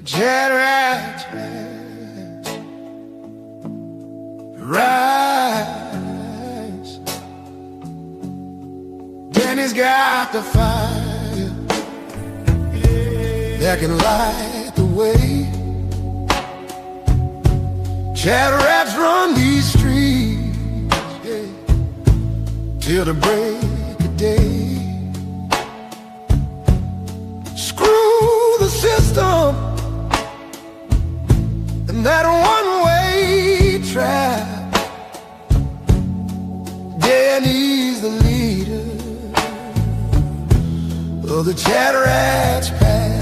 ChatRats rise. Danny's got the fire that can light the way. ChatRats run these streets, yeah, till the break of day. Screw the system and that one-way trap. Danny's the leader of the ChatRats pack.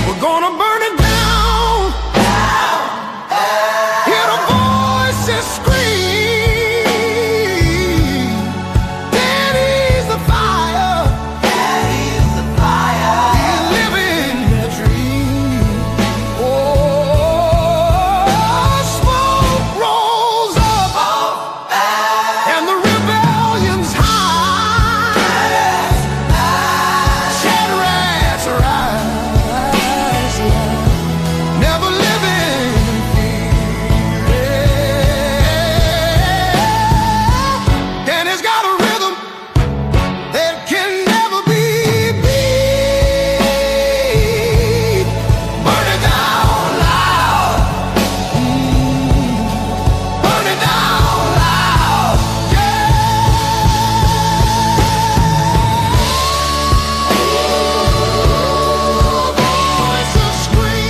We're gonna burn it down. Hear the voices scream. Danny's the fire. Danny's the fire. He's living a dream. Oh, smoke rolls up, and the rebellion's high. ChatRats rise, never living in fear. Danny's got a rhythm that can never be beat. Burn it down loud. Burn it down loud. Voices scream. Voices scream.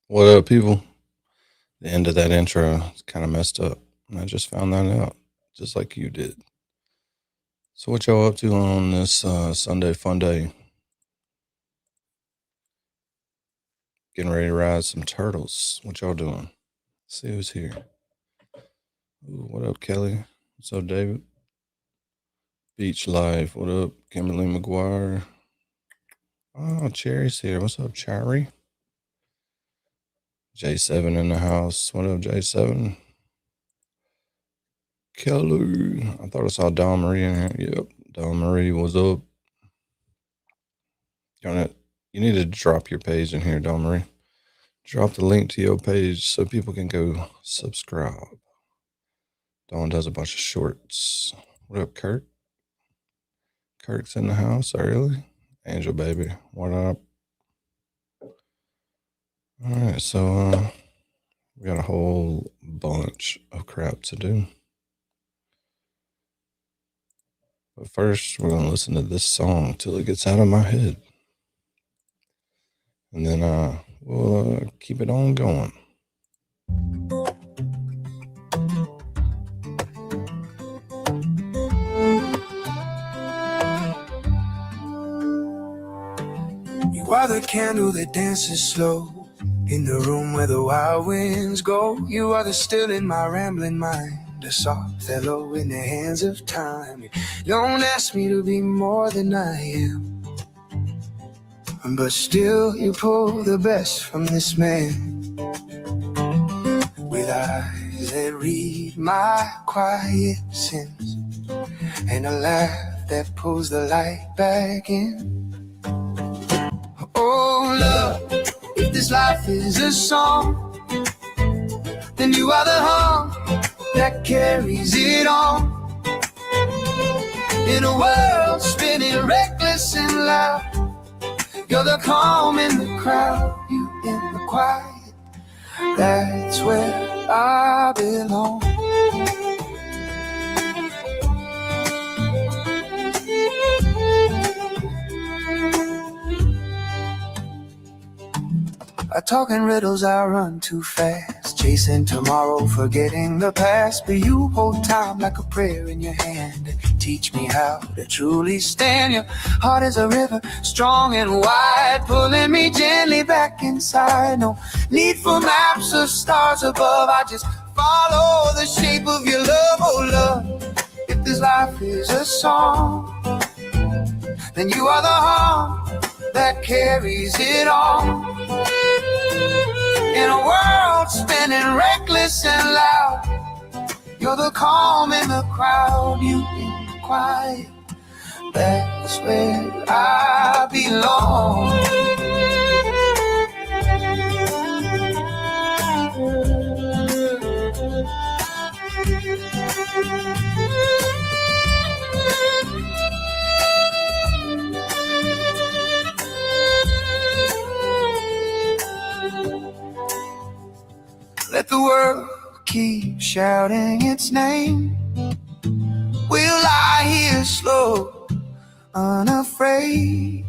What up, people? The end of that intro is kind of messed up, and I just found that out, just like you did. So what y'all up to on this Sunday fun day? Getting ready to ride some turtles. What y'all doing? Let's see who's here. Ooh, what up, Kelly? What's up, David? Beach Life. What up, Kimberly McGuire? Oh, Cherry's here. What's up, Cherry? J7 in the house. What up, J7? Kelly. I thought I saw Dawn Marie in here. Yep. Dawn Marie, what's up? You need to drop your page in here, Dawn Marie. Drop the link to your page so people can go subscribe. Dawn does a bunch of shorts. What up, Kirk? Kirk's in the house early. Angel baby, what up? All right, so we got a whole bunch of crap to do. But first, we're going to listen to this song till it gets out of my head. And then we'll keep it on going. You are the candle that dances slow in the room where the wild winds go. You are the still in my rambling mind, the soft fellow in the hands of time. You don't ask me to be more than I am, but still you pull the best from this man. With eyes that read my quiet sins, and a laugh that pulls the light back in. Oh, love, if this life is a song, then you are the hum that carries it on. In a world spinning reckless and loud, you're the calm in the crowd, you in the quiet, that's where I belong. I talk in riddles, I run too fast. chasing tomorrow, forgetting the past. But you hold time like a prayer in your hand. Teach me how to truly stand. Your heart is a river, strong and wide, pulling me gently back inside. No need for maps or stars above, I just follow the shape of your love. Oh love, if this life is a song, then you are the hum that carries it on. In a world spinning reckless and loud, you're the calm in the crowd, you in the quiet. That's where I belong. Let the world keep shouting its name. We'll lie here slow, unafraid.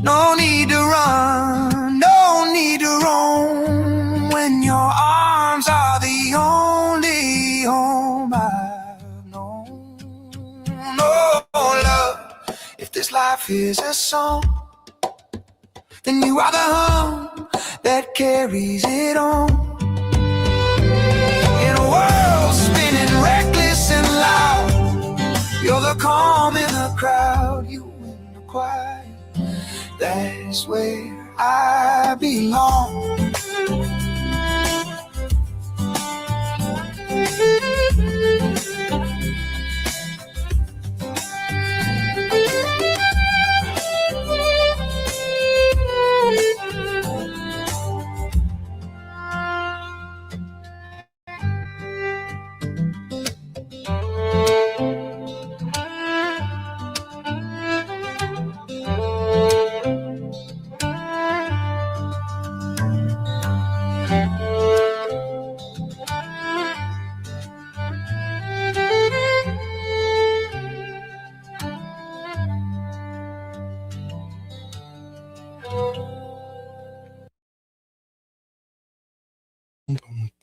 No need to run, no need to roam, when your arms are the only home I've known. No love, if this life is a song, then you are the hum that carries it on. In a world spinning reckless and loud, you're the calm in the crowd, you in the quiet. That's where I belong.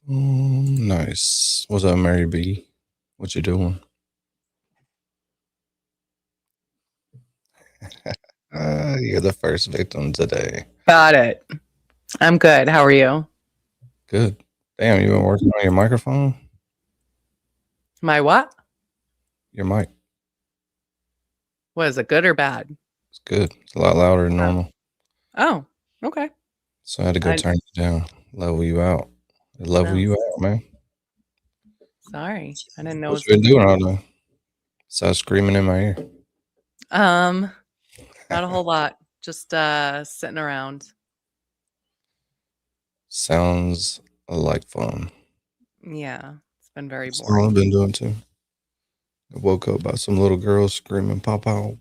Nice. What's up, Mary B? What you doing? You're the first victim today. Got it. I'm good. How are you? Good. Damn, you been working on your microphone? My what? Your mic. What is it, good or bad? It's good. It's a lot louder than normal. Oh, okay. So I had to go turn it down, level you out. You out, man. Sorry. I didn't know. What you been doing all day? Besides screaming in my ear. Not a whole lot. Just sitting around. Sounds like fun. Yeah. It's been very That's boring. all I've been doing too. I woke up by some little girls screaming pop out.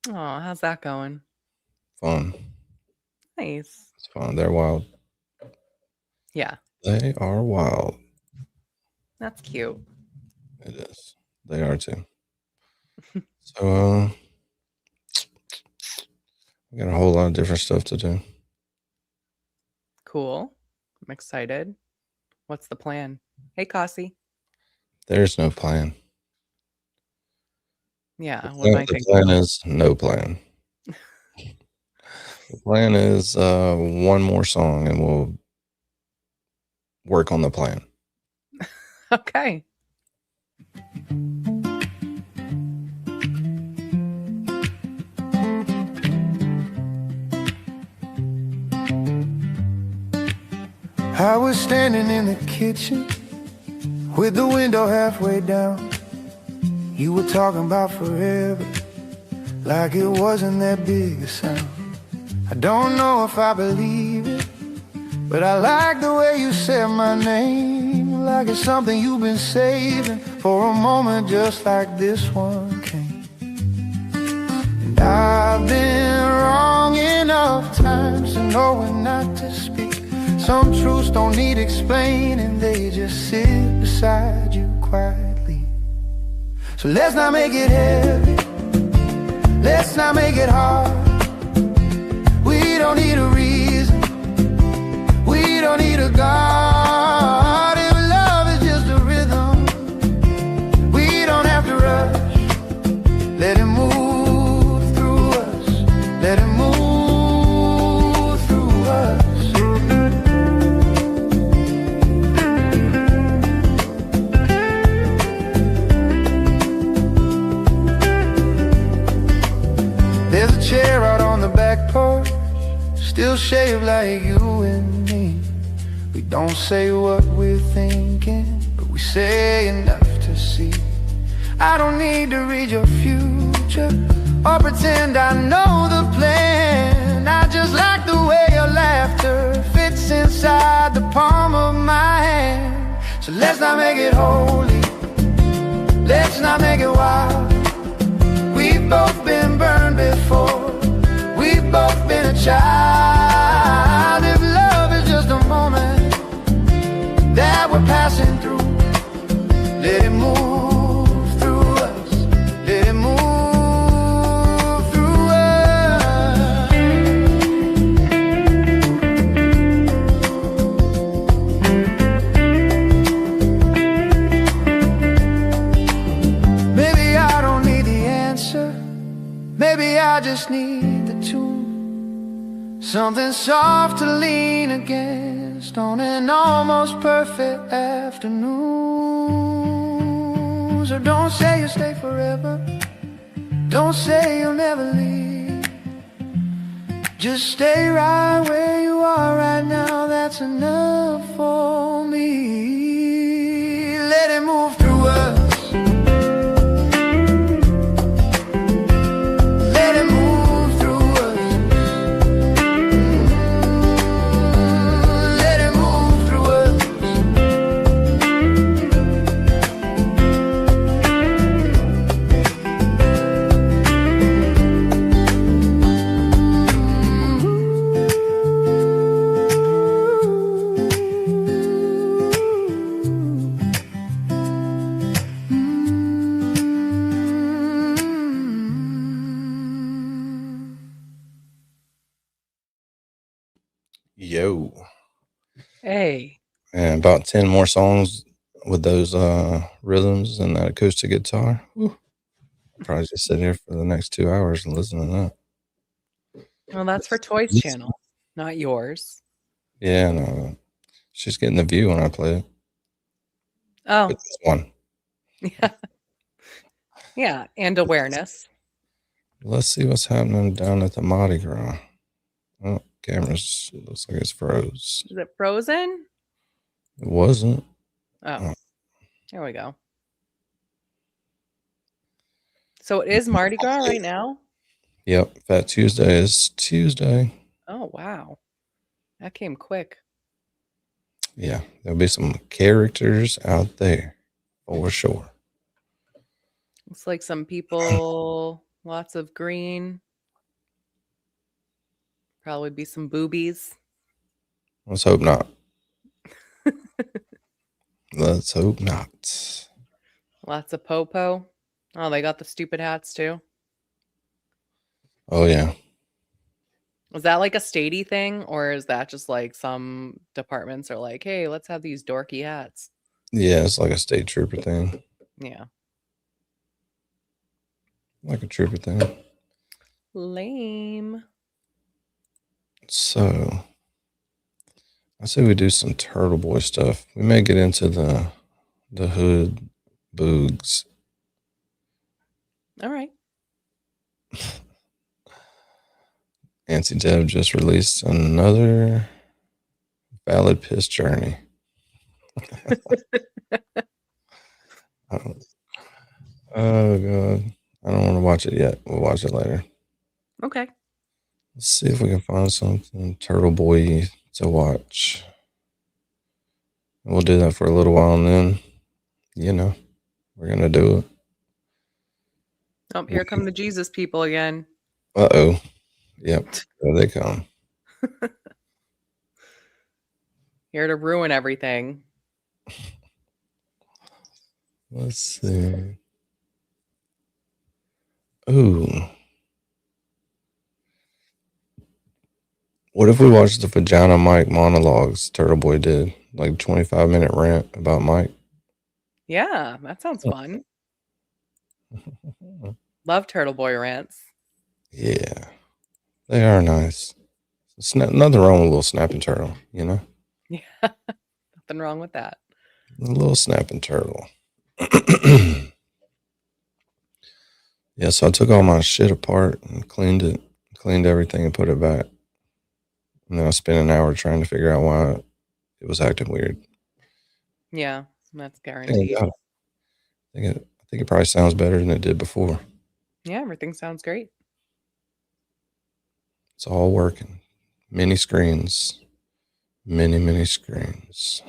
Oh, how's that going? Fun. Nice. It's fun. They're wild. Yeah. They are wild. That's cute. It is. They are too. So we got a whole lot of different stuff to do. Cool. I'm excited. What's the plan? Hey, Kasi. There's no plan. Yeah. The plan is no plan. The plan is one more song and we'll work on the plan. Okay. I was standing in the kitchen with the window halfway down. You were talking about forever, like it wasn't that big a sound. I don't know if I believe it, but I like the way you said my name, like it's something you've been saving for a moment just like this one came. And I've been wrong enough times to know when not to speak. Some truths don't need explaining, they just sit beside you quietly. So let's not make it heavy, let's not make it hard. We don't need a reason, we don't need a God if love is just a rhythm. We don't have to rush. Let it move through us. Let it move through us. There's a chair out on the back porch, still shaved like you and me. We don't say what we're thinking, but we say enough to see. I don't need to read your future or pretend I know the plan. I just like the way your laughter fits inside the palm of my hand. So let's not make it holy, let's not make it wild. We've both been burned before, we've both been a child. If love is just a moment that we're passing through, let it move through us. Let it move through us. Maybe I don't need the answer, maybe I just need the tune, something soft to lean against on an almost perfect afternoon. So don't say you'll stay forever, don't say you'll never leave. Just stay right where you are right now, that's enough for me. Let it move through us. Let it move through us. Let it move through us. Yo. Hey. And about 10 more songs with those rhythms and that acoustic guitar. Whew. I'll probably just sit here for the next 2 hours and listen to that. Well, that's for Toys channel, not yours. Yeah, no. She's getting the view when I play it. Oh. But this one. Yeah. Yeah, and awareness. Let's see what's happening down at the Mardi Gras. Oh, camera's looks like it's froze. Is it frozen? It wasn't. Oh. Here we go. So it is Mardi Gras right now? Yep, Fat Tuesday is Tuesday. Oh, wow. That came quick. Yeah, there'll be some characters out there for sure. Looks like some people, lots of green. Probably be some boobies. Let's hope not. Let's hope not. Lots of popo. Oh, they got the stupid hats too. Oh, yeah. Was that like a statey thing, or is that just like some departments are like, hey, let's have these dorky hats? Yeah, it's like a state trooper thing. Yeah. Like a trooper thing. Lame. So, I say we do some Turtle Boy stuff. We may get into the hood boogs. All right. Nancy Deb just released another Valid Piss Journey. Oh, God. I don't want to watch it yet. We'll watch it later. Okay. Let's see if we can find something Turtle Boy to watch. We'll do that for a little while, and then, you know, we're going to do it. Oh, here come the Jesus people again. Uh-oh. Yep, there they come. Here to ruin everything. Let's see. Ooh. What if we watched the Vagina Mike monologues Turtleboy did? Like 25-minute rant about Mike? Yeah, that sounds fun. Love Turtle Boy rants. Yeah, they are nice. Nothing wrong with a little snapping turtle, you know? Yeah, nothing wrong with that. A little snapping turtle. Yeah, so I took all my shit apart and cleaned everything and put it back. And then I spent an hour trying to figure out why it was acting weird. Yeah, that's I guaranteed. think it probably sounds better than it did before. Yeah, everything sounds great. It's all working. Many screens. Many screens.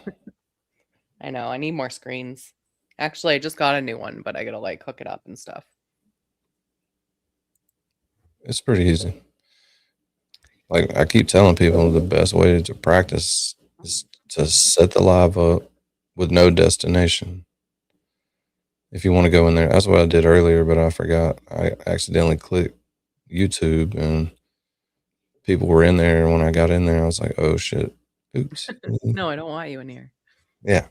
I know. I need more screens. Actually, I just got a new one, but I gotta like hook it up and stuff. It's pretty easy. Like I keep telling people, the best way to practice is to set the live up with no destination. If you want to go in there, that's what I did earlier, but I forgot. I accidentally clicked YouTube and people were in there. And when I got in there, I was like, oh shit. Oops. No, I don't want you in here. Yeah.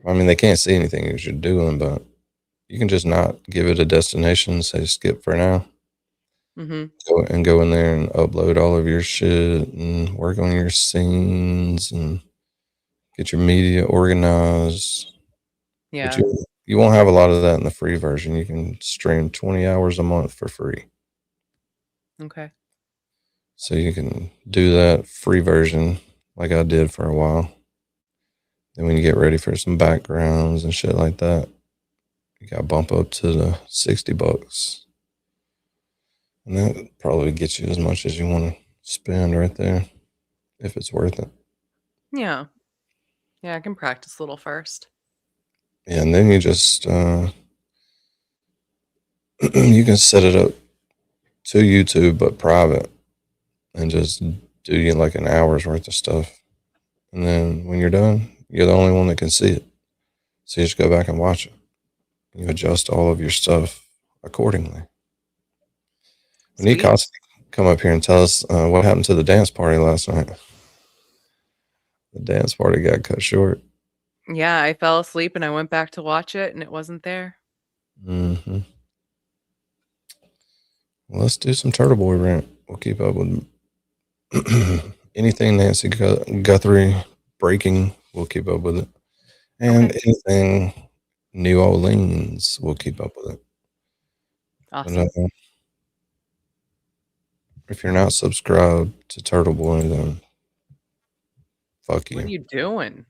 I mean, they can't see anything that you're doing, but you can just not give it a destination, say skip for now. Go in there and upload all of your shit and work on your scenes and get your media organized. Yeah. But you won't have a lot of that in the free version. You can stream 20 hours a month for free. Okay. So you can do that free version like I did for a while. Then when you get ready for some backgrounds and shit like that, you got to bump up to the $60. And that probably gets you as much as you want to spend right there, if it's worth it. Yeah. Yeah, I can practice a little first. Yeah, and then you just you can set it up to YouTube but private and just do you like an hour's worth of stuff. And then when you're done, you're the only one that can see it. So you just go back and watch it. You adjust all of your stuff accordingly. We need Costa to come up here and tell us what happened to the dance party last night. The dance party got cut short. Yeah, I fell asleep and I went back to watch it and it wasn't there. Mm-hmm. Well, let's do some Turtleboy rant. We'll keep up with anything Nancy Guthrie breaking. We'll keep up with it. And anything New Orleans, we'll keep up with it. Awesome. But, if you're not subscribed to Turtleboy, then fuck you. What are you doing?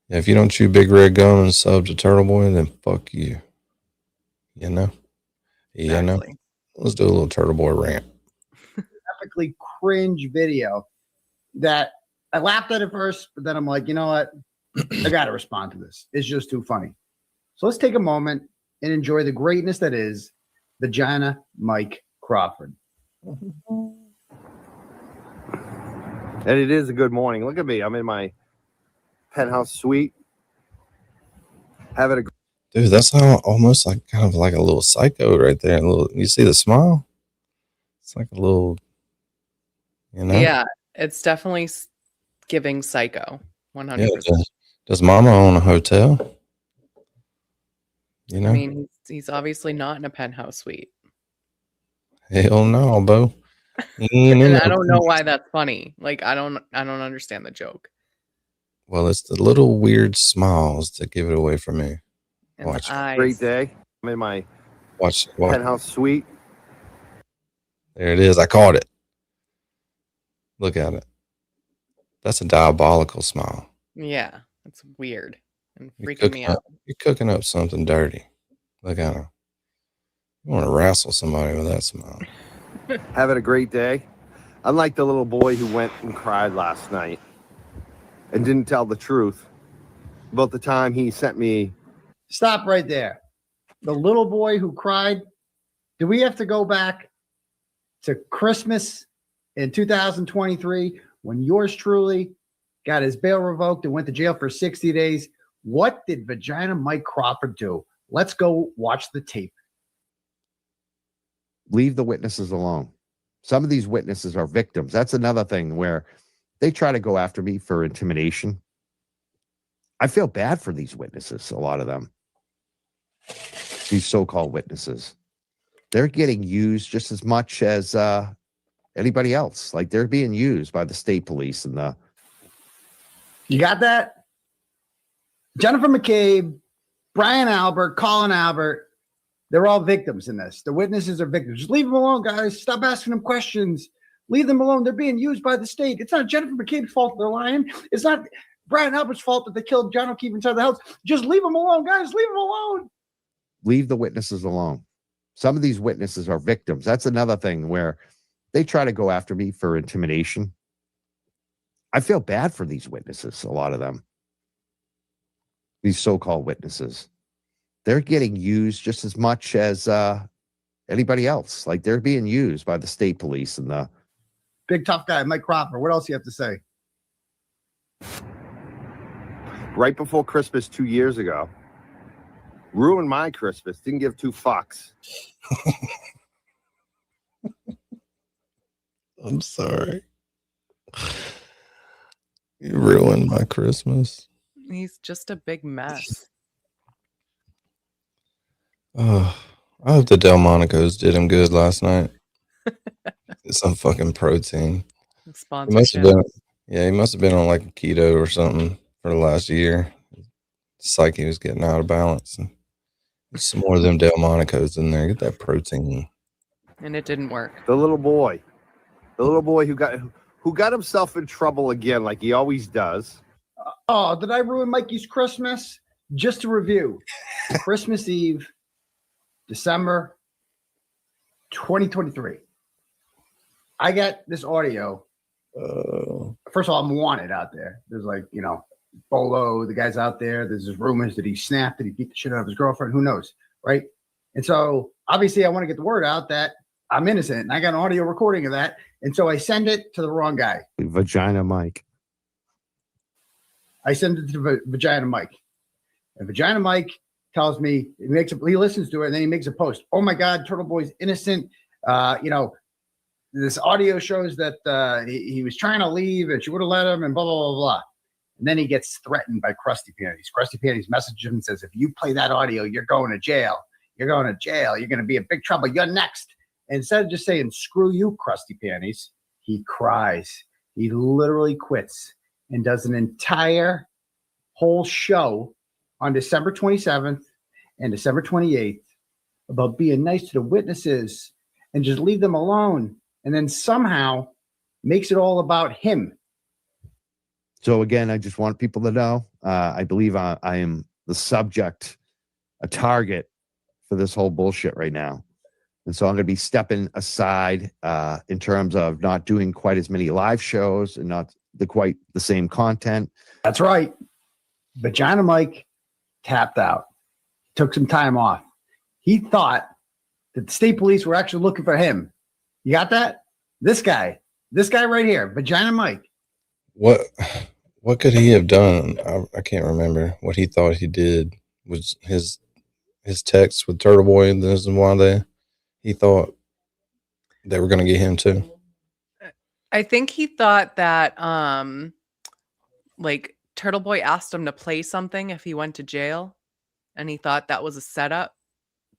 Yeah, if you don't chew big red gum and sub to Turtleboy, then fuck you. You know? You know? Let's do a little Turtleboy rant. Epically cringe video that I laughed at first, but then I'm like, you know what? I got to respond to this. It's just too funny. So let's take a moment and enjoy the greatness that is Vagina Mike Crawford. And it is a good morning. Look at me. I'm in my penthouse suite. Having a Dude, that's almost like kind of like a little psycho right there. You see the smile? It's like a little, you know? Yeah, it's definitely giving psycho. 100%. Yeah, does Mama own a hotel? You know? I mean, he's obviously not in a penthouse suite. Hell no, Bo. And I don't know why that's funny. Like, I don't understand the joke. Well, it's the little weird smiles that give it away for me. And Watch. Great day. I'm in my Watch. penthouse suite. There it is. I caught it. Look at it. That's a diabolical smile. Yeah, it's weird and freaking me out. You're cooking up something dirty. Look at him. You want to wrestle somebody with that smile. Having a great day. Unlike the little boy who went and cried last night and didn't tell the truth about the time he sent me. Stop right there. The little boy who cried. Do we have to go back to Christmas in 2023 when yours truly got his bail revoked and went to jail for 60 days? What did Vagina Mike Crawford do? Let's go watch the tape. Leave the witnesses alone. Some of these witnesses are victims. That's another thing where they try to go after me for intimidation. I feel bad for these witnesses, a lot of them, these so-called witnesses. They're getting used just as much as anybody else. Like, they're being used by the state police and the... You got that? Jennifer McCabe, Brian Albert, Colin Albert, they're all victims in this. The witnesses are victims. Just leave them alone, guys. Stop asking them questions. Leave them alone. They're being used by the state. It's not Jennifer McCabe's fault they're lying. It's not Brian Albert's fault that they killed John O'Keefe inside the house. Just leave them alone, guys. Leave them alone. Leave the witnesses alone. Some of these witnesses are victims. That's another thing where they try to go after me for intimidation. I feel bad for these witnesses, a lot of them, these so-called witnesses. They're getting used just as much as anybody else. Like, they're being used by the state police and the... Big tough guy, Mike Crawford. What else do you have to say? Right before Christmas 2 years ago, ruined my Christmas. Didn't give two fucks. I'm sorry. You ruined my Christmas. He's just a big mess. Oh, I hope the Delmonicos did him good last night. Some fucking protein. He must have Sponsorship. been, yeah, he must have been on like keto or something for the last year. Psyche was getting out of balance. And there's some more of them Delmonicos in there. Get that protein. And it didn't work. The little boy who got himself in trouble again, like he always does. Oh, did I ruin Mikey's Christmas? Just to review, Christmas Eve, December 2023. I got this audio. First of all, I'm wanted out there. There's like, Bolo, the guy's out there. There's rumors that he snapped, that he beat the shit out of his girlfriend. Who knows, right? And so obviously I want to get the word out that I'm innocent, and I got an audio recording of that. And so I send it to the wrong guy. Vagina Mike. I send it to Vagina Mike. And Vagina Mike tells me, he listens to it, and then he makes a post. Oh my God, Turtle Boy's innocent. This audio shows that he was trying to leave and she would have let him, and blah, blah, blah, blah. And then he gets threatened by Krusty Panties. Krusty Panties messages him and says, if you play that audio, you're going to jail. You're going to jail. You're going to be in big trouble. You're next. And instead of just saying, screw you, Krusty Panties, he cries. He literally quits and does an entire whole show on December 27th and December 28th about being nice to the witnesses and just leave them alone. And then somehow makes it all about him. So again, I just want people to know, I believe I am the subject, a target for this whole bullshit right now. And so I'm going to be stepping aside in terms of not doing quite as many live shows and not quite the same content. That's right. Vagina Mike tapped out, took some time off. He thought that the state police were actually looking for him. You got that? This guy right here, Vagina Mike. What could he have done? I can't remember what he thought he did. Was his text with Turtleboy, and this is why he thought they were going to get him too. I think he thought that like Turtleboy asked him to play something if he went to jail, and he thought that was a setup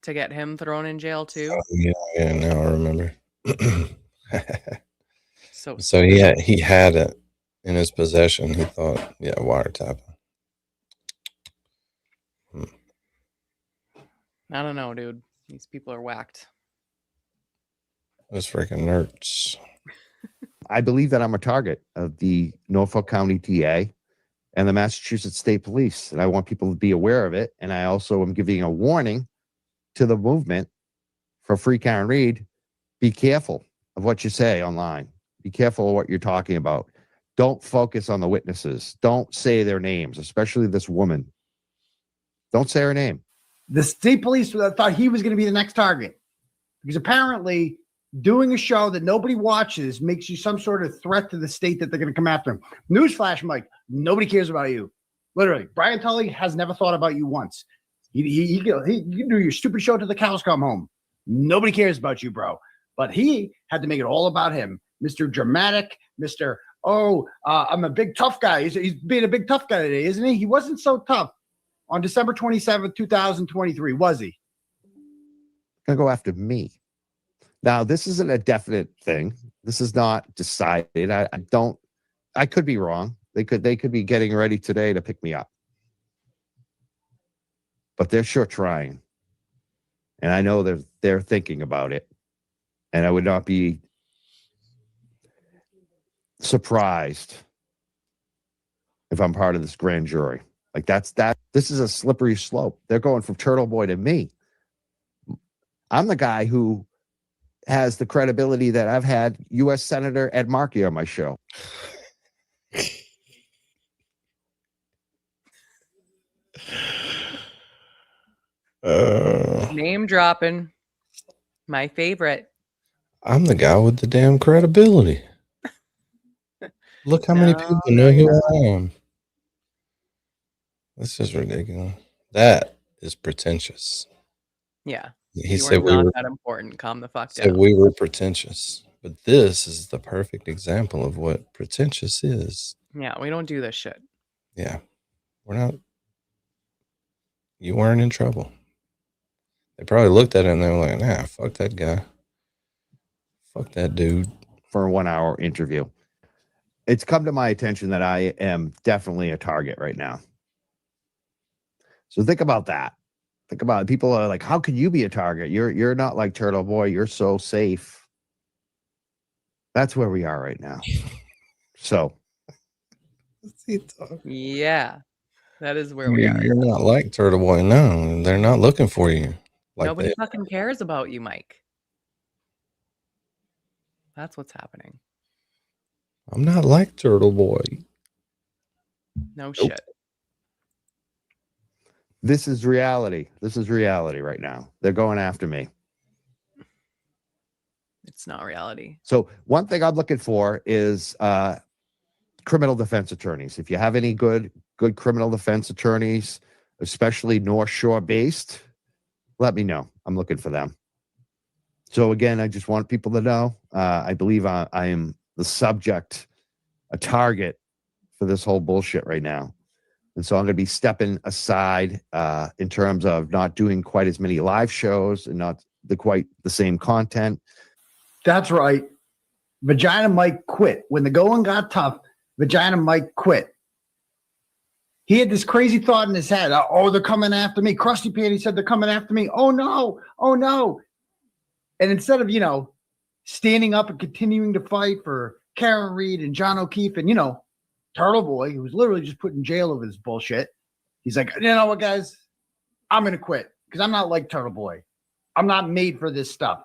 to get him thrown in jail too. Yeah, now I remember. So he had it in his possession. He thought, yeah, wiretapping. I don't know, dude. These people are whacked. Those freaking nerds. I believe that I'm a target of the Norfolk County DA and the Massachusetts State Police, and I want people to be aware of it. And I also am giving a warning to the movement for Free Karen Reed. Be careful of what you say online. Be careful of what you're talking about. Don't focus on the witnesses. Don't say their names, especially this woman. Don't say her name. The state police thought he was going to be the next target because apparently doing a show that nobody watches makes you some sort of threat to the state that they're going to come after him. Newsflash, Mike, nobody cares about you. Literally, Brian Tully has never thought about you once. You can do your stupid show till the cows come home. Nobody cares about you, bro. But he had to make it all about him. Mr. Dramatic, Mr. I'm a big tough guy. He's being a big tough guy today, isn't he? He wasn't so tough on December 27th, 2023, was he? Gonna go after me. Now, this isn't a definite thing. This is not decided. I could be wrong. They could be getting ready today to pick me up. But they're sure trying. And I know they're thinking about it. And I would not be surprised if I'm part of this grand jury. Like this is a slippery slope. They're going from Turtleboy to me. I'm the guy who has the credibility that I've had U.S. Senator Ed Markey on my show. Name dropping. My favorite. I'm the guy with the damn credibility. Look how many people know who I am. This is ridiculous. That is pretentious. Yeah. He You said are we not were that important. Calm the fuck said down. we were pretentious. But this is the perfect example of what pretentious is. Yeah, we don't do this shit. Yeah. We're not. You weren't in trouble. They probably looked at it and they were like, nah, fuck that guy. Fuck that dude. For a 1 hour interview. It's come to my attention that I am definitely a target right now. So think about that. Think about it. People are like, how can you be a target? You're not like Turtleboy. You're so safe. That's where we are right now. So Yeah. That is where we are. You're not like Turtleboy. No, they're not looking for you. Like Nobody they, fucking cares about you, Mike. That's what's happening. I'm not like Turtleboy. No shit. this is reality. This is reality right now. They're going after me. It's not reality. So one thing I'm looking for is criminal defense attorneys. If you have any good criminal defense attorneys, especially North Shore based, let me know. I'm looking for them. So again, I just want people to know, I believe I am the subject, a target for this whole bullshit right now. And so I'm going to be stepping aside in terms of not doing quite as many live shows and not quite the same content. That's right. Vagina Mike quit. When the going got tough, Vagina Mike quit. He had this crazy thought in his head. Oh, they're coming after me. Krusty Panty said they're coming after me. Oh, no. Oh, no. And instead of, standing up and continuing to fight for Karen Reed and John O'Keefe and, Turtleboy, who was literally just put in jail over this bullshit, he's like, you know what, guys? I'm going to quit because I'm not like Turtleboy. I'm not made for this stuff.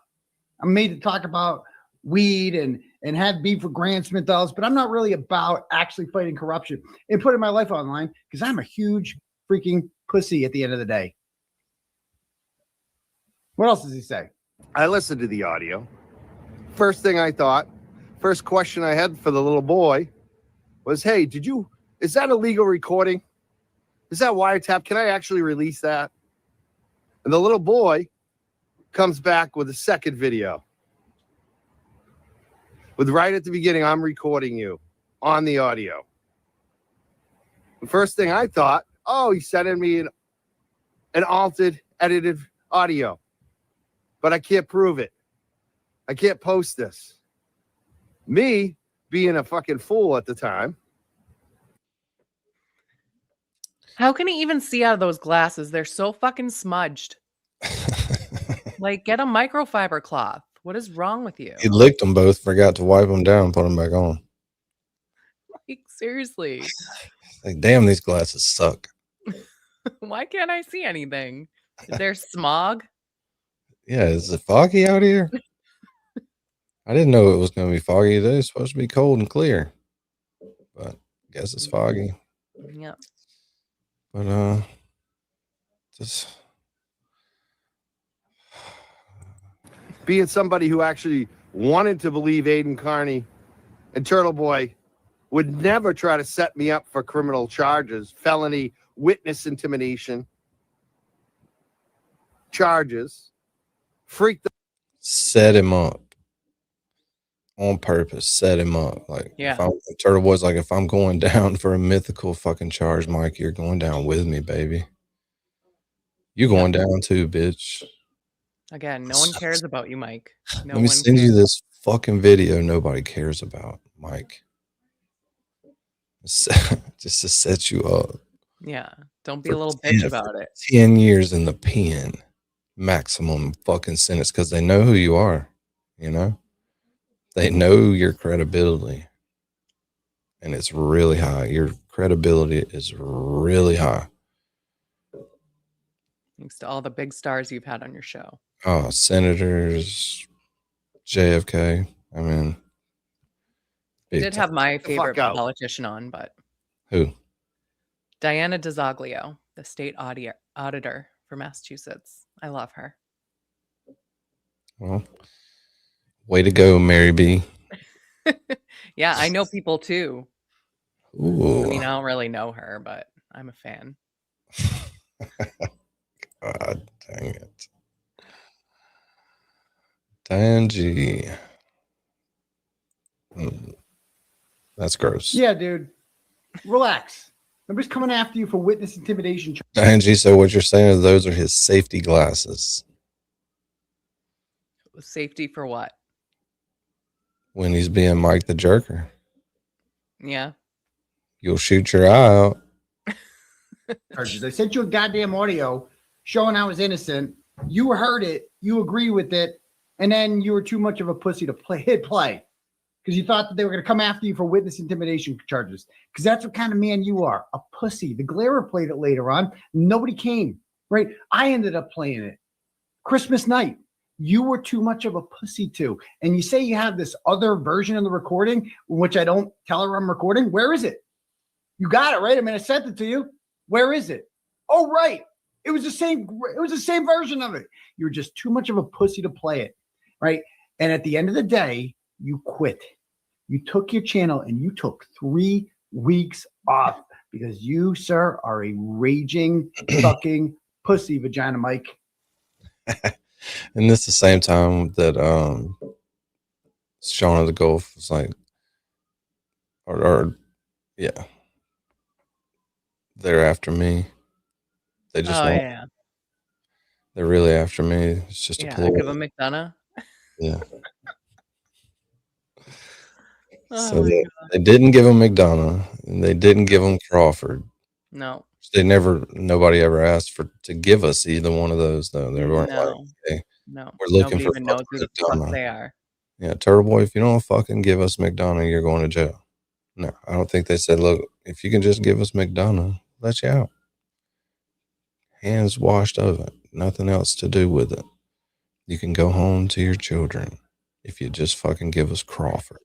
I'm made to talk about weed and have beef with Grant Smith dolls, but I'm not really about actually fighting corruption and putting my life online because I'm a huge freaking pussy at the end of the day. What else does he say? I listened to the audio. First question I had for the little boy was, hey, is that a legal recording? Is that wiretap? Can I actually release that? And the little boy comes back with a second video. With right at the beginning, I'm recording you on the audio. The first thing I thought, he's sending me an altered, edited audio. But I can't prove it. I can't post this. Me being a fucking fool at the time. How can he even see out of those glasses? They're so fucking smudged. Like, get a microfiber cloth. What is wrong with you? He licked them both, forgot to wipe them down, put them back on. Like, seriously. Like, damn, these glasses suck. Why can't I see anything? Is there smog? Yeah, is it foggy out here? I didn't know it was going to be foggy today. It's supposed to be cold and clear. But I guess it's foggy. Yeah. But, just... Being somebody who actually wanted to believe Aiden Carney and Turtleboy would never try to set me up for criminal charges, felony witness intimidation charges. Set him up. on purpose set him up. Like, Yeah. if I'm Turtle Boy's like, if I'm going down for a mythical fucking charge, Mike, you're going down with me, baby. You're going down too, bitch. Again, no one cares about you, Mike. No Let me one send cares. you this fucking video nobody cares about, Mike. Just to set you up. Yeah. Don't be For a little 10 bitch about it. 10 years in the pen. Maximum fucking sentence, because they know who you are, you know? They know your credibility. And it's really high. Your credibility is really high. Thanks to all the big stars you've had on your show. Oh, senators, JFK. I mean, I did have my the favorite fuck out. politician on, but who? Diana DeZoglio, the state auditor for Massachusetts. I love her. Well, way to go, Mary B. Yeah, I know people too. Ooh. I mean, I don't really know her, but I'm a fan. God dang it. Diane G. That's gross. Yeah, dude. Relax. Nobody's coming after you for witness intimidation. Diane G, so what you're saying is those are his safety glasses Safety for what? when he's being Mike the Jerker. Yeah. You'll shoot your eye out. Charges. I sent you a goddamn audio showing I was innocent. You heard it. You agree with it. And then you were too much of a pussy to hit play because you thought that they were going to come after you for witness intimidation charges. Because that's what kind of man you are, a pussy. The Glarer played it later on. Nobody came, right? I ended up playing it. Christmas night. You were too much of a pussy too. And you say you have this other version of the recording, which I don't tell her I'm recording. Where is it? You got it, right? I mean, I sent it to you. Where is it? Oh, right. It was the same version of it. You were just too much of a pussy to play it, right? And at the end of the day, you quit. You took your channel and you took 3 weeks off because you, sir, are a raging fucking pussy, Vagina Mike. And this is the same time that Shaun of the Gulf was like, or yeah, they're after me. They just want. Yeah. They're really after me. It's just a Yeah. ploy. Give a McDonough. Yeah. Oh So my they didn't give him McDonough and they didn't give him Crawford. No. Nobody ever asked to give us either one of those though. They weren't like, hey, No. we're looking Nobody for even knows who the fuck McDonough. they are. Yeah, Turtle Boy, if you don't fucking give us McDonough, you're going to jail. No, I don't think they said, look, if you can just give us McDonough, let you out. Hands washed of it. Nothing else to do with it. You can go home to your children if you just fucking give us Crawford.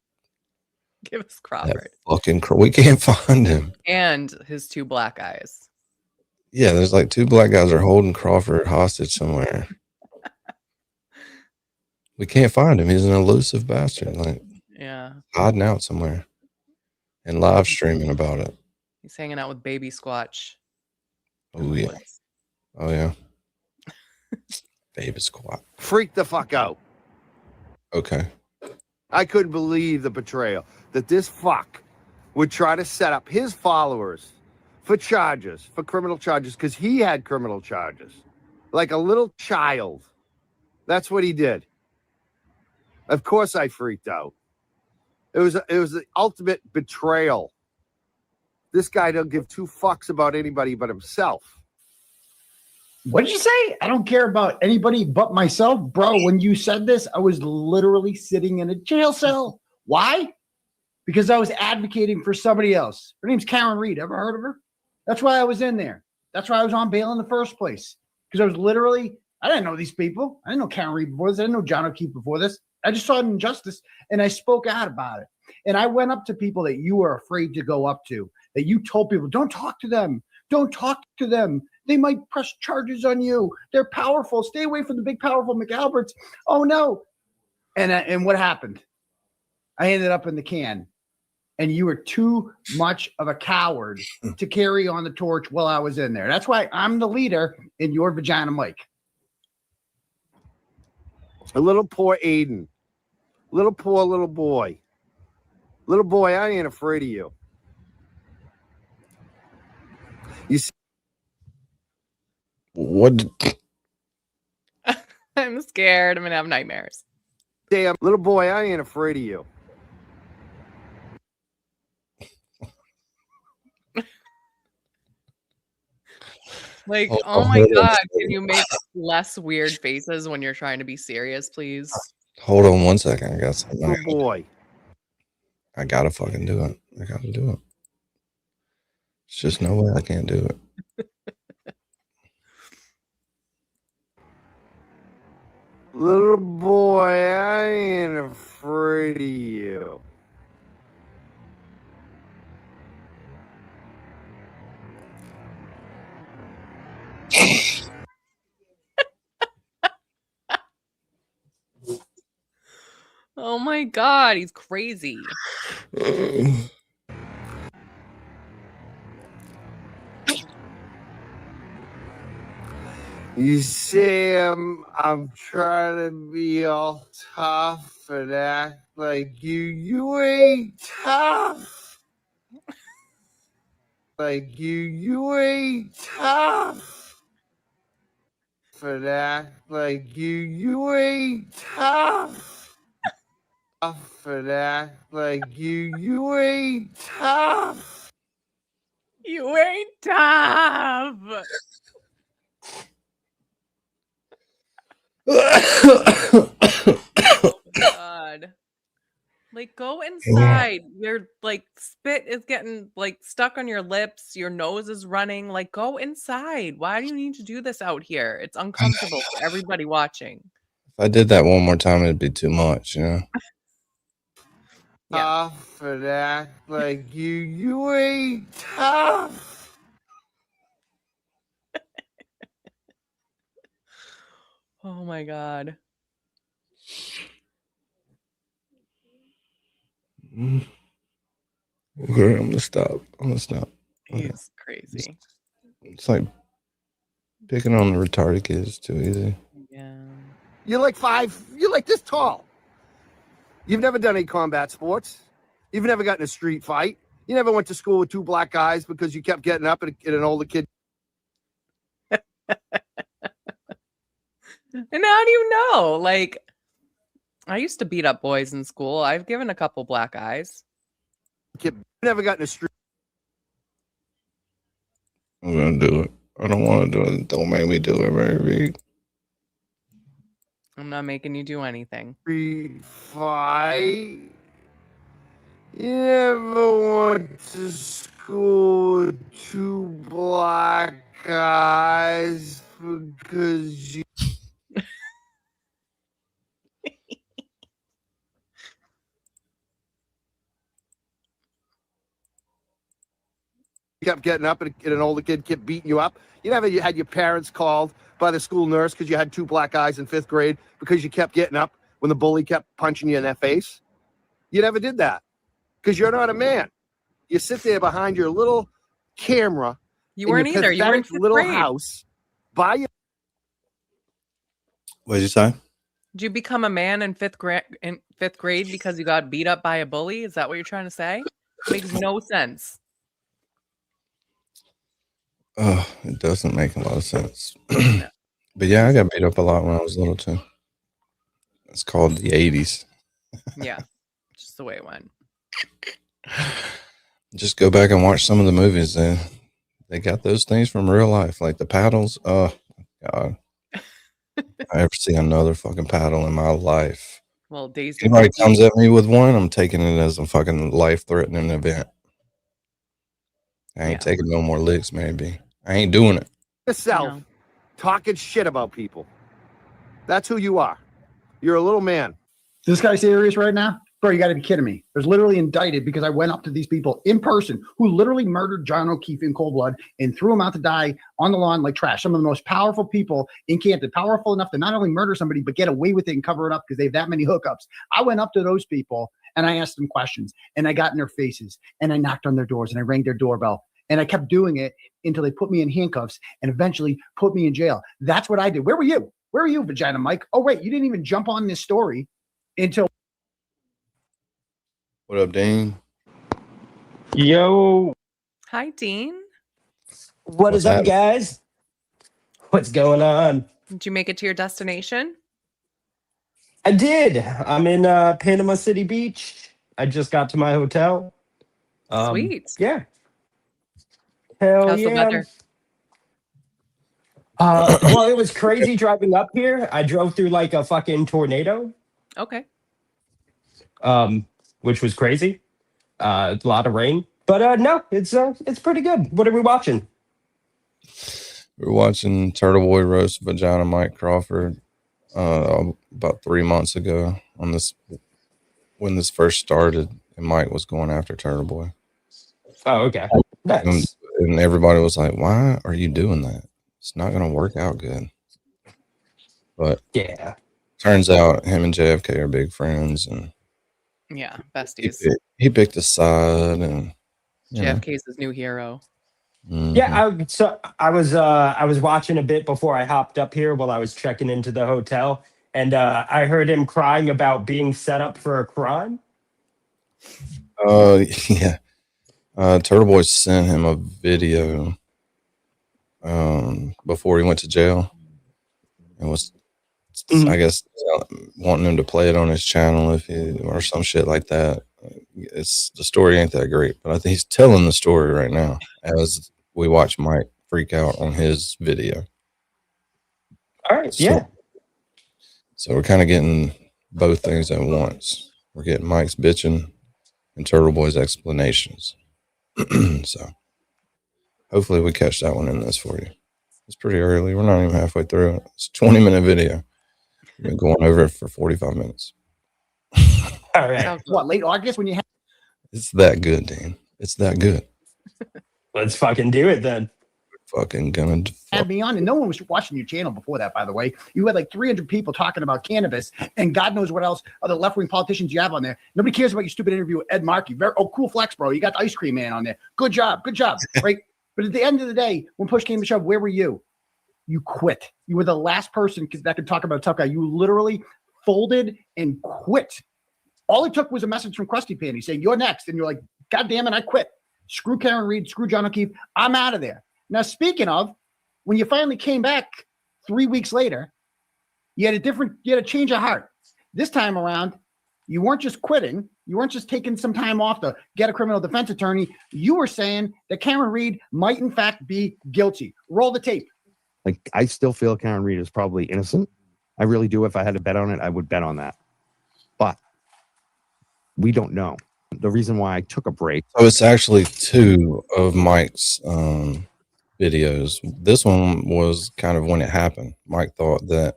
Give us Crawford. We can't find him. And his 2 black eyes. Yeah, there's like 2 black guys are holding Crawford hostage somewhere. We can't find him. He's an elusive bastard. Like, yeah, hiding out somewhere and live streaming about it. He's hanging out with Baby Squatch. Oh yeah. Oh yeah. Baby Squat. Freak the fuck out. Okay. I couldn't believe the betrayal that this fuck would try to set up his followers for charges, for criminal charges, because he had criminal charges. Like a little child. That's what he did. Of course I freaked out. It was the ultimate betrayal. This guy don't give 2 fucks about anybody but himself. What did you say? I don't care about anybody but myself. Bro, when you said this, I was literally sitting in a jail cell. Why? Because I was advocating for somebody else. Her name's Karen Reed. Ever heard of her? That's why I was in there. That's why I was on bail in the first place. Because I was literally, I didn't know these people. I didn't know Karen Reed before this. I didn't know John O'Keefe before this. I just saw an injustice and I spoke out about it. And I went up to people that you were afraid to go up to, that you told people, don't talk to them. Don't talk to them. They might press charges on you. They're powerful. Stay away from the big, powerful McAlberts. Oh, no. And what happened? I ended up in the can. And you were too much of a coward to carry on the torch while I was in there. That's why I'm the leader in your Vagina Mike. A little poor Aiden. Poor little boy. Little boy, I ain't afraid of you. You see, What? I'm scared. I'm gonna have nightmares. damn, little boy, I ain't afraid of you. Like, Oh, oh my hold on. God, can you make less weird faces when you're trying to be serious, please? Hold on 1 second. I got something. Little boy. I gotta fucking do it. I gotta do it. It's just no way I can't do it. Little boy, I ain't afraid of you. Oh my God, he's crazy. You see, I'm trying to be all tough and act like you. You ain't tough. Like you ain't tough. And act like you. You ain't tough. And act like you. You ain't tough. You ain't tough. Oh my God. Like, go inside. Your like spit is getting like stuck on your lips. Your nose is running. Like, go inside. Why do you need to do this out here? It's uncomfortable for everybody watching. If I did that one more time, it'd be too much, you know? Yeah. Tough and act like you. You ain't tough. Oh my God. Okay, I'm gonna stop. Okay. He's crazy. It's like picking on the retarded kids too easy. Yeah. You're like 5. You're like this tall. You've never done any combat sports. You've never gotten in a street fight. You never went to school with 2 black guys because you kept getting up and an older kid. And how do you know? Like, I used to beat up boys in school. I've given a couple black eyes. You never got in a street. I'm gonna do it. I don't want to do it. Don't make me do it, baby. I'm not making you do anything. Fight. You never went to school with 2 black guys because you kept getting up and an older kid kept beating you up. You never had your parents called by the school nurse because you had 2 black guys in 5th grade because you kept getting up when the bully kept punching you in that face. You never did that because you're not a man. You sit there behind your little camera. You weren't either. You were in 5th little grade. house by your. What did you say? Did you become a man in 5th grade because you got beat up by a bully? Is that what you're trying to say? Makes no sense. Oh, it doesn't make a lot of sense. But yeah, I got beat up a lot when I was little too. It's called the 80s. Yeah, just the way it went. Just go back and watch some of the movies. They got those things from real life, like the paddles. Oh God, I ever see another fucking paddle in my life? Well, Daisy. Anybody comes at me with one, I'm taking it as a fucking life-threatening event. I ain't taking no more licks, maybe. I ain't doing it. Yourself talking shit about people. That's who you are. You're a little man. Is this guy serious right now? Bro, you got to be kidding me. There's literally indicted because I went up to these people in person who literally murdered John O'Keefe in cold blood and threw him out to die on the lawn like trash. Some of the most powerful people in Canton, powerful enough to not only murder somebody, but get away with it and cover it up because they have that many hookups. I went up to those people and I asked them questions and I got in their faces and I knocked on their doors and I rang their doorbell. And I kept doing it until they put me in handcuffs and eventually put me in jail. That's what I did. Where were you? Where were you, Vagina Mike? Oh, wait, you didn't even jump on this story until What up, Dean? Yo, Hi, Dean. what What's is up, happening? guys? What's going on? Did you make it to your destination? I did. I'm in Panama City Beach. I just got to my hotel. Sweet. Yeah. Hell How's the yeah. weather? Well, it was crazy driving up here. I drove through like a fucking tornado, Okay. which was crazy. A lot of rain, but no, it's pretty good. What are we watching? We were watching Turtleboy roast Vagina Mike Crawford about 3 months ago on this when this first started, and Mike was going after Turtleboy. Oh, okay. Nice. And everybody was like, "Why are you doing that? It's not going to work out good." But Yeah. turns out him and JFK are big friends, and Yeah, he, besties. he picked a side, and you know. JFK's his new hero. Mhm. Yeah, I was watching a bit before I hopped up here while I was checking into the hotel, and I heard him crying about being set up for a crime. Yeah. Turtleboy sent him a video before he went to jail, and was, I guess, wanting him to play it on his channel if he or some shit like that. It's the story ain't that great, but I think he's telling the story right now as we watch Mike freak out on his video. All right, yeah. So we're kind of getting both things at once. We're getting Mike's bitching and Turtleboy's explanations. So hopefully we catch that one in this for you. It's pretty early. We're not even halfway through it. It's a 20-minute video. We've been going over it for 45 minutes. All right. What, late August when you have It's that good, Dean. It's that good. Let's fucking do it then. Fucking gonna me on, and no one was watching your channel before that, by the way. You had like 300 people talking about cannabis and God knows what else other left-wing politicians you have on there. Nobody cares about your stupid interview with Ed Markey. Cool flex, bro. You got the ice cream man on there. Good job, right? But at the end of the day, when push came to shove, where were you? You quit. You were the last person that could talk about a tough guy. You literally folded and quit. All it took was a message from Krusty Panty saying, "You're next." And you're like, "God damn it, I quit. Screw Karen Reed, screw John O'Keefe. I'm out of there." Now, speaking of, when you finally came back 3 weeks later, you had a change of heart. This time around, you weren't just quitting. You weren't just taking some time off to get a criminal defense attorney. You were saying that Karen Reed might in fact be guilty. Roll the tape. Like, I still feel Karen Reed is probably innocent. I really do. If I had to bet on it, I would bet on that. But we don't know. The reason why I took a break. So it's actually two of Mike's videos. This one was kind of when it happened. Mike thought that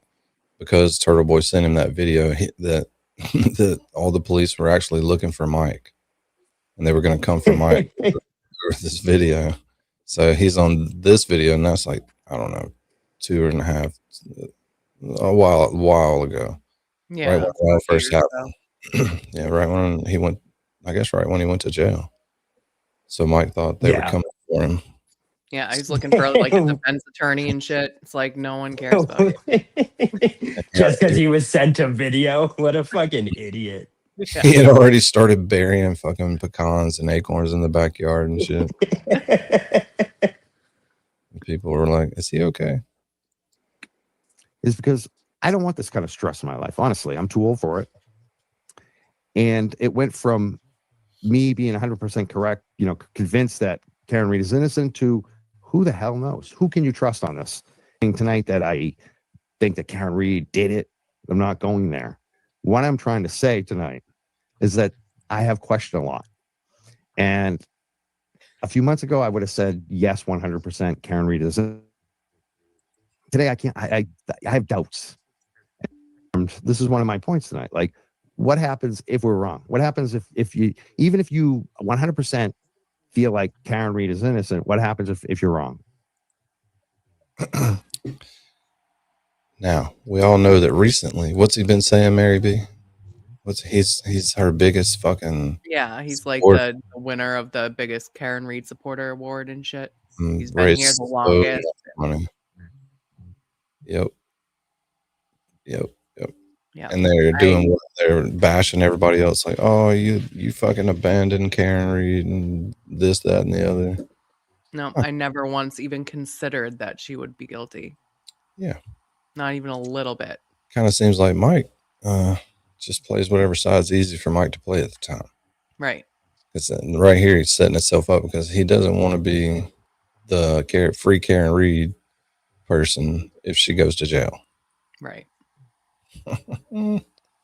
because Turtleboy sent him that video, that that all the police were actually looking for Mike, and they were going to come for Mike for this video. So he's on this video, and that's like, I don't know, 2.5, a while ago. Yeah. Right when it first happened. Yeah, right when he went, I guess right when he went to jail. So Mike thought they were coming for him. Yeah, he's looking for like a defense attorney and shit. It's like no one cares about you. Just because he was sent a video. What a fucking idiot. Yeah. He had already started burying fucking pecans and acorns in the backyard and shit. And people were like, "Is he okay?" Is because I don't want this kind of stress in my life. Honestly, I'm too old for it. And it went from me being 100% correct, convinced that Karen Reed is innocent, to who the hell knows? Who can you trust on this? And tonight that I think that Karen Reed did it, I'm not going there. What I'm trying to say tonight is that I have questioned a lot. And a few months ago, I would have said, yes, 100% Karen Reed is innocent. Today, I can't. I have doubts. And this is one of my points tonight. Like, what happens if we're wrong? What happens if you, even if you 100% feel like Karen Reed is innocent, what happens if you're wrong? Now, we all know that recently, what's he been saying, Mary B? He's her biggest fucking... Yeah, he's like supporter. the winner of the biggest Karen Reed supporter award and shit. He's been Raised here the longest. money. Yep. Yeah. And they're doing what they're bashing everybody else, like, oh, you fucking abandoned Karen Reed and this, that, and the other. No, I never once even considered that she would be guilty. Yeah. Not even a little bit. Kind of seems like Mike just plays whatever side's easy for Mike to play at the time. Right. It's right here he's setting himself up because he doesn't want to be the free Karen Reed person if she goes to jail. Right.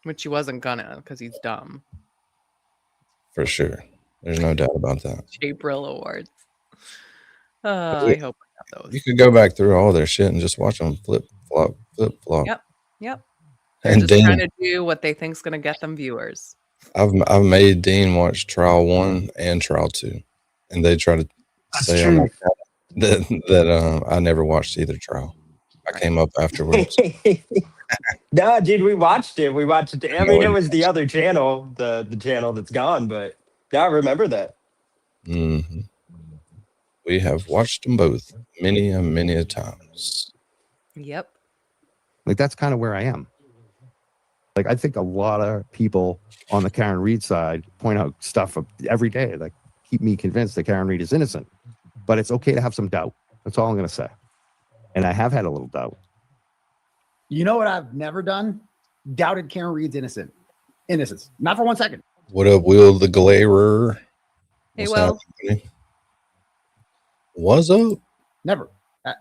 Which he wasn't gonna because he's dumb. For sure. There's no doubt about that. Brill Awards. I hope I got those. You could go back through all their shit and just watch them flip flop. Yep. They're And just Dean, trying to do what they think's gonna get them viewers. I've made Dean watch trial 1 and trial 2, and they try to say on my channel that I never watched either trial. I came up afterwards. No, dude, we watched it. I mean, it was the other channel, the channel that's gone, but yeah, I remember that. Mm-hmm. We have watched them both many a times. Yep. Like, that's kind of where I am. Like, I think a lot of people on the Karen Reed side point out stuff every day, like, keep me convinced that Karen Reed is innocent. But it's okay to have some doubt. That's all I'm going to say. And I have had a little doubt. You know what I've never done? Doubted Karen Reed's innocence. Not for 1 second. What up, Will the Glarer? Hey, What's Will. happening? What's up? Never.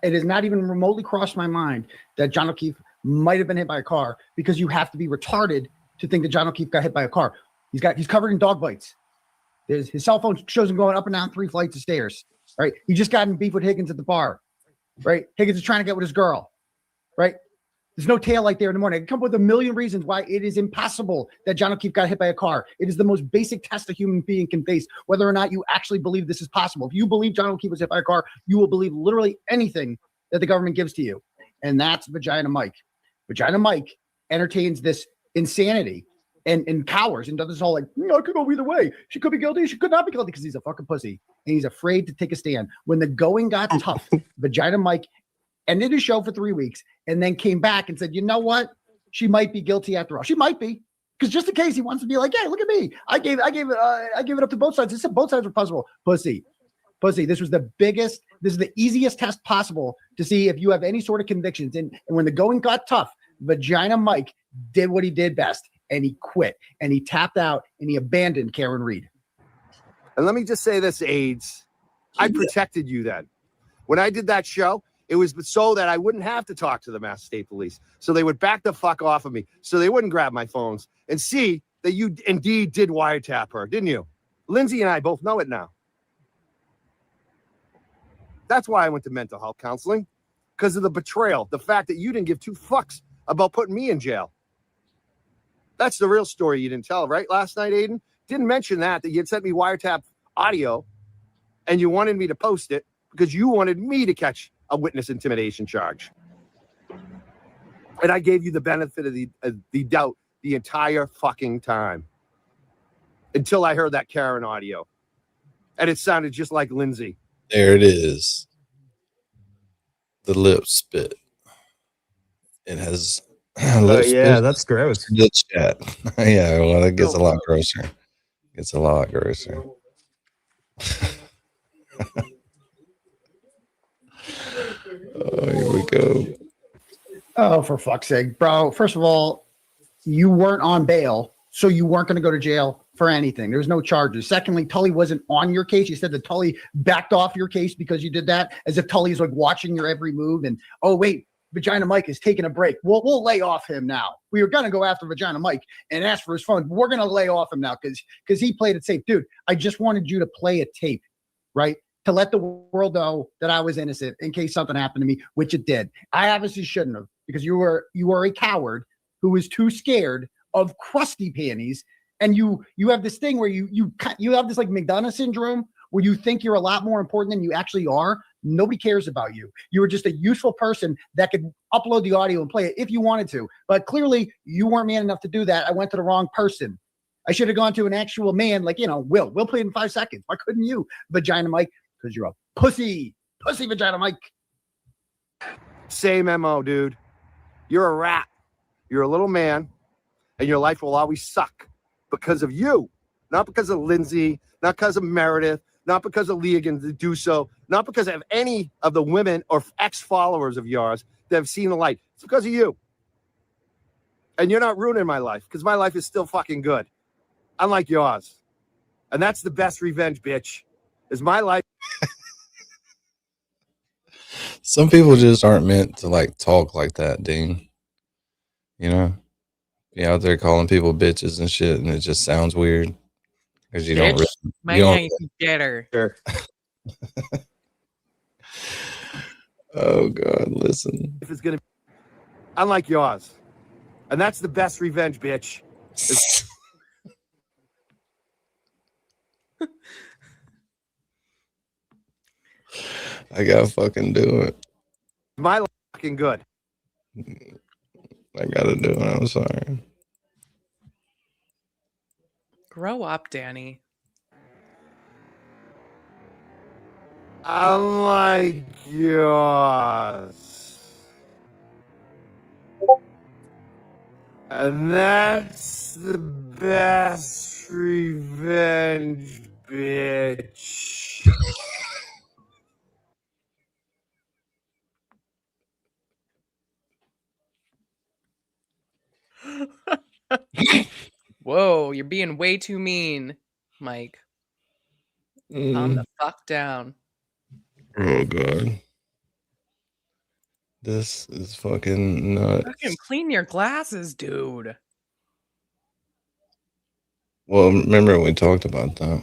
It has not even remotely crossed my mind that John O'Keefe might have been hit by a car, because you have to be retarded to think that John O'Keefe got hit by a car. He's covered in dog bites. His cell phone shows him going up and down 3 flights of stairs. Right. He just got in beef with Higgins at the bar. Right. Higgins is trying to get with his girl. Right. There's no taillight there in the morning. I can come up with a million reasons why it is impossible that John O'Keefe got hit by a car. It is the most basic test a human being can face, whether or not you actually believe this is possible. If you believe John O'Keefe was hit by a car, you will believe literally anything that the government gives to you. And that's Vagina Mike. Vagina Mike entertains this insanity and cowers and does this all like, I could go either way. She could be guilty. She could not be guilty, because he's a fucking pussy. And he's afraid to take a stand. When the going got tough, Vagina Mike ended his show for 3 weeks and then came back and said, you know what? She might be guilty after all. She might be. Because just in case he wants to be like, hey, look at me. I gave it up to both sides. They said both sides were possible. Pussy. This was the easiest test possible to see if you have any sort of convictions. And when the going got tough, Vagina Mike did what he did best. And he quit. And he tapped out. And he abandoned Karen Reed. And let me just say this, AIDS. I protected you then. When I did that show, it was so that I wouldn't have to talk to the Mass State Police. So they would back the fuck off of me. So they wouldn't grab my phones and see that you indeed did wiretap her, didn't you? Lindsay and I both know it now. That's why I went to mental health counseling, because of the betrayal, the fact that you didn't give 2 fucks about putting me in jail. That's the real story you didn't tell, right? Last night, Aiden didn't mention that you had sent me wiretap audio and you wanted me to post it because you wanted me to catch a witness intimidation charge. And I gave you the benefit of the doubt the entire fucking time until I heard that Karen audio. And it sounded just like Lindsay. There it is. The lip spit. It has lip spit. Yeah, that's gross. The chat. Yeah, well, it gets a lot grosser. Oh, here we go. Oh, for fuck's sake, bro. First of all, you weren't on bail, so you weren't going to go to jail for anything. There was no charges. Secondly, Tully wasn't on your case. You said that Tully backed off your case because you did that, as if Tully is like watching your every move. And, oh, wait, Vagina Mike is taking a break. We'll lay off him now. We were going to go after Vagina Mike and ask for his phone. We're going to lay off him now because he played it safe. Dude, I just wanted you to play a tape, right? To let the world know that I was innocent in case something happened to me, which it did. I obviously shouldn't have, because you were a coward who was too scared of crusty panties. And you have this thing where you have this like McDonough syndrome, where you think you're a lot more important than you actually are. Nobody cares about you. You were just a useful person that could upload the audio and play it if you wanted to. But clearly you weren't man enough to do that. I went to the wrong person. I should have gone to an actual man, like, Will play it in 5 seconds. Why couldn't you, Vagina Mike? Because you're a pussy Vagina Mike. Same MO, dude. You're a rat. You're a little man and your life will always suck because of you, not because of Lindsay, not because of Meredith, not because of Legan to do so, not because of any of the women or ex-followers of yours that have seen the light. It's because of you. And you're not ruining my life because my life is still fucking good, unlike yours. And that's the best revenge, bitch, is my life. Some people just aren't meant to like talk like that, Dean. You know, be out there calling people bitches and shit, and it just sounds weird because you don't. Bitch, You don't. man, you get her. Sure. Oh God, listen. Life is gonna be unlike yours, and that's the best revenge, bitch. I gotta fucking do it. My life is fucking good. I gotta do it. I'm sorry. Grow up, Danny. Unlike yours. And that's the best revenge, bitch. Whoa, you're being way too mean, Mike. Calm the fuck down. Oh God. This is fucking nuts. Fucking clean your glasses, dude. Well, remember we talked about that.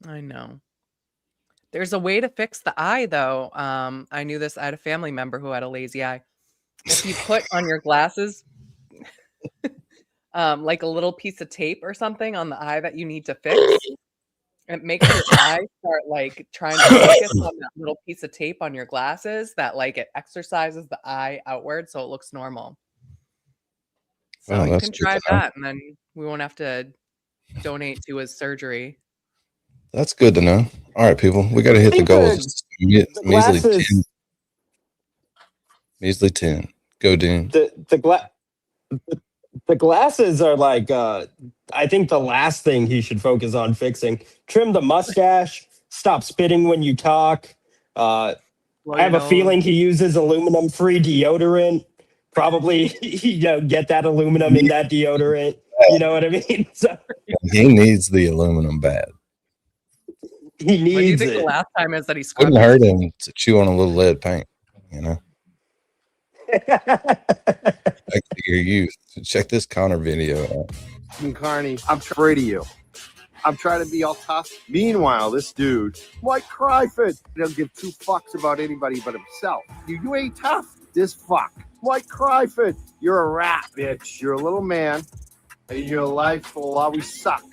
I know. There's a way to fix the eye, though. I knew this. I had a family member who had a lazy eye. If you put on your glasses, like a little piece of tape or something on the eye that you need to fix, it makes your eye start like trying to focus on that little piece of tape on your glasses. That like it exercises the eye outward, so it looks normal. So Wow, you that's can good try to know. that, and then we won't have to donate to his surgery. That's good to know. All right, people, we got to hit the think goals. the Measly glasses- 10. Measly 10. Go, Dean. The glasses are like I think the last thing he should focus on fixing. Trim the mustache, stop spitting when you talk. I have a feeling he uses aluminum free deodorant. Probably get that aluminum in that deodorant. You know what I mean? So He needs the aluminum bad. he What do you needs think the it. last time is that he scrubbed Wouldn't his hurt him to chew on a little lead paint, you know? Back to your youth. Check this Connor video out. Carney, I'm afraid of you. I'm trying to be all tough. Meanwhile, this dude, Mike Cryford, doesn't give two fucks about anybody but himself. You ain't tough. This fuck. Mike Cryford, you're a rat, bitch. You're a little man, and your life will always suck.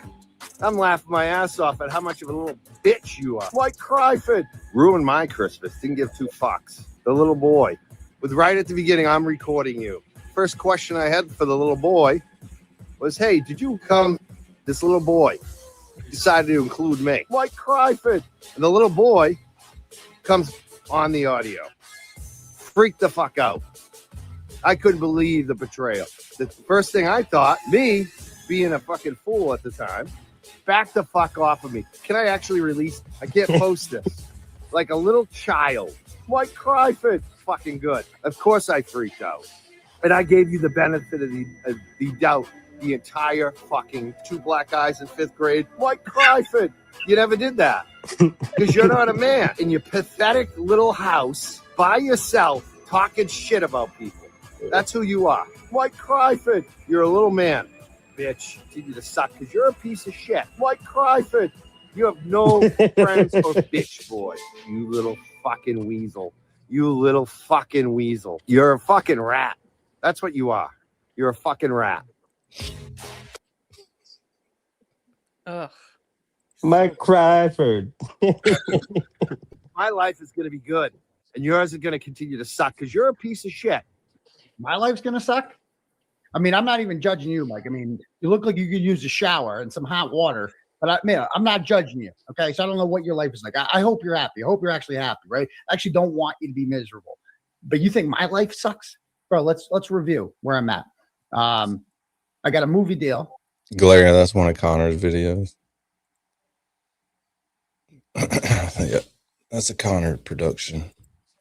I'm laughing my ass off at how much of a little bitch you are. Mike Cryford ruined my Christmas. Didn't give two fucks. The little boy. With right at the beginning, I'm recording you. First question I had for the little boy was, hey, did you come? This little boy decided to include me. Mike Cryford. And the little boy comes on the audio. Freaked the fuck out. I couldn't believe the betrayal. The first thing I thought, me being a fucking fool at the time, back the fuck off of me. Can I actually release? I can't post this. Like a little child. Mike Cryford. Fucking good. Of course I freaked out. And I gave you the benefit of the doubt the entire fucking two black guys in 5th grade. Mike Cryford. You never did that. Because you're not a man. In your pathetic little house by yourself talking shit about people. That's who you are. Mike Cryford. You're a little man. Bitch. Continue to suck because you're a piece of shit. Mike Cryford. You have no friends or bitch boy. You little fucking weasel. You little fucking weasel. You're a fucking rat. That's what you are. You're a fucking rat. Ugh. Mike Cryford. My life is going to be good, and yours is going to continue to suck because you're a piece of shit. My life's gonna suck. I mean, I'm not even judging you, Mike. I mean, you look like you could use a shower and some hot water, but I'm not judging you. Okay, so I don't know what your life is like. I hope you're happy. I hope you're actually happy, right? I actually don't want you to be miserable. But you think my life sucks, bro? Let's review where I'm at. I I got a movie deal. Glare, that's one of Connor's videos. Yeah, that's a Connor production.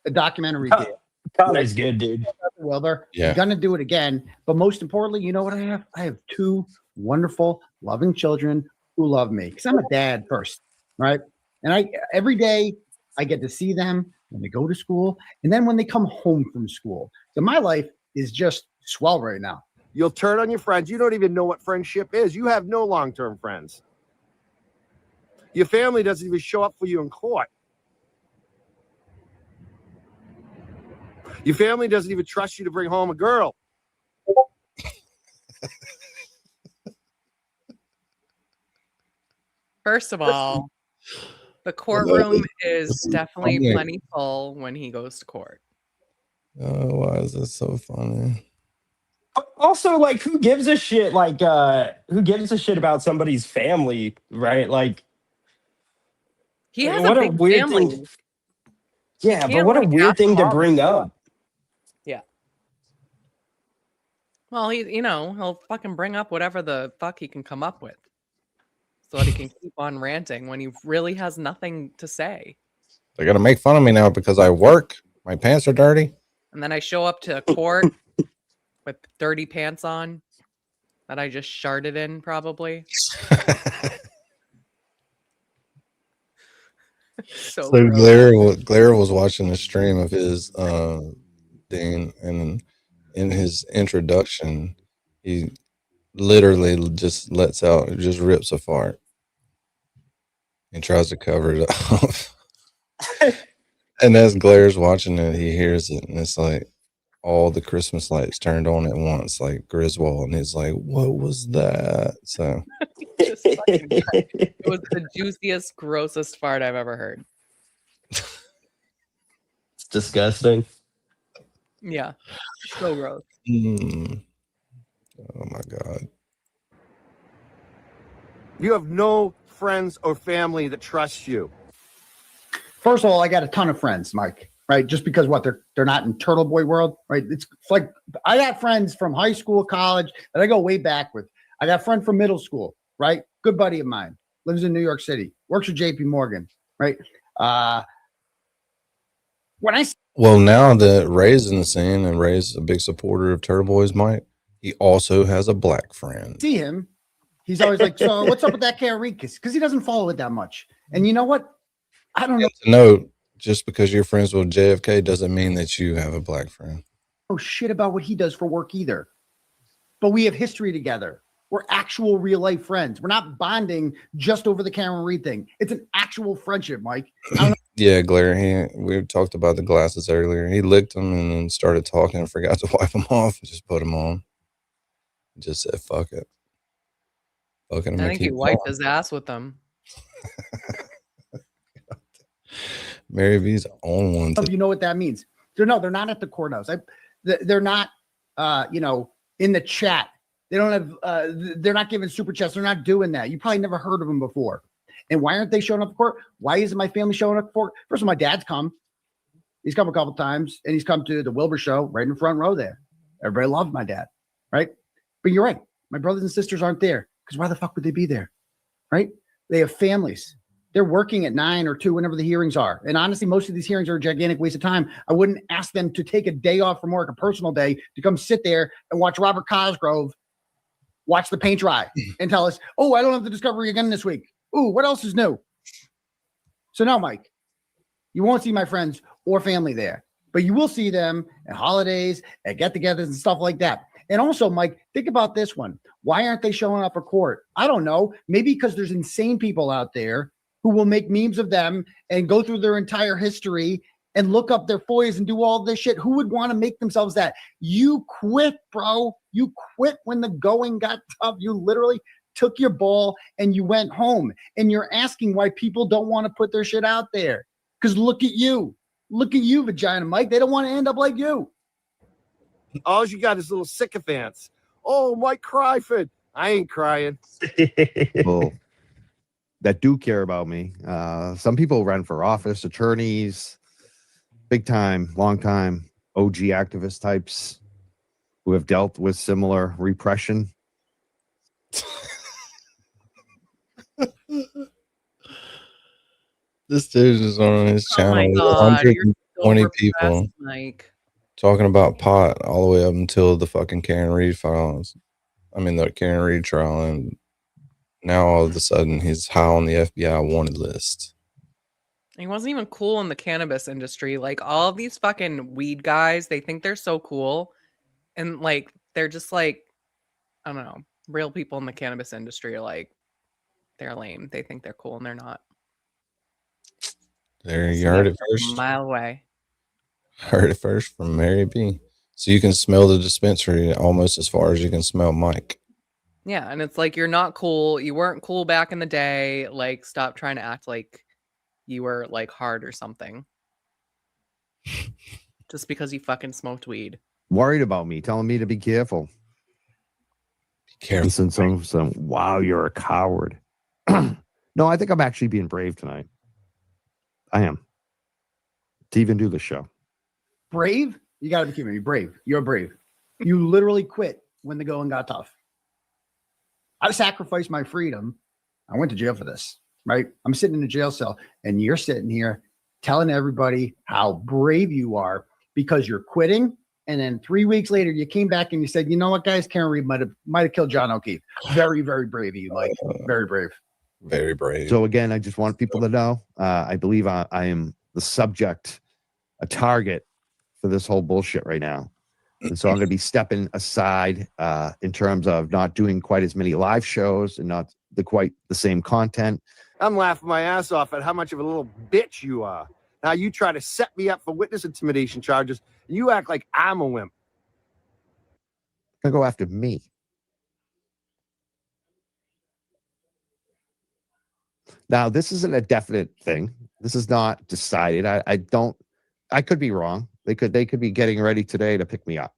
A documentary Con- deal. Connor's good, dude. Wilbur. Yeah. I'm gonna do it again. But most importantly, you know what I have? I have two wonderful, loving children who love me. Because I'm a dad first, right? And every day I get to see them when they go to school and then when they come home from school. So my life is just swell right now. You'll turn on your friends. You don't even know what friendship is. You have no long-term friends. Your family doesn't even show up for you in court. Your family doesn't even trust you to bring home a girl. First of all, the courtroom is definitely plenty full when he goes to court. Oh, why is this so funny? Also, like, who gives a shit? Like, who gives a shit about somebody's family, right? Like, He has what a a big weird family. thing. Yeah, but can't, what a like, weird ask thing him to all bring the up. Yeah. Well, he'll fucking bring up whatever the fuck he can come up with so that he can keep on ranting when he really has nothing to say. They're gonna make fun of me now because I work. My pants are dirty. And then I show up to court with dirty pants on that I just sharted in, probably. So gross. Glare was watching the stream of his thing, and in his introduction, he literally just rips a fart and tries to cover it up. And as Glare's watching it, he hears it, and it's like all the Christmas lights turned on at once, like Griswold, and he's like, "What was that?" So Just fucking, it was the juiciest, grossest fart I've ever heard. It's disgusting. Yeah, so gross. Oh my god. You have no friends or family that trust you. First of all, I got a ton of friends, Mike, right? Just because they're not in Turtleboy world, right? It's like I got friends from high school, college that I go way back with. I got a friend from middle school, right? Good buddy of mine, lives in New York City, works for JP Morgan, right? Well, now that Ray's in the scene and Ray's a big supporter of Turtleboy's Mike, he also has a black friend. See him, he's always like, "So what's up with that Carricus?" Because he doesn't follow it that much. And you know what? I don't know. No, just because you're friends with JFK doesn't mean that you have a black friend. Oh shit about what he does for work either. But we have history together. We're actual real life friends. We're not bonding just over the Cameron Reed thing. It's an actual friendship, Mike. I don't know. Yeah, Glare. We talked about the glasses earlier. He licked them and then started talking and forgot to wipe them off and just put them on. Just said, "Fuck it." Fuck it. I think he wiped his ass with them. Mary V's on one. You know what that means? They're not at the courthouse. They're not, in the chat. They don't have. They're not giving super chats. They're not doing that. You probably never heard of them before. And why aren't they showing up for court? Why isn't my family showing up for? First of all, my dad's come. He's come a couple times, and he's come to the Wilbur show right in the front row there. Everybody loved my dad, right? But you're right. My brothers and sisters aren't there because why the fuck would they be there, right? They have families. They're working at 9 or 2, whenever the hearings are. And honestly, most of these hearings are a gigantic waste of time. I wouldn't ask them to take a day off from work, a personal day, to come sit there and watch Robert Cosgrove watch the paint dry and tell us, "Oh, I don't have the Discovery again this week. Ooh, what else is new?" So no, Mike, you won't see my friends or family there, but you will see them at holidays, at get-togethers and stuff like that. And also, Mike, think about this one. Why aren't they showing up for court? I don't know. Maybe because there's insane people out there who will make memes of them and go through their entire history and look up their FOIAs and do all this shit. Who would want to make themselves that? You quit, bro. You quit when the going got tough. You literally took your ball and you went home. And you're asking why people don't want to put their shit out there. Because look at you. Look at you, Vagina Mike. They don't want to end up like you. All you got is little sycophants. Oh, Mike Cryford. I ain't crying. Well, that do care about me. Some people run for office, attorneys, big time, long time, OG activist types who have dealt with similar repression This dude is on his Oh my channel with god, you're so 120 repressed, people Mike. talking about pot all the way up until the fucking Karen Reed files. I mean, the Karen Reed trial, and now all of a sudden he's high on the FBI wanted list. He wasn't even cool in the cannabis industry. Like all of these fucking weed guys, they think they're so cool, and like they're just like, I don't know, real people in the cannabis industry are like, they're lame. They think they're cool and they're not. There, See you heard it it from a first. mile away. Heard it first from Mary B. So you can smell the dispensary almost as far as you can smell Mike. Yeah, and it's like you're not cool. You weren't cool back in the day. Like, stop trying to act like you were like hard or something. Just because you fucking smoked weed. Worried about me, telling me to be careful. Be careful. Some, wow, you're a coward. No, I think I'm actually being brave tonight. I am. To even do the show. Brave? You got to be kidding me. Brave. You're brave. You literally quit when the going got tough. I sacrificed my freedom. I went to jail for this, right? I'm sitting in a jail cell, and you're sitting here telling everybody how brave you are because you're quitting. And then 3 weeks later, you came back and you said, "You know what, guys? Karen Reed might have killed John O'Keefe." Very, very brave of you, Mike. Very brave. Very brave. So again, I just want people to know, I believe I am the subject, a target for this whole bullshit right now. And so I'm going to be stepping aside in terms of not doing quite as many live shows and not quite the same content. I'm laughing my ass off at how much of a little bitch you are. Now you try to set me up for witness intimidation charges, and you act like I'm a wimp. Going to go after me. Now, this isn't a definite thing. This is not decided. I could be wrong. They could be getting ready today to pick me up.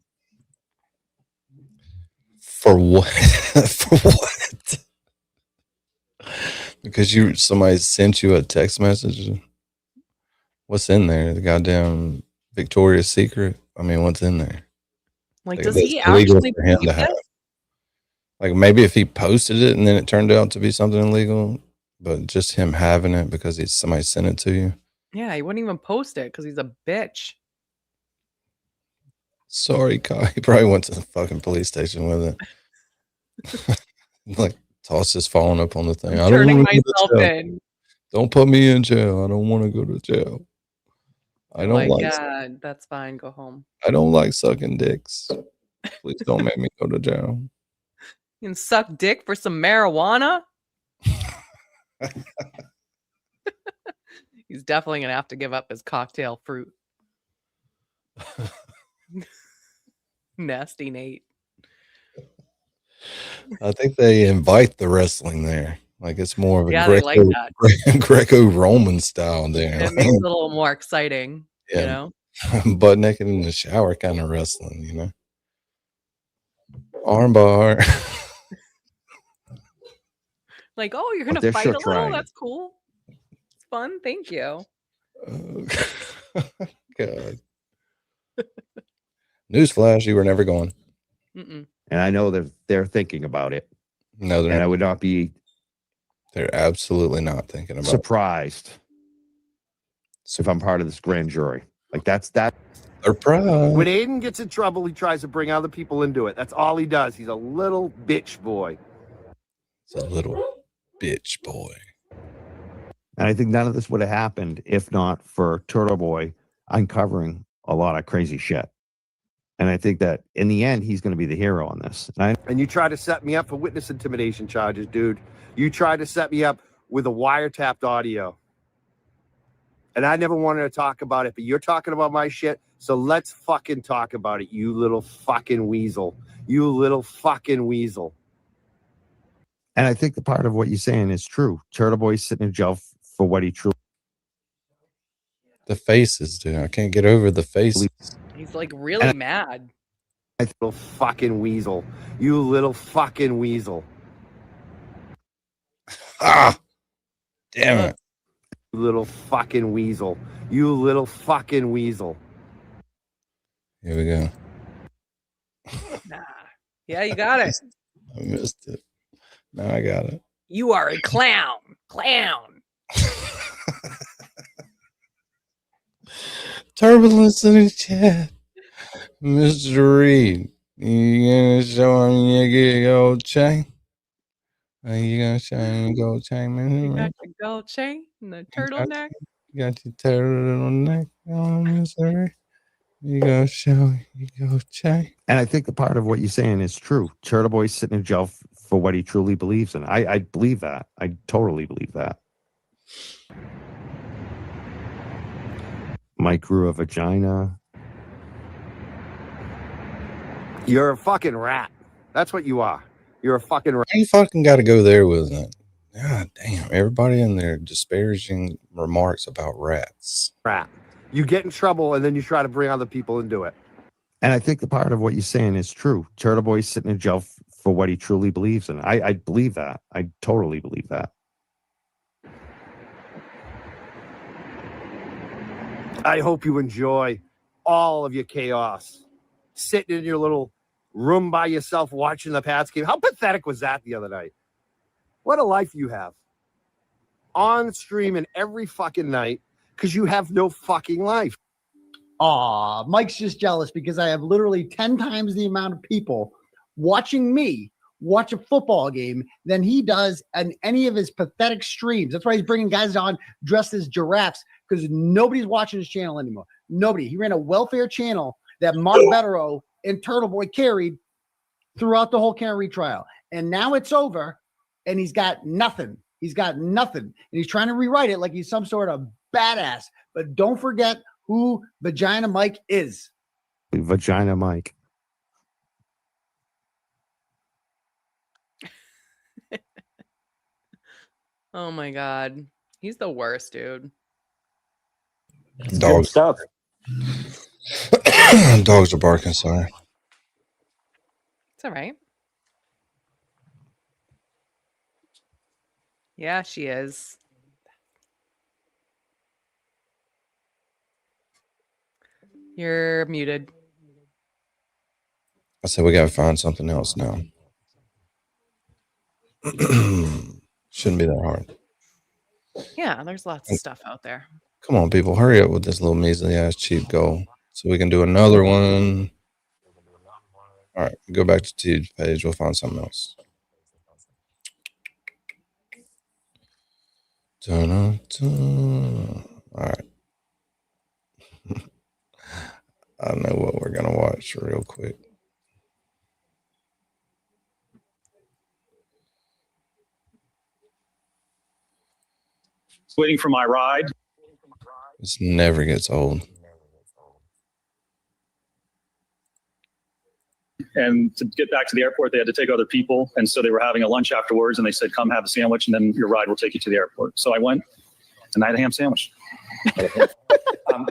For what? For what? Because somebody sent you a text message. What's in there? The goddamn Victoria's Secret? I mean, what's in there? Like, Like, does that's he illegal actually for him believe to have. this? Like, maybe if he posted it and then it turned out to be something illegal, but just him having it because somebody sent it to you. Yeah, he wouldn't even post it because he's a bitch. Sorry, Kyle. He probably went to the fucking police station with it. Like, toss his phone up on the thing. I'm turning wanna go to myself jail. in. Don't put me in jail. I don't want to go to jail. I don't Like, like. yeah, that's fine. Go home. I don't like sucking dicks. Please don't make me go to jail. You can suck dick for some marijuana? He's definitely going to have to give up his cocktail fruit. Nasty Nate. I think they invite the wrestling there. Like, it's more of a Yeah, they like that. Greco-Roman style there. It makes it a little more exciting, you know? Butt naked in the shower kind of wrestling, you know? Armbar. Like, oh, you're going They're to fight sure a little? trying. That's cool. It's fun. Thank you. God. Newsflash, you were never going. Mm-mm. And I know that they're thinking about it. No, And I would not be they're absolutely not thinking about surprised if I'm part of this grand jury. Like that. Surprise. When Aiden gets in trouble, he tries to bring other people into it. That's all he does. He's a little bitch boy. It's a little bitch boy. And I think none of this would have happened if not for Turtleboy uncovering a lot of crazy shit. And I think that in the end, he's going to be the hero on this. And you try to set me up for witness intimidation charges, dude. You tried to set me up with a wiretapped audio. And I never wanted to talk about it, but you're talking about my shit. So let's fucking talk about it, you little fucking weasel. You little fucking weasel. And I think the part of what you're saying is true. Turtleboy's sitting in jail for what he truly. The faces, dude. I can't get over the faces. He's like really mad. Little fucking weasel. You little fucking weasel. Ah! Damn it. You little fucking weasel. You little fucking weasel. Here we go. Nah. Yeah, you got it. I missed it. Now I got it. You are a clown. Clown. Turbulence in the chat. Mr. Reed, you gonna show him your good gold chain? Are you gonna show him your gold chain, You man? got the gold chain and the turtleneck. You got your turtleneck on, Mr. Reed. You gonna show your gold chain? And I think the part of what you're saying is true. Turtleboy's sitting in jail for what he truly believes in. I believe that. I totally believe that. Mike grew a vagina. You're a fucking rat. That's what you are. You're a fucking rat. You fucking got to go there with it. God damn! Everybody in there disparaging remarks about rats. Rat. You get in trouble and then you try to bring other people into it. And I think the part of what you're saying is true. Turtleboy's sitting in jail for what he truly believes in. I believe that. I totally believe that. I hope you enjoy all of your chaos. Sitting in your little room by yourself watching the Pats game. How pathetic was that the other night? What a life you have. On streaming every fucking night because you have no fucking life. Aw, Mike's just jealous because I have literally 10 times the amount of people watching me watch a football game than he does on any of his pathetic streams. That's why he's bringing guys on dressed as giraffes, because nobody's watching his channel anymore. Nobody. He ran a welfare channel that Mark Betterow and Turtleboy carried throughout the whole Karen trial. And now it's over, and he's got nothing. He's got nothing. And he's trying to rewrite it like he's some sort of badass. But don't forget who Vagina Mike is. Vagina Mike. Oh my God. He's the worst, dude. Good Dogs. stuff. Dogs are barking. Sorry. It's all right. Yeah, she is. You're muted. I said we gotta find something else now. Shouldn't be that hard. Yeah, there's lots of stuff out there. Come on, people, hurry up with this little measly ass cheap goal so we can do another one. All right, go back to T's page. We'll find something else. Dun-dun-dun. All right. I know what we're gonna watch real quick. Waiting for my ride. This never gets old. And to get back to the airport, they had to take other people. And so they were having a lunch afterwards, and they said, come have a sandwich, and then your ride will take you to the airport. So I went, and I had a ham sandwich.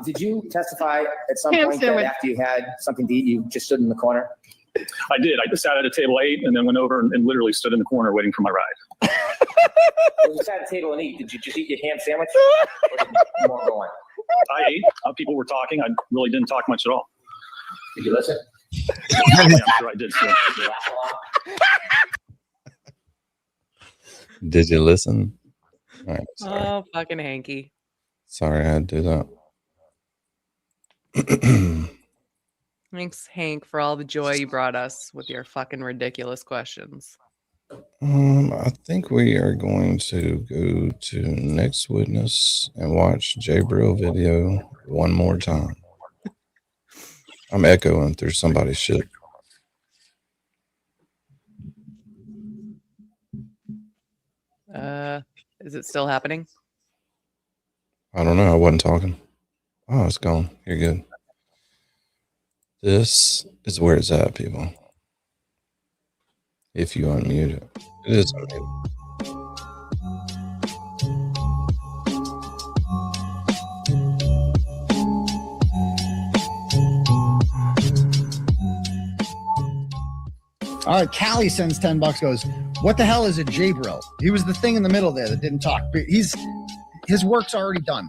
Did you testify at some Ham point sandwich. that after you had something to eat, you just stood in the corner? I did. I just sat at a table, ate, and then went over and literally stood in the corner waiting for my ride. When you sat at a table and eat, did you just eat your ham sandwich? Or did you more go on? I ate. People were talking. I really didn't talk much at all. Did you listen? Yeah, I'm sure I did. So. Did you laugh a lot? Did you listen? All right, sorry. Oh, fucking hanky. Sorry, I had to do that. Thanks, Hank, for all the joy you brought us with your fucking ridiculous questions. I think we are going to go to Next Witness and watch J Brill video one more time. I'm echoing through somebody's shit. Is it still happening? I don't know. I wasn't talking. Oh, it's gone. You're good. This is where it's at, people. If you unmute it. It is unmuted. All right, Callie sends $10. Goes, what the hell is a J-Brill? He was the thing in the middle there that didn't talk. But his work's already done.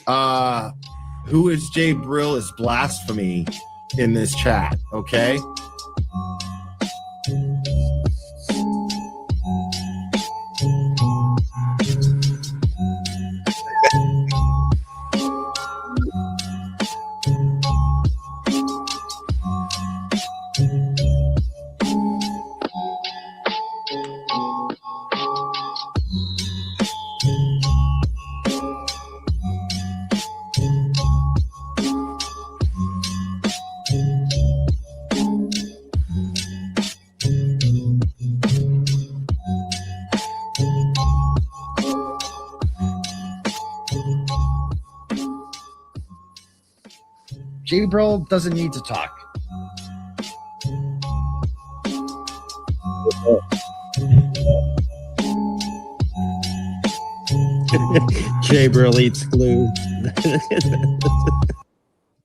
Who is Jay Brill is blasphemy in this chat, okay? J. Brill doesn't need to talk. Jay Brill eats glue.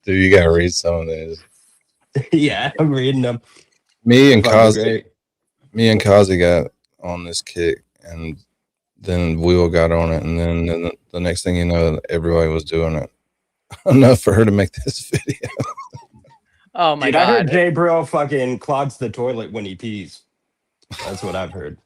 Dude, you gotta read some of these. Yeah, I'm reading them. Me and Fucking Kazi got on this kick, and then Will got on it, and then the next thing you know, everybody was doing it. Enough for her to make this video. Oh my Dude, god! I heard Jay Brill fucking clogs the toilet when he pees. That's what I've heard.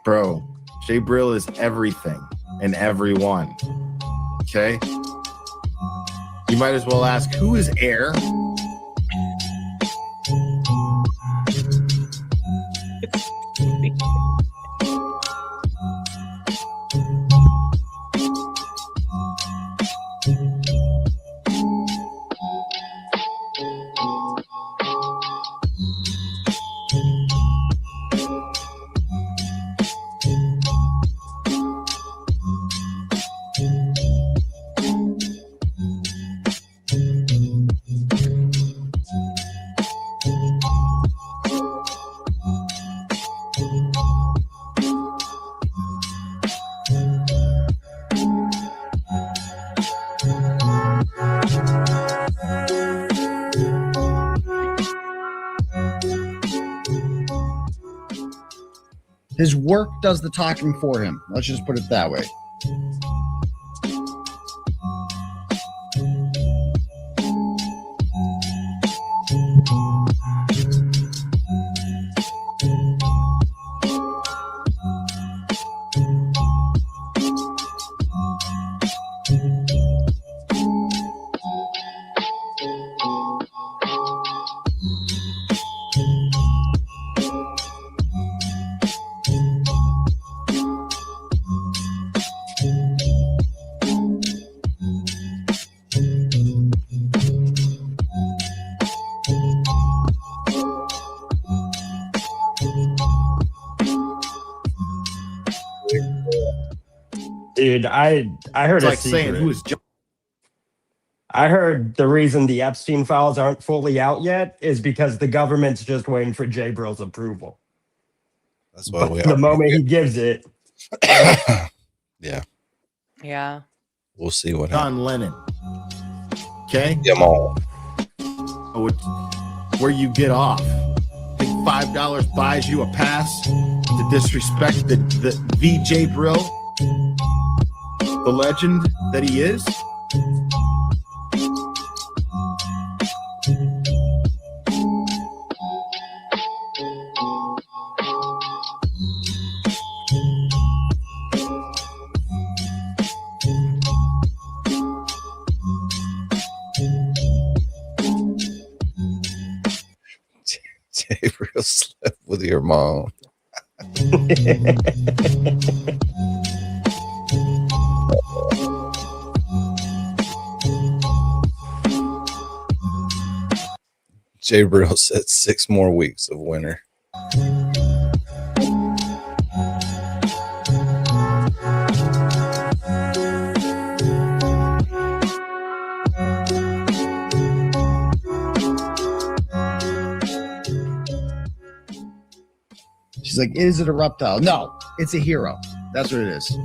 Bro, Jay Brill is everything and everyone. Okay? You might as well ask, who is Air? His work does the talking for him. Let's just put it that way. Dude, I heard It's a like saying, secret. who is I heard the reason the Epstein files aren't fully out yet is because the government's just waiting for Jay Brill's approval. That's why But the moment he gives it, yeah, Yeah. we'll see what happens. John Lennon? Okay? Come on. Oh, it's where you get off. I think $5 buys you a pass to disrespect the VJ Brill, the legend that he is. Jay Brill slept with your mom. Jay Brill said 6 more weeks of winter. She's like, is it a reptile? No, it's a hero. That's what it is.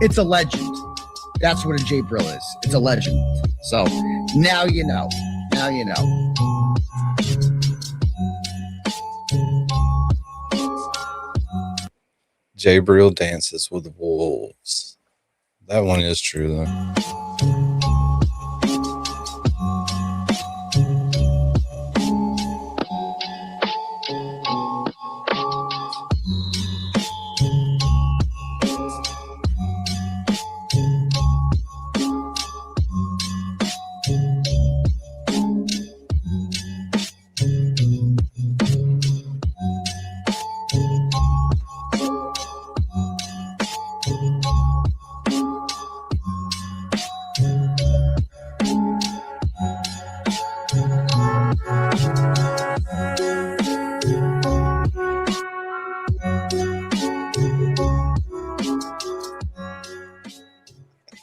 It's a legend. That's what a J Brill is. It's a legend. So now you know. Now you know. J Brill dances with wolves. That one is true though.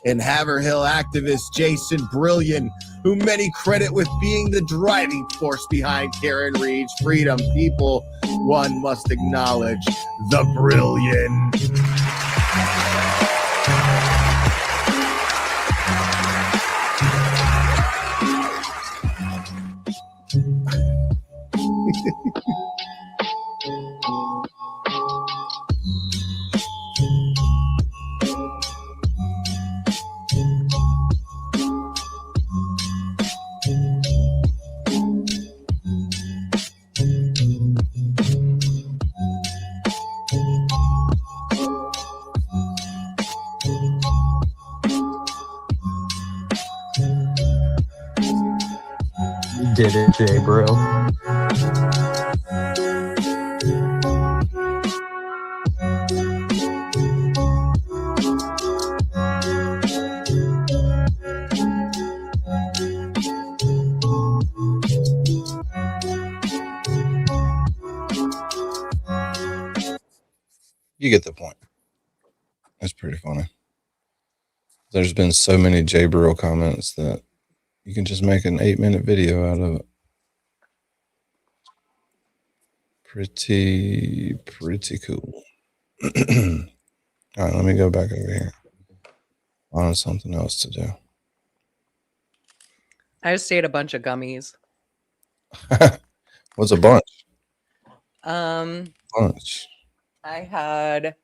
And Haverhill activist Jason BRILLION, who many credit with being the driving force behind Karen Reed's freedom. People, one must acknowledge the BRILLION. Did it, J Brill. You get the point. That's pretty funny. There's been so many J Brill comments that you can just make an 8-minute video out of it. Pretty cool. All right, let me go back over here. On something else to do. I just ate a bunch of gummies. What's a bunch? Bunch. I had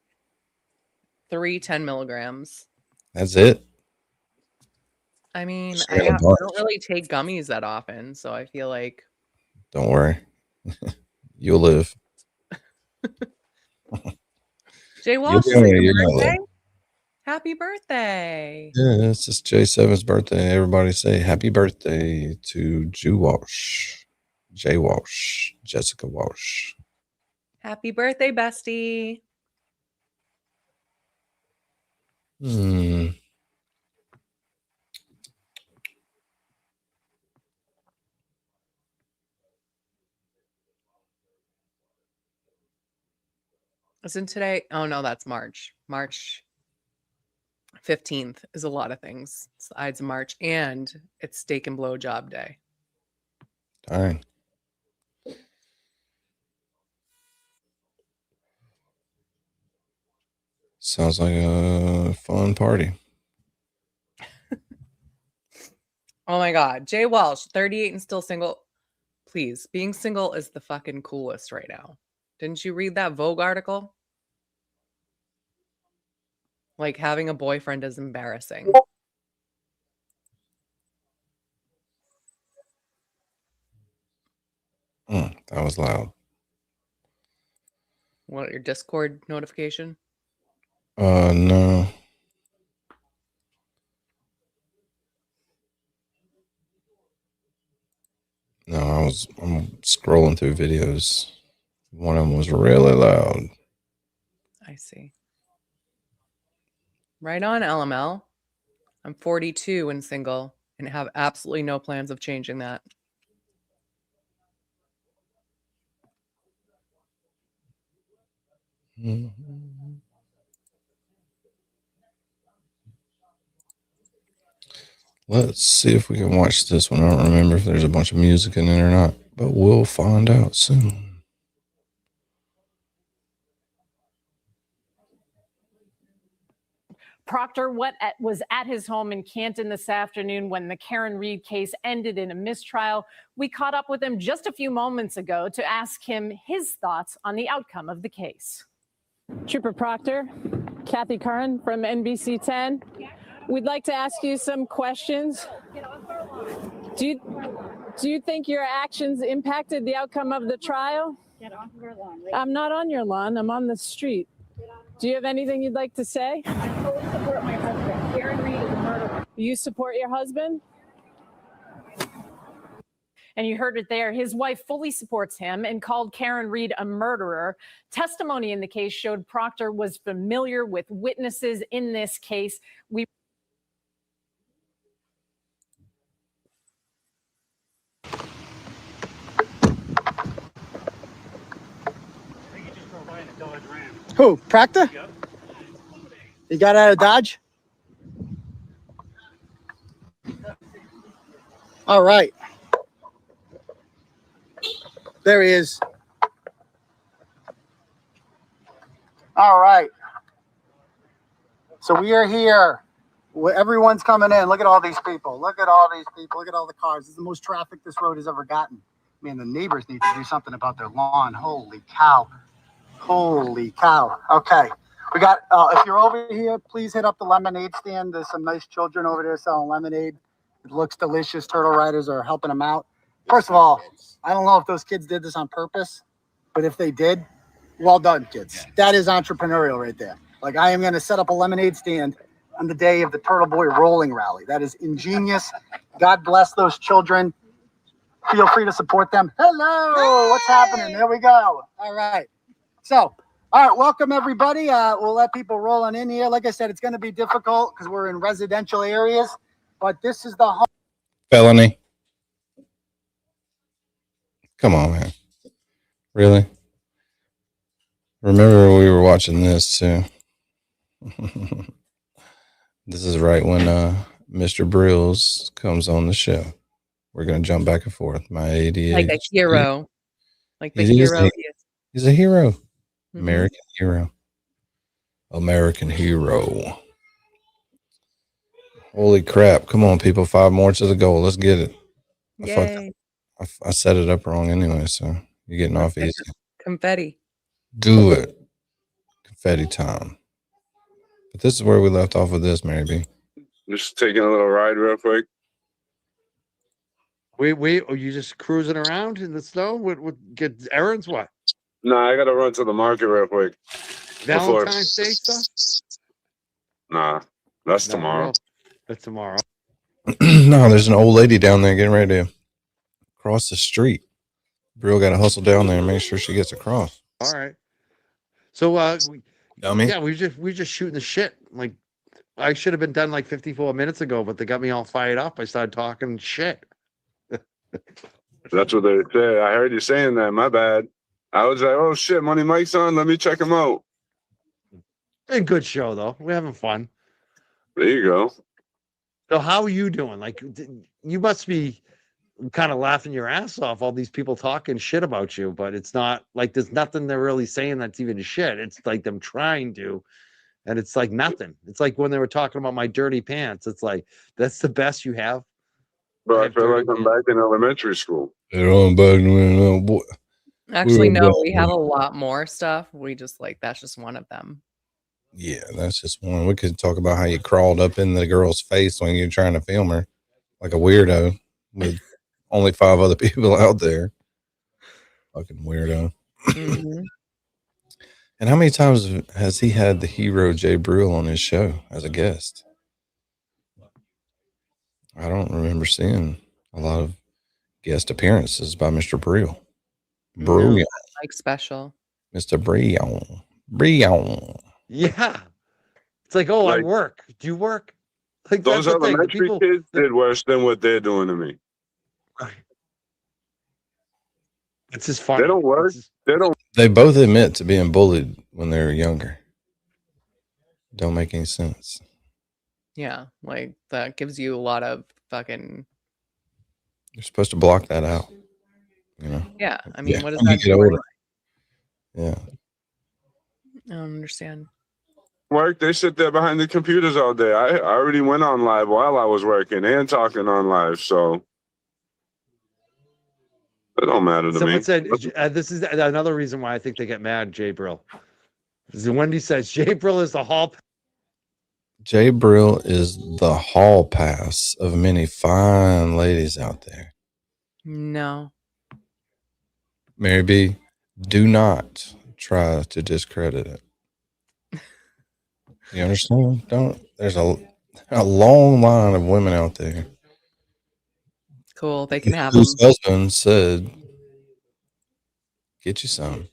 3 10 milligrams. That's it? I mean, Just I got a don't bunch. really take gummies that often, so I feel like Don't worry. You'll live. Jay Walsh is You're your gonna birthday. live. Happy birthday! Yeah, it's just J7's birthday. Everybody say happy birthday to Jew Walsh, Jay Walsh, Jessica Walsh. Happy birthday, bestie! Isn't today? Oh no, that's March. March 15th is a lot of things. It's the Ides of March, and it's Steak and Blowjob Day. Dang. Sounds like a fun party. Oh my God, Jay Walsh, 38 and still single. Please, being single is the fucking coolest right now. Didn't you read that Vogue article? Like having a boyfriend is embarrassing. That was loud. What, your Discord notification? No. No, I'm scrolling through videos. One of them was really loud. I see. Right on, LML. I'm 42 and single and have absolutely no plans of changing that. Let's see if we can watch this one. I don't remember if there's a bunch of music in it or not, but we'll find out soon. Proctor was at his home in Canton this afternoon when the Karen Reid case ended in a mistrial. We caught up with him just a few moments ago to ask him his thoughts on the outcome of the case. Trooper Proctor, Kathy Curran from NBC 10. We'd like to ask you some questions. Do you think your actions impacted the outcome of the trial? Get off your lawn. I'm not on your lawn. I'm on the street. Do you have anything you'd like to say? I fully support my husband. Karen Reid is a murderer. You support your husband? And you heard it there. His wife fully supports him and called Karen Reid a murderer. Testimony in the case showed Proctor was familiar with witnesses in this case. Who? Proctor? Yep. He got out of Dodge? All right. There he is. All right. So we are here. Everyone's coming in. Look at all these people. Look at all these people. Look at all the cars. This is the most traffic this road has ever gotten. Man, the neighbors need to do something about their lawn. Holy cow. Holy cow. Okay. We got, if you're over here, please hit up the lemonade stand. There's some nice children over there selling lemonade. It looks delicious. Turtle Riders are helping them out. First of all, I don't know if those kids did this on purpose, but if they did, well done, kids. That is entrepreneurial right there. Like, I am going to set up a lemonade stand on the day of the Turtleboy rolling rally. That is ingenious. God bless those children. Feel free to support them. Hello. What's happening? There we go. All right. So, all right, welcome everybody. We'll let people roll on in here. Like I said, it's going to be difficult because we're in residential areas, but this is the home. Felony. Come on, man. Really? Remember we were watching this too. This is right when Mr. Brills comes on the show. We're going to jump back and forth. My ADHD. Like a hero. Like the He is hero. He's a hero. Mhm. American hero. American hero. Holy crap. Come on, people. 5 more to the goal. Let's get it. Yay. I set it up wrong anyway, so you're getting off easy. Confetti. Do it. Confetti time. But this is where we left off with this, Mary B. Just taking a little ride real quick. Wait, are you just cruising around in the snow? What get errands? What? No, I gotta run to the market real quick. Valentine's Day stuff? Nah, that's tomorrow. No, that's tomorrow. No, there's an old lady down there getting ready to cross the street. Brill got to hustle down there and make sure she gets across. All right. So Dummy. yeah, we just shooting the shit. Like, I should have been done like 54 minutes ago, but they got me all fired up. I started talking shit. That's what they say. I heard you saying that. My bad. I was like, oh shit, Money Mike's on. Let me check him out. A good show though. We're having fun. There you go. So how are you doing? Like, you must be kind of laughing your ass off, all these people talking shit about you, but it's not like there's nothing they're really saying that's even shit. It's like them trying to, and it's like nothing. It's like when they were talking about my dirty pants. It's like, that's the best you have. But I feel like I'm back in elementary school. Actually, no, we have a lot more stuff. We just that's just one of them. Yeah, that's just one. We could talk about how you crawled up in the girl's face when you're trying to film her like a weirdo with only 5 other people out there. Fucking weirdo. Mm-hmm. And how many times has he had the hero Jay Brill on his show as a guest? I don't remember seeing a lot of guest appearances by Mr. Brill. Brilliant. Like special. Mr. Brill. Brill. Yeah. It's like, oh, I work. Do you work? Like, those that's the thing. The elementary people kids did worse than what they're doing to me. It's just funny. They don't work. They both admit to being bullied when they were younger. Don't make any sense. Yeah, like that gives you a lot of fucking. You're supposed to block that out. You know? Yeah, I mean, what is when that? you get older. Yeah. I don't understand. work, they sit there behind the computers all day. I already went on live while I was working and talking on live, so it don't matter to Someone me. said this is another reason why I think they get mad. Jay Brill. Wendy says Jay Brill is the hall. Jay Brill is the hall pass of many fine ladies out there. No. Mary B, do not try to discredit it. You understand? Don't. There's a long line of women out there. Cool. They can have them. Whose husband said, "Get you some.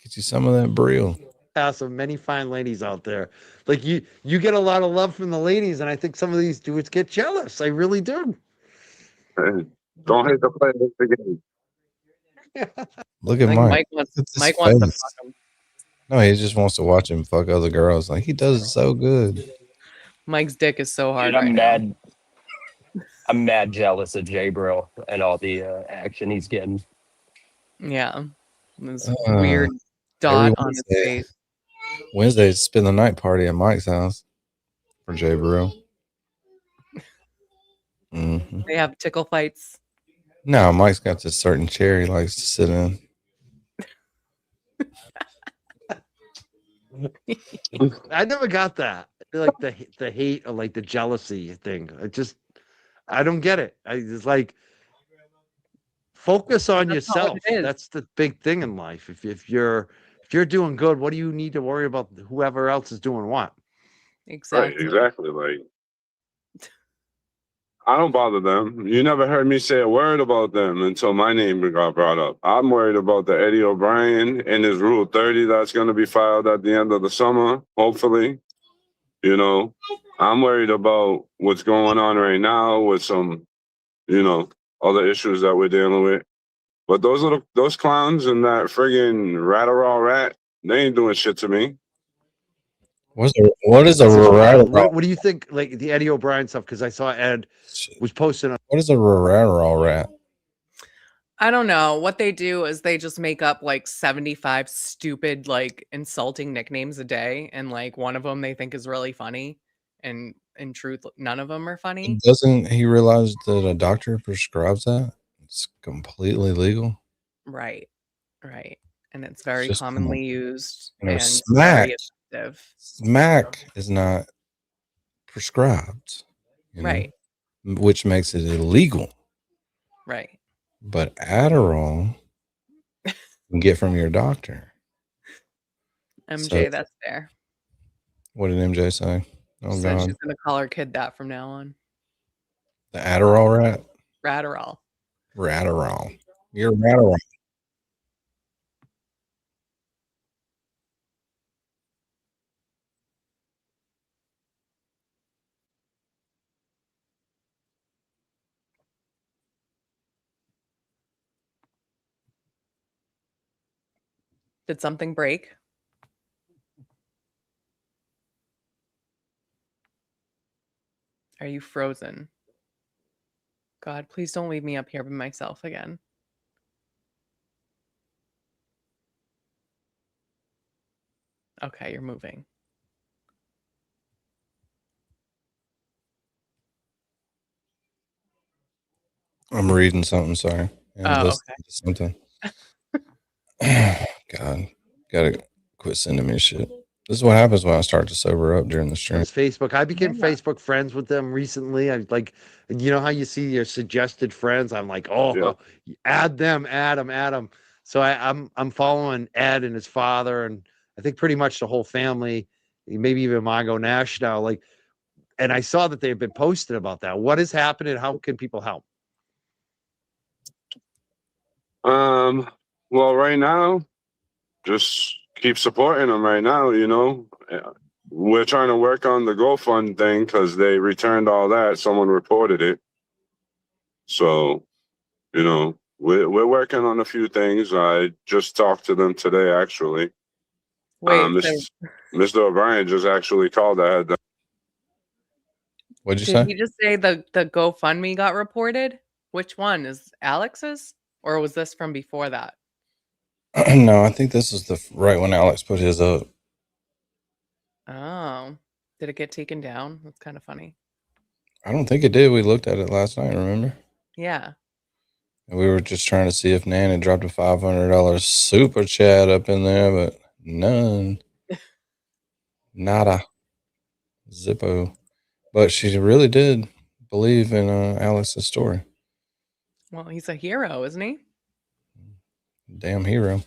Get you some of that Brill." Pass of many fine ladies out there. Like you get a lot of love from the ladies, and I think some of these dudes get jealous. I really do. Hey, don't hate the player, hate the game. Look at Like Mike. Mike wants Look at this Mike wants to face. fuck him. No, he just wants to watch him fuck other girls. Like he does it so good. Mike's dick is so hard Dude, I'm right mad. now. I'm mad jealous of Jay Brill and all the action he's getting. Yeah. This weird every dot on his Wednesday. face. Wednesday, spend the night party at Mike's house for Jay Brill. Mm-hmm. They have tickle fights. No, Mike's got this certain chair he likes to sit in. I never got that. I feel like the hate or like the jealousy thing. I don't get it. It's like focus on That's not what yourself. it is. That's the big thing in life. If you're doing good, what do you need to worry about whoever else is doing what? Exactly. Right, exactly. Like, I don't bother them. You never heard me say a word about them until my name got brought up. I'm worried about the Eddie O'Brien and his Rule 30 that's going to be filed at the end of the summer, hopefully. You know, I'm worried about what's going on right now with some, other issues that we're dealing with. But those clowns and that friggin' Ratterall rat, they ain't doing shit to me. What is a Ratterall? What do you think, like the Eddie O'Brien stuff? Because I saw Ed was posting. What is a Ratterall rat? I don't know. What they do is they just make up like 75 stupid, like insulting nicknames a day. And like one of them they think is really funny. And in truth, none of them are funny. Doesn't he realize that a doctor prescribes that? It's completely legal. Right. Right. And it's very Just commonly used You know, and smack. very effective. Smack is not prescribed. Right. Which makes it illegal. Right. But Adderall you can get from your doctor. MJ, So- that's fair. What did MJ say? Oh, She said God. she's gonna call her kid that from now on. The Adderall rat? Ratterall. Ratterall. You're Ratterall. Did something break? Are you frozen? God, please don't leave me up here by myself again. Okay, you're moving. I'm reading something, sorry. And Oh, listening to something. God, gotta quit sending me shit. This is what happens when I start to sober up during the stream. It's Facebook. I became Yeah. Facebook friends with them recently. I like, you know how you see your suggested friends. I'm like, oh, add them. So I'm following Ed and his father, and I think pretty much the whole family, maybe even Margot Nash now. Like, and I saw that they've been posting about that. What is happening? How can people help? Well, right now, just keep supporting them right now, We're trying to work on the GoFund thing because they returned all that. Someone reported it. So, we're working on a few things. I just talked to them today, actually. Wait, Mr. O'Brien just actually called. I had that. What'd you did say? he just say the GoFundMe got reported? Which one is Alex's, or was this from before that? No, I think this is the right when Alex put his up. Oh, did it get taken down? That's kind of funny. I don't think it did. We looked at it last night, remember? Yeah. And we were just trying to see if Nan had dropped a $500 super chat up in there, but none. Nada. Zippo. But she really did believe in Alex's story. Well, he's a hero, isn't he? Damn hero.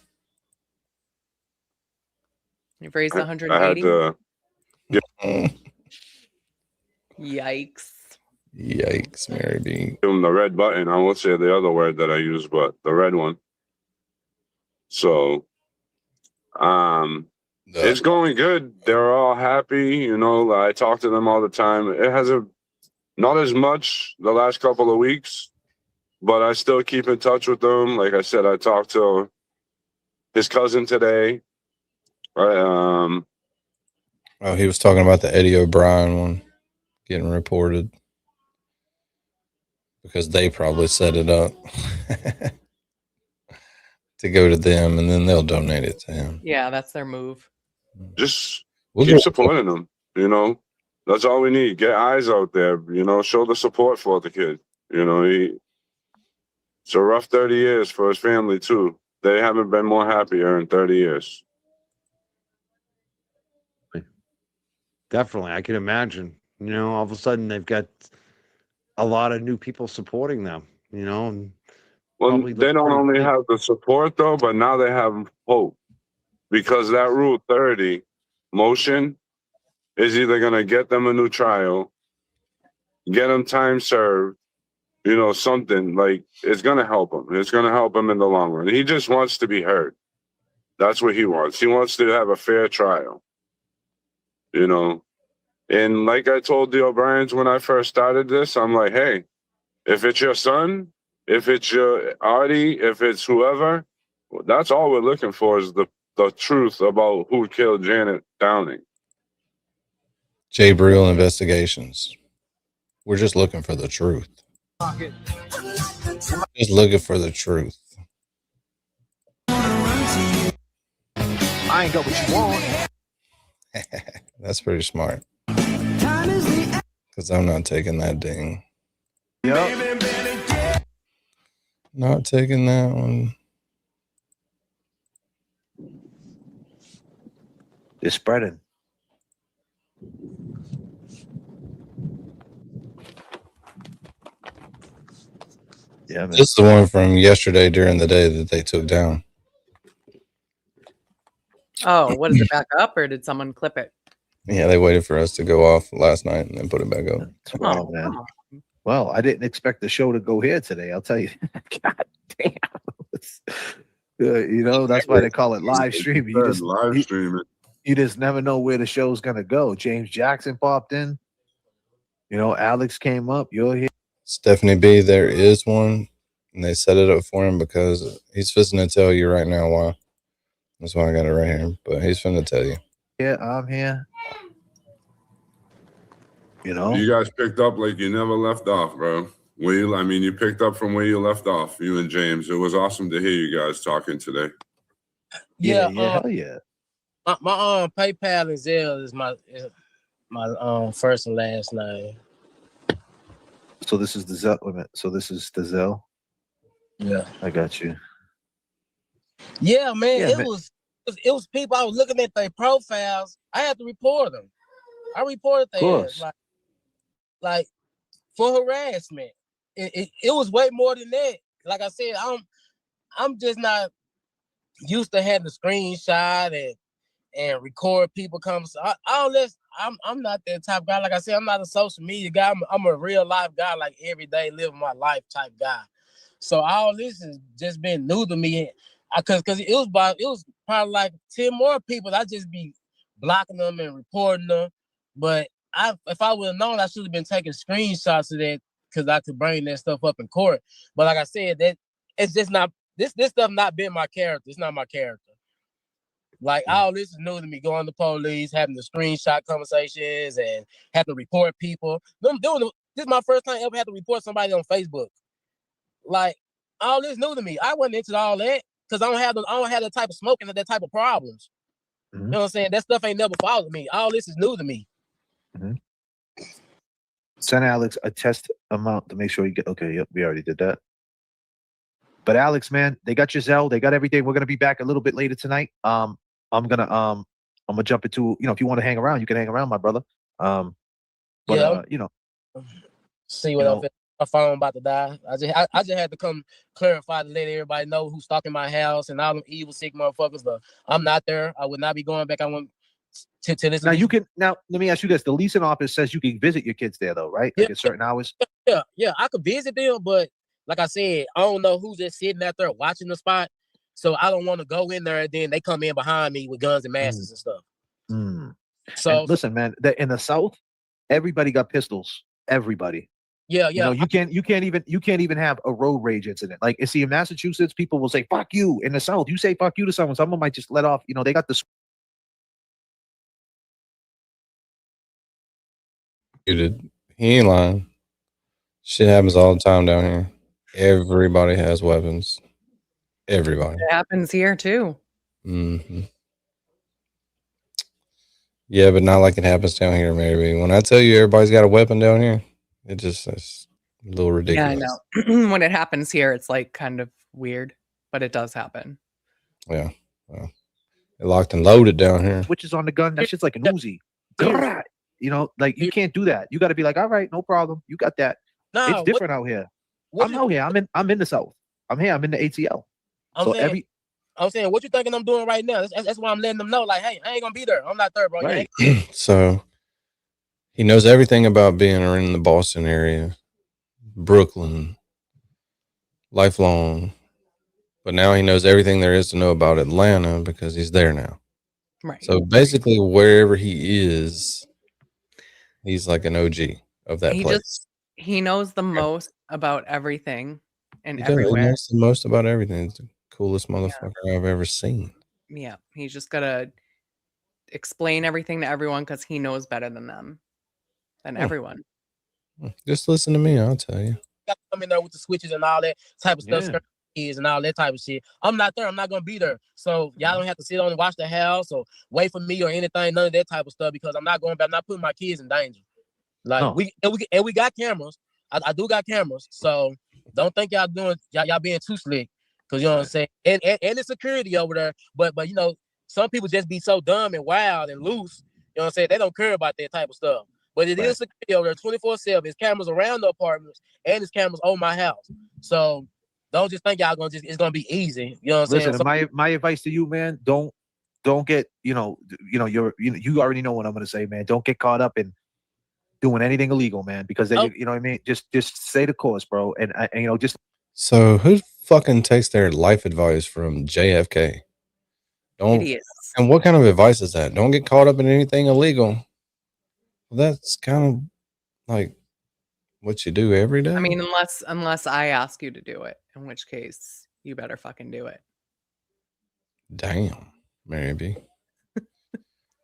You've raised I 180. had to. Yikes. Yikes, Mary B. Give him the red button. I won't say the other word that I use, but the red one. So, it's going good. They're all happy. You know, I talk to them all the time. It hasn't, not as much the last couple of weeks, but I still keep in touch with them. Like I said, I talked to his cousin today. Oh, he was talking about the Eddie O'Brien one getting reported because they probably set it up to go to them, and then they'll donate it to him. Yeah, that's their move. Just keep supporting them. You know, that's all we need. Get eyes out there. You know, show the support for the kid. You know, it's a rough 30 years for his family too. They haven't been more happier in 30 years. Definitely. I can imagine, you know, all of a sudden they've got a lot of new people supporting them, you know. And well, they don't only have the support though, but now they have hope because that Rule 30 motion is either going to get them a new trial, get them time served, you know, something like it's going to help him. It's going to help him in the long run. He just wants to be heard. That's what he wants. He wants to have a fair trial. You know, and like I told the O'Briens when I first started this, I'm like, hey, if it's your son, if it's your Artie, if it's whoever, that's all we're looking for is the truth about who killed Janet Downing. J. Brill Investigations. We're just looking for the truth. Just looking for the truth. I ain't got what you want. That's pretty smart. Because I'm not taking that ding. Yep. Not taking that one. They're spreading. Yeah, man. This is the one from yesterday during the day that they took down. Oh, what is it, back up, or did someone clip it? Yeah, they waited for us to go off last night and then put it back up. Oh, man. Well, I didn't expect the show to go here today. I'll tell you. God damn. You know, that's why they call it live streaming. You just never know where the show's going to go. James Jackson popped in. You know, Alex came up. You're here. Stephanie B, there is one. And they set it up for him because he's fixing to tell you right now why. That's why I got it right here. But he's finna tell you. Yeah, I'm here. You know, you guys picked up like you never left off, bro. You picked up from where you left off, you and James. It was awesome to hear you guys talking today. Yeah, hell yeah. My PayPal and Zelle is my first and last name. So this is the Zelle limit. So this is the Zelle. Yeah, I got you. Yeah, man. Yeah, it man. was people. I was looking at their profiles. I had to report them. I reported their ass, like for harassment. It was way more than that. Like I said, I'm just not used to having a screenshot and record people come. I'm not that type of guy. Like I said, I'm not a social media guy. I'm a real life guy, like every day living my life type guy. So all this has just been new to me. Because it was probably like 10 more people. I just be blocking them and reporting them. But if I would have known, I should have been taking screenshots of that because I could bring that stuff up in court. But like I said, that it's just not this stuff not been my character. It's not my character. Like all this is new to me. Going to police, having the screenshot conversations, and having to report people. This is my first time ever had to report somebody on Facebook. Like all this new to me. I wasn't into all that. Because I don't have the type of smoking and that type of problems. You know what I'm saying? That stuff ain't never bothered me. All this is new to me. Send Alex a test amount to make sure you get. Okay, yep, we already did that. But Alex, man, they got your Zelle, they got everything. We're gonna be back a little bit later tonight. I'm gonna jump into, if you want to hang around, you can hang around, my brother. But see what else. My phone about to die. I just had to come clarify to let everybody know who's stalking my house and all them evil sick motherfuckers. But I'm not there. I would not be going back. I want to listen. Now let me ask you this: the leasing office says you can visit your kids there, though, right? Like at certain hours. Yeah, I could visit them, but like I said, I don't know who's just sitting out there watching the spot. So I don't want to go in there and then they come in behind me with guns and masks and stuff. So and listen, man, in the South, everybody got pistols. Everybody. Yeah. You can't even have a road rage incident. Like, see, in Massachusetts, people will say "fuck you." In the South, you say "fuck you" to someone might just let off. They got the. He ain't lying. Shit happens all the time down here. Everybody has weapons. Everybody. It happens here too. Yeah, but not like it happens down here, maybe. When I tell you everybody's got a weapon down here, it's a little ridiculous. Yeah, I know. When it happens here, it's like kind of weird, but it does happen. Yeah. Well, they're locked and loaded down here. Switches on the gun. That shit's like an Uzi. Like you can't do that. You got to be like, all right, no problem. You got that. No, it's different out here. I'm out here. I'm in the South. I'm here. I'm in the ATL. I'm saying, what you thinking I'm doing right now? That's why I'm letting them know, like, hey, I ain't gonna be there. I'm not there, bro. Right. So he knows everything about being in the Boston area, Brooklyn, lifelong. But now he knows everything there is to know about Atlanta because he's there now. Right. So basically, wherever he is, he's like an OG of that place. He knows the most about everything and He everywhere. He knows the most about everything. He's the coolest motherfucker I've ever seen. Yeah, he's just gotta explain everything to everyone because he knows better than them, than everyone. Just listen to me, I'll tell you. Got to come in there with the switches and all that type of stuff, kids and all that type of shit. I'm not there. I'm not gonna be there. So y'all don't have to sit on and watch the house or wait for me or anything, none of that type of stuff, because I'm not going back. I'm not putting my kids in danger. Like we got cameras. I do got cameras. So don't think y'all being too slick. Cause you know what I'm saying? And the security over there. But some people just be so dumb and wild and loose. You know what I'm saying? They don't care about that type of stuff. But it is security over there 24/7. There's cameras around the apartments and there's cameras on my house. So don't just think y'all it's gonna be easy. You know what I'm saying? Listen, my advice to you, man, don't get, you already know what I'm gonna say, man. Don't get caught up in doing anything illegal, man, because then you know what I mean? Just stay the course, bro. And just. So who fucking takes their life advice from JFK? Idiots. And what kind of advice is that? Don't get caught up in anything illegal. Well, that's kind of like what you do every day. I mean, unless I ask you to do it, in which case you better fucking do it. Damn, maybe.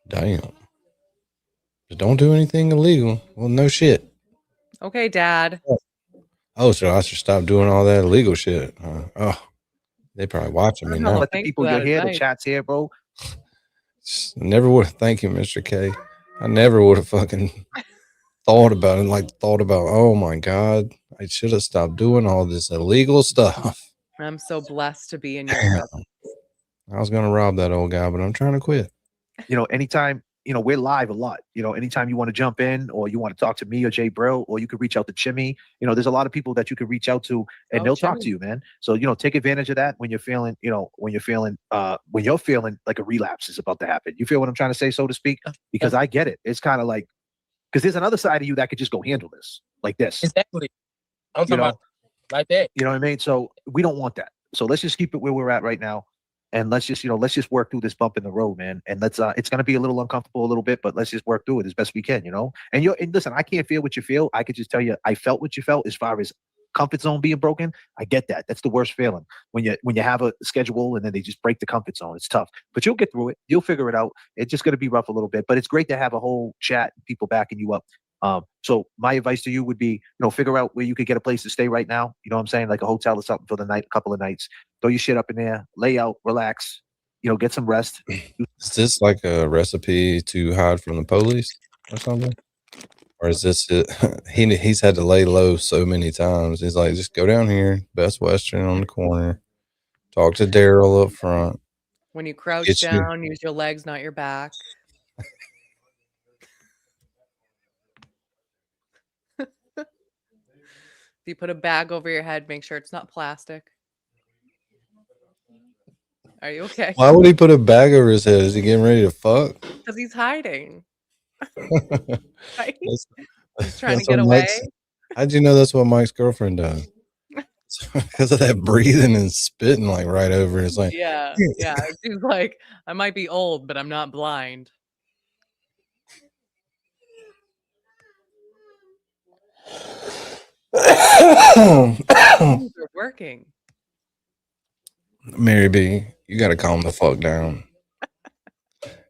Damn. But don't do anything illegal. Well, no shit. Okay, Dad. Oh, so I should stop doing all that illegal shit. They probably watching me now. Let the people you're here, the chat's here, bro. Never would have. Thank you, Mr. K. I never would have fucking thought about it. Oh my God, I should have stopped doing all this illegal stuff. I'm so blessed to be in your presence. I was gonna rob that old guy, but I'm trying to quit. Anytime, we're live a lot. Anytime you want to jump in or you want to talk to me or Jay Brill, or you could reach out to Chimmy. There's a lot of people that you could reach out to and they'll talk to you, man. So, take advantage of that when you're feeling, when you're feeling like a relapse is about to happen. You feel what I'm trying to say, so to speak? Because I get it. It's kind of like, because there's another side of you that could just go handle this like this. Exactly. I'm talking about like that. You know what I mean? So we don't want that. So let's just keep it where we're at right now. And let's just work through this bump in the road, man. And it's going to be a little uncomfortable a little bit, but let's just work through it as best we can, And listen, I can't feel what you feel. I could just tell you, I felt what you felt as far as comfort zone being broken. I get that. That's the worst feeling when you have a schedule and then they just break the comfort zone. It's tough, but you'll get through it. You'll figure it out. It's just going to be rough a little bit, but it's great to have a whole chat, people backing you up. So my advice to you would be, figure out where you could get a place to stay right now. You know what I'm saying? Like a hotel or something for the night, a couple of nights. Throw your shit up in there, lay out, relax. get some rest. Is this like a recipe to hide from the police or something? Or is this it? He's had to lay low so many times. He's like, just go down here, Best Western on the corner, talk to Daryl up front. When you crouch Get you- down, use your legs, not your back. If you put a bag over your head, make sure it's not plastic. Are you okay? Why would he put a bag over his head? Is he getting ready to fuck? Because he's hiding. Right? That's- He's trying to that's get what away. Mike's- How'd you know that's what Mike's girlfriend does? Because of that breathing and spitting like right over. It's like, Yeah. She's like, I might be old, but I'm not blind. Things are working. Mary B, you gotta calm the fuck down.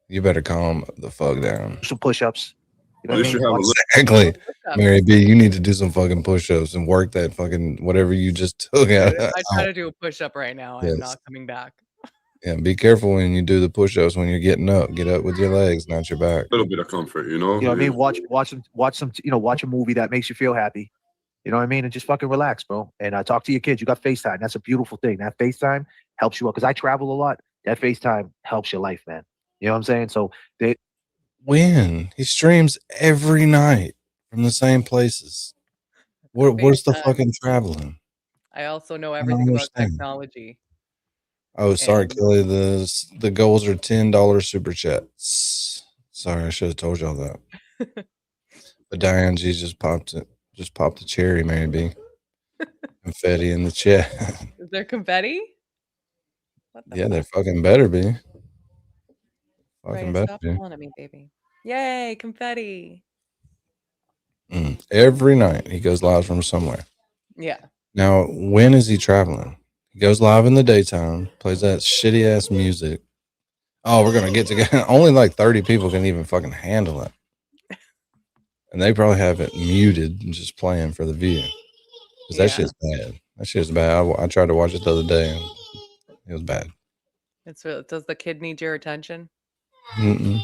You better calm the fuck down. Some push-ups. You know You what I should mean? have a Exactly. Mary B, you need to do some fucking push-ups and work that fucking whatever you just took out. I try to do a push-up right now. Yes. I'm not coming back. Yeah, be careful when you do the push-ups when you're getting up. Get up with your legs, not your back. little bit of comfort, you know? You know what I mean? Watch some, watch a movie that makes you feel happy. You know what I mean? And just fucking relax, bro. And talk to your kids. You got FaceTime. That's a beautiful thing. That FaceTime helps you out. Because I travel a lot. That FaceTime helps your life, man. You know what I'm saying? So When he streams every night from the same places. Where's the fucking traveling? I also know don't everything about understand. technology. Oh, sorry, And- Kelly. The goals are $10 super chats. Sorry, I should have told y'all that. But Diane G just popped it. Just popped the cherry, maybe. Confetti in the chat. Is there confetti? What the Yeah, fuck? there fucking better be. Fucking Right, better stop be. pulling at me, baby. Yay, confetti. Every night he goes live from somewhere. Yeah. Now, when is he traveling? He goes live in the daytime, plays that shitty ass music. Oh, we're gonna get together. Only like 30 people can even fucking handle it. And they probably have it muted and just playing for the view. Because that shit's bad. That shit's bad. I tried to watch it the other day and it was bad. Does the kid need your attention? No.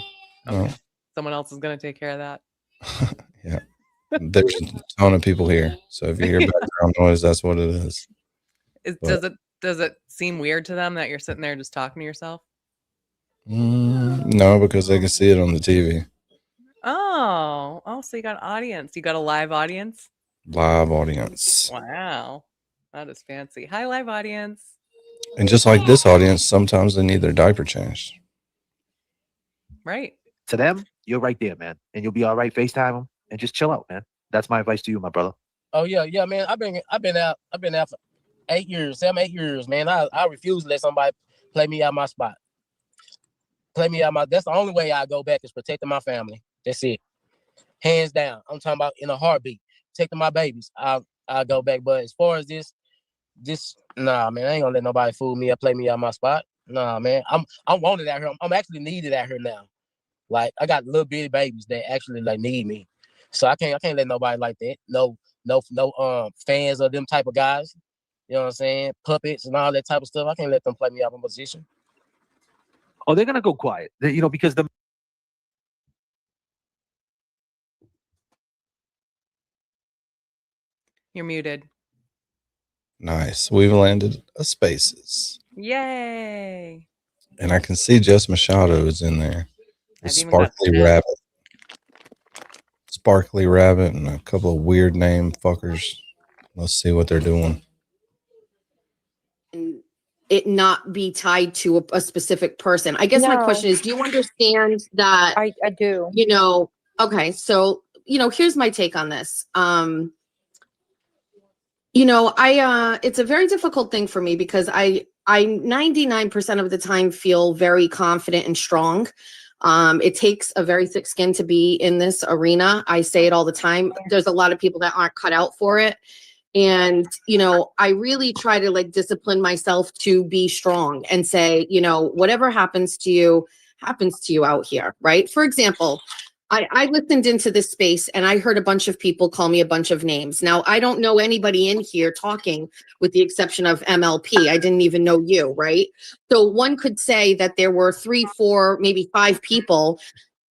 Okay. Someone else is gonna take care of that. Yeah. There's a ton of people here. So if you hear background noise, that's what it is. Does it seem weird to them that you're sitting there just talking to yourself? No, because they can see it on the TV. Oh, so you got an audience. You got a live audience? Live audience. Wow. That is fancy. Hi, live audience. And just like this audience, sometimes they need their diaper changed. Right. to them, you're right there, man. And you'll be all right. FaceTime them and just chill out, man. That's my advice to you, my brother. Oh yeah, man. I've been out for 8 years, 8 years, man. I refuse to let somebody play me out my spot. That's the only way I go back is protecting my family. That's it. Hands down. I'm talking about in a heartbeat. Protecting my babies. I'll go back. But as far as this, nah, man, I ain't gonna let nobody fool me or play me out my spot. Nah, man. I'm wanted out here. I'm actually needed out here now. Like I got little bitty babies that actually like need me. So I can't let nobody like that. No fans of them type of guys. You know what I'm saying? Puppets and all that type of stuff. I can't let them play me out of position. Oh, they're gonna go quiet. Because the You're muted. Nice. We've landed a Spaces. Yay. And I can see Jess Machado is in there. The I've even got Sparkly Rabbit. Sparkly Rabbit and a couple of weird name fuckers. Let's see what they're doing. It not be tied to a specific person. I guess my No. question is, do you understand that? I do. Okay. So, here's my take on this. It's a very difficult thing for me because I 99% of the time feel very confident and strong. It takes a very thick skin to be in this arena. I say it all the time. There's a lot of people that aren't cut out for it. And, I really try to discipline myself to be strong and say, whatever happens to you out here, right? For example, I listened into this space and I heard a bunch of people call me a bunch of names. Now, I don't know anybody in here talking with the exception of MLP. I didn't even know you, right? So one could say that there were 3, 4, maybe 5 people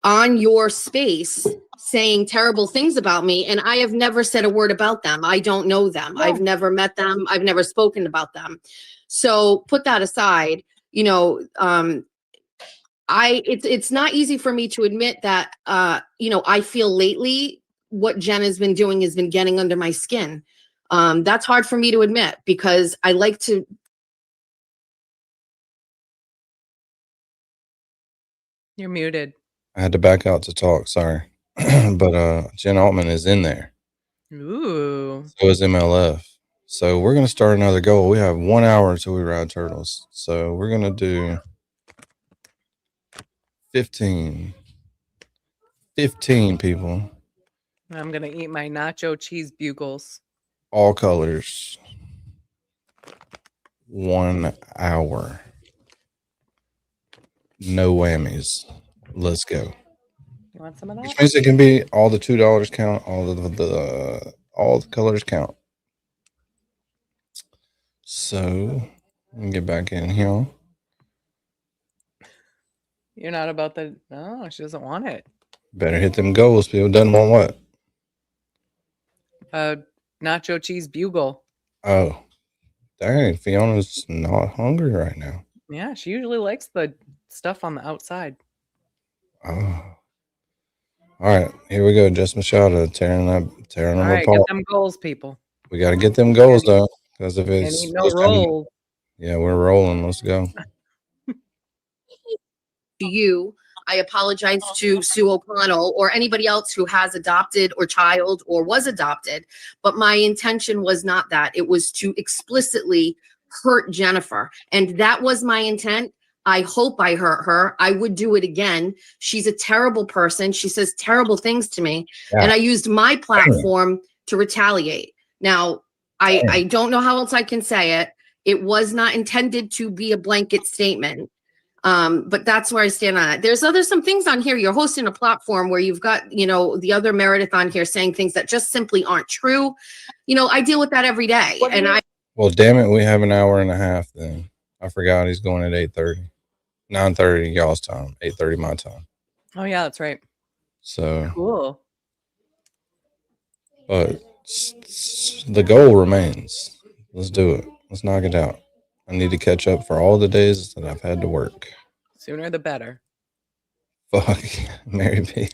on your space saying terrible things about me, and I have never said a word about them. I don't know them. I've never met them. I've never spoken about them. So put that aside, you know, it's not easy for me to admit that, you know, I feel lately what Jen has been doing has been getting under my skin. That's hard for me to admit because I like to. You're muted. I had to back out to talk. Sorry. But Jen Altman is in there. Ooh. So is MLF. So we're going to start another goal. We have 1 hour until we ride turtles. So we're going to do 15 people. I'm going to eat my nacho cheese bugles. All colors. 1 hour. No whammies. Let's go. You want some of that? Which means it can be all the $2 count, all the colors count. So let me get back in here. You're not about the. No, she doesn't want it. Better hit them goals. People doesn't want what? Nacho cheese bugle. Oh, dang! Fiona's not hungry right now. Yeah, she usually likes the stuff on the outside. Oh. All right, here we go. Just Machado tearing them All right, apart. get them goals, people. We got to get them goals though, because if And it's no roll. yeah, we're rolling. Let's go. To you, I apologize to Sue O'Connell or anybody else who has adopted or child or was adopted, but my intention was not that. It was to explicitly hurt Jennifer, and that was my intent. I hope I hurt her. I would do it again. She's a terrible person. She says terrible things to me, and I used my platform to retaliate. Now, I don't know how else I can say it. It was not intended to be a blanket statement. But that's where I stand on it. There's some things on here. You're hosting a platform where you've got, you know, the other Meredith on here saying things that just simply aren't true. You know, I deal with that every day. Well, damn it, we have an hour and a half then. I forgot he's going at 8:30. 9:30 y'all's time, 8:30 my time. Oh yeah, that's right. So cool. But the goal remains. Let's do it. Let's knock it out. I need to catch up for all the days that I've had to work. Sooner the better. Fuck, Mary B.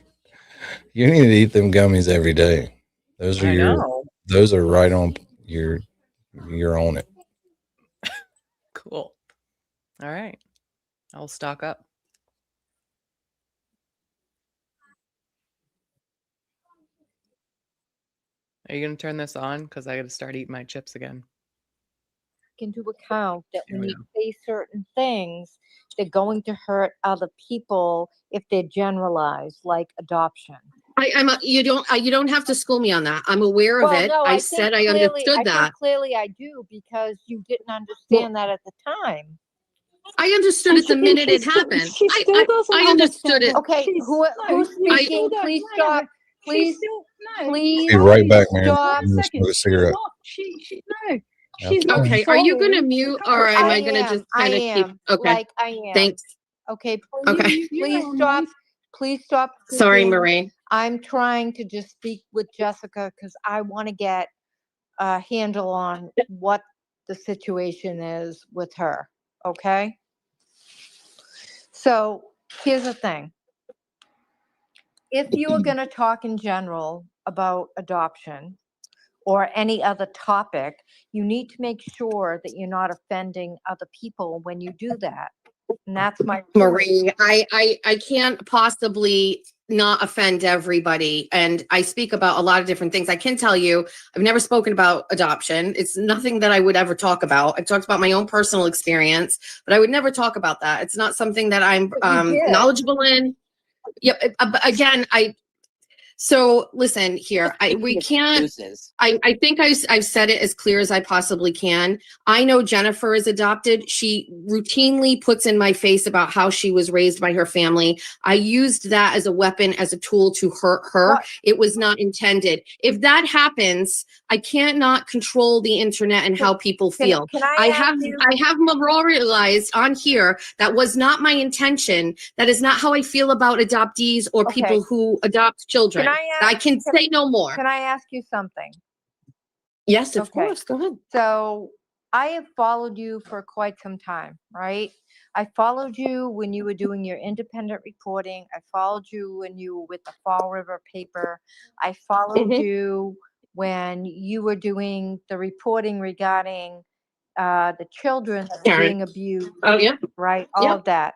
You need to eat them gummies every day. Those are those are right on you're on it. Cool. All right. I'll stock up. Are you going to turn this on? Because I got to start eating my chips again. Into account that when you say certain things, they're going to hurt other people if they're generalized, like adoption. You don't have to school me on that. I'm aware of it. No, I said I understood that. Clearly I do, because you didn't understand that at the time. I understood it the minute it happened. I understood it. Okay, who's speaking? Please stop. Please Be right back, man. stop. I'm gonna smoke a cigarette. She's okay. Are you gonna mute or am I gonna just kind of keep? Okay. Like I am. Thanks. Okay. Okay. Please stop. Please stop. Sorry, speaking. Marie. I'm trying to just speak with Jessica because I want to get a handle on what the situation is with her. Okay. So here's the thing. If you are going to talk in general about adoption or any other topic, you need to make sure that you're not offending other people when you do that. And that's my Marie. I can't possibly not offend everybody. And I speak about a lot of different things. I can tell you, I've never spoken about adoption. It's nothing that I would ever talk about. I've talked about my own personal experience, but I would never talk about that. It's not something that I'm knowledgeable in. Yep. Again, So listen here, we can't, I think I've said it as clear as I possibly can. I know Jennifer is adopted. She routinely puts in my face about how she was raised by her family. I used that as a weapon, as a tool to hurt her. What? It was not intended. If that happens, I can't not control the internet and how people feel. Can I I ask have you- I have memorialized on here that was not my intention. That is not how I feel about adoptees or Okay. people who adopt children. I can say no more. Can I ask you something? Yes, of Okay. course. Go ahead. So I have followed you for quite some time, right? I followed you when you were doing your independent reporting. I followed you when you were with the Fall River paper. I followed you when you were doing the reporting regarding the children that were being abused. Oh, yeah. Right? All Yep. of that.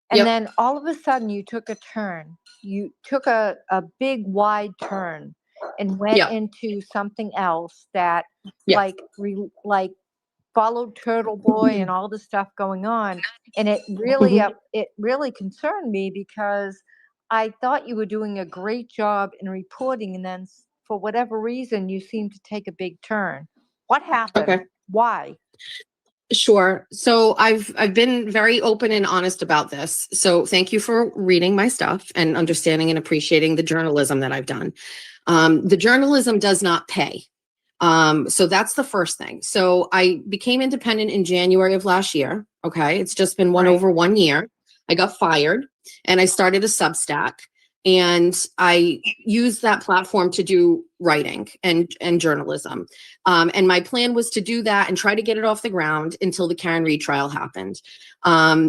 And Yep. then all of a sudden you took a turn. You took a big wide turn and went Yeah. into something else that Yeah. like followed Turtleboy and all the stuff going on. And it really it really concerned me because I thought you were doing a great job in reporting, and then for whatever reason you seemed to take a big turn. What happened? Okay. Why? Sure. So I've been very open and honest about this. So thank you for reading my stuff and understanding and appreciating the journalism that I've done. The journalism does not pay. So that's the first thing. So I became independent in January of last year. Okay. It's just been over 1 year. I got fired and I started a Substack, and I used that platform to do writing and journalism. And my plan was to do that and try to get it off the ground until the Karen Reed trial happened.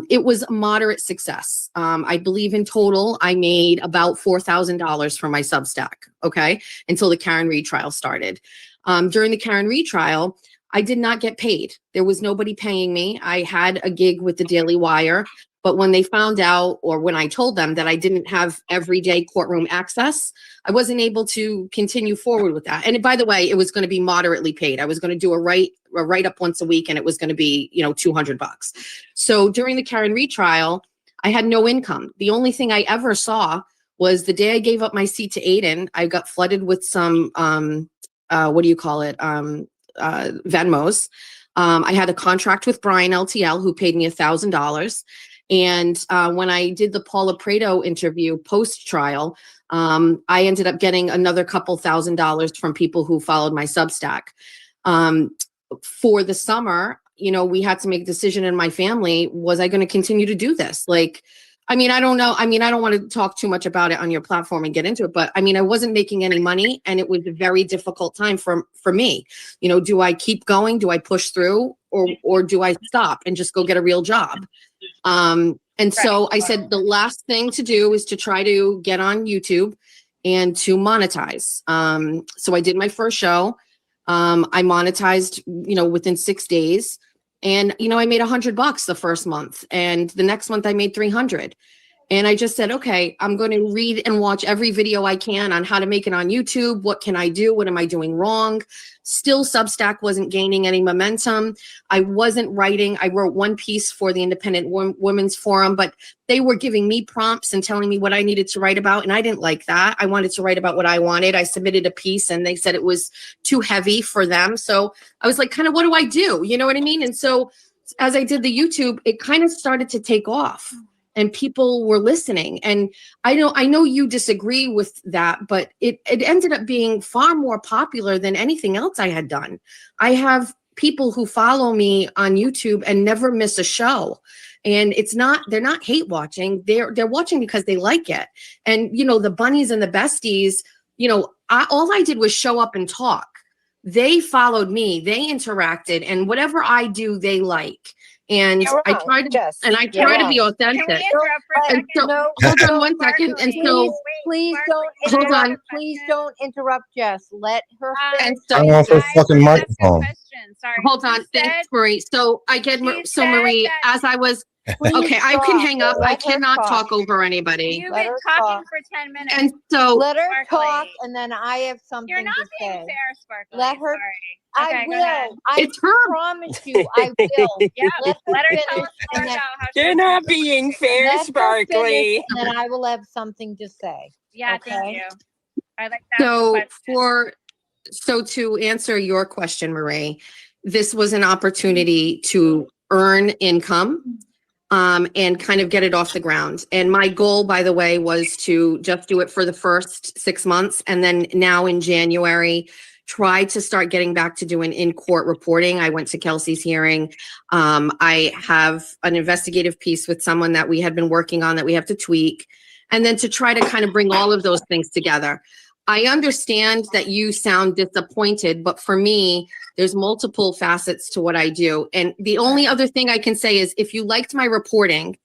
It was a moderate success. I believe in total, I made about $4,000 from my Substack. Okay. Until the Karen Reed trial started. During the Karen Reed trial, I did not get paid. There was nobody paying me. I had a gig with the Daily Wire, but when they found out, or when I told them that I didn't have everyday courtroom access, I wasn't able to continue forward with that. And by the way, it was going to be moderately paid. I was going to do a write up once a week, and it was going to be, $200. So during the Karen Reed trial, I had no income. The only thing I ever saw was the day I gave up my seat to Aiden, I got flooded with some, Venmos. I had a contract with Brian LTL, who paid me $1,000. And when I did the Paula Prado interview post-trial, I ended up getting another couple $1,000s from people who followed my Substack. For the summer, we had to make a decision in my family. Was I going to continue to do this? I don't know. I don't want to talk too much about it on your platform and get into it, but I wasn't making any money, and it was a very difficult time for me. Do I keep going? Do I push through, or do I stop and just go get a real job? And so I said, the last thing to do is to try to get on YouTube and to monetize. So I did my first show. I monetized, within 6 days. And, I made $100 the first month, and the next month I made 300. And I just said, okay, I'm going to read and watch every video I can on how to make it on YouTube. What can I do? What am I doing wrong? Still, Substack wasn't gaining any momentum. I wasn't writing. I wrote one piece for the Independent Women's Forum, but they were giving me prompts and telling me what I needed to write about. And I didn't like that. I wanted to write about what I wanted. I submitted a piece and they said it was too heavy for them. So I was like, kind of, what do I do? You know what I mean? And so as I did the YouTube, it kind of started to take off. And people were listening. And I know you disagree with that, but it ended up being far more popular than anything else I had done. I have people who follow me on YouTube and never miss a show. And they're not hate watching. They're watching because they like it. And, the bunnies and the besties, all I did was show up and talk. They followed me, they interacted, and whatever I do, they like. And I try to be authentic. And so, hold on 1 second. And so, please don't hold on. Please don't interrupt Jess. Let her finish. And Turn off her fucking microphone. Hold on. Thanks, Marie. So I get Marie, as I was. Okay, I can hang up. I cannot talk over anybody. You've been talking for 10 minutes. And so let her talk, and then I have something You're not to being say. fair, Sparkly. Let her. Sorry. Okay, I go will. ahead. I promise you, I will. Yeah, let her finish, tell us more and then- about how You're not being fair, Let her Sparkly. finish, and then I will have something to say. Yeah, okay? thank you. I like that. So to answer your question, Marie, this was an opportunity to earn income and kind of get it off the ground. And my goal, by the way, was to just do it for the first 6 months. And then now in January, try to start getting back to doing in-court reporting. I went to Kelsey's hearing. I have an investigative piece with someone that we had been working on that we have to tweak. And then to try to kind of bring all of those things together. I understand that you sound disappointed, but for me, there's multiple facets to what I do. And the only other thing I can say is if you liked my reporting,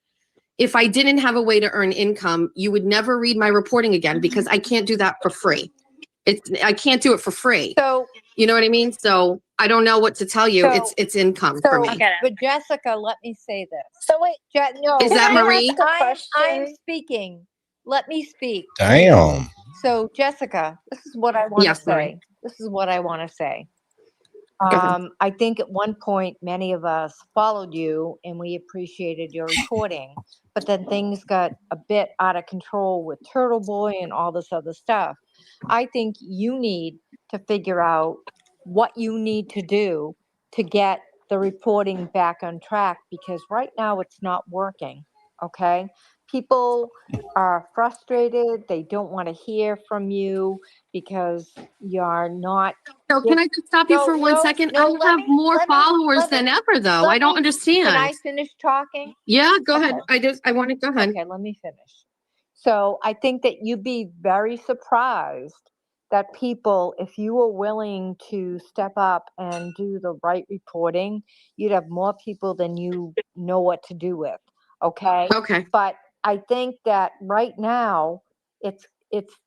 if I didn't have a way to earn income, you would never read my reporting again because I can't do that for free. I can't do it for free. So you know what I mean? So I don't know what to tell you. It's income for me. But Jessica, let me say this. So wait, no, Is that Marie? I'm speaking. Let me speak. Damn. So Jessica, this is what I want to Yes, say. Marie. This is what I want to say. Go ahead. I think at one point many of us followed you and we appreciated your reporting, but then things got a bit out of control with Turtleboy and all this other stuff. I think you need to figure out what you need to do to get the reporting back on track because right now it's not working. Okay. People are frustrated. They don't want to hear from you because you're not. So can I just stop you for 1 second? I have more followers than ever, though. I don't understand. Can I finish talking? Yeah, go ahead. I want to go ahead. Okay, let me finish. So I think that you'd be very surprised that people, if you were willing to step up and do the right reporting, you'd have more people than you know what to do with. Okay. Okay. But I think that right now it's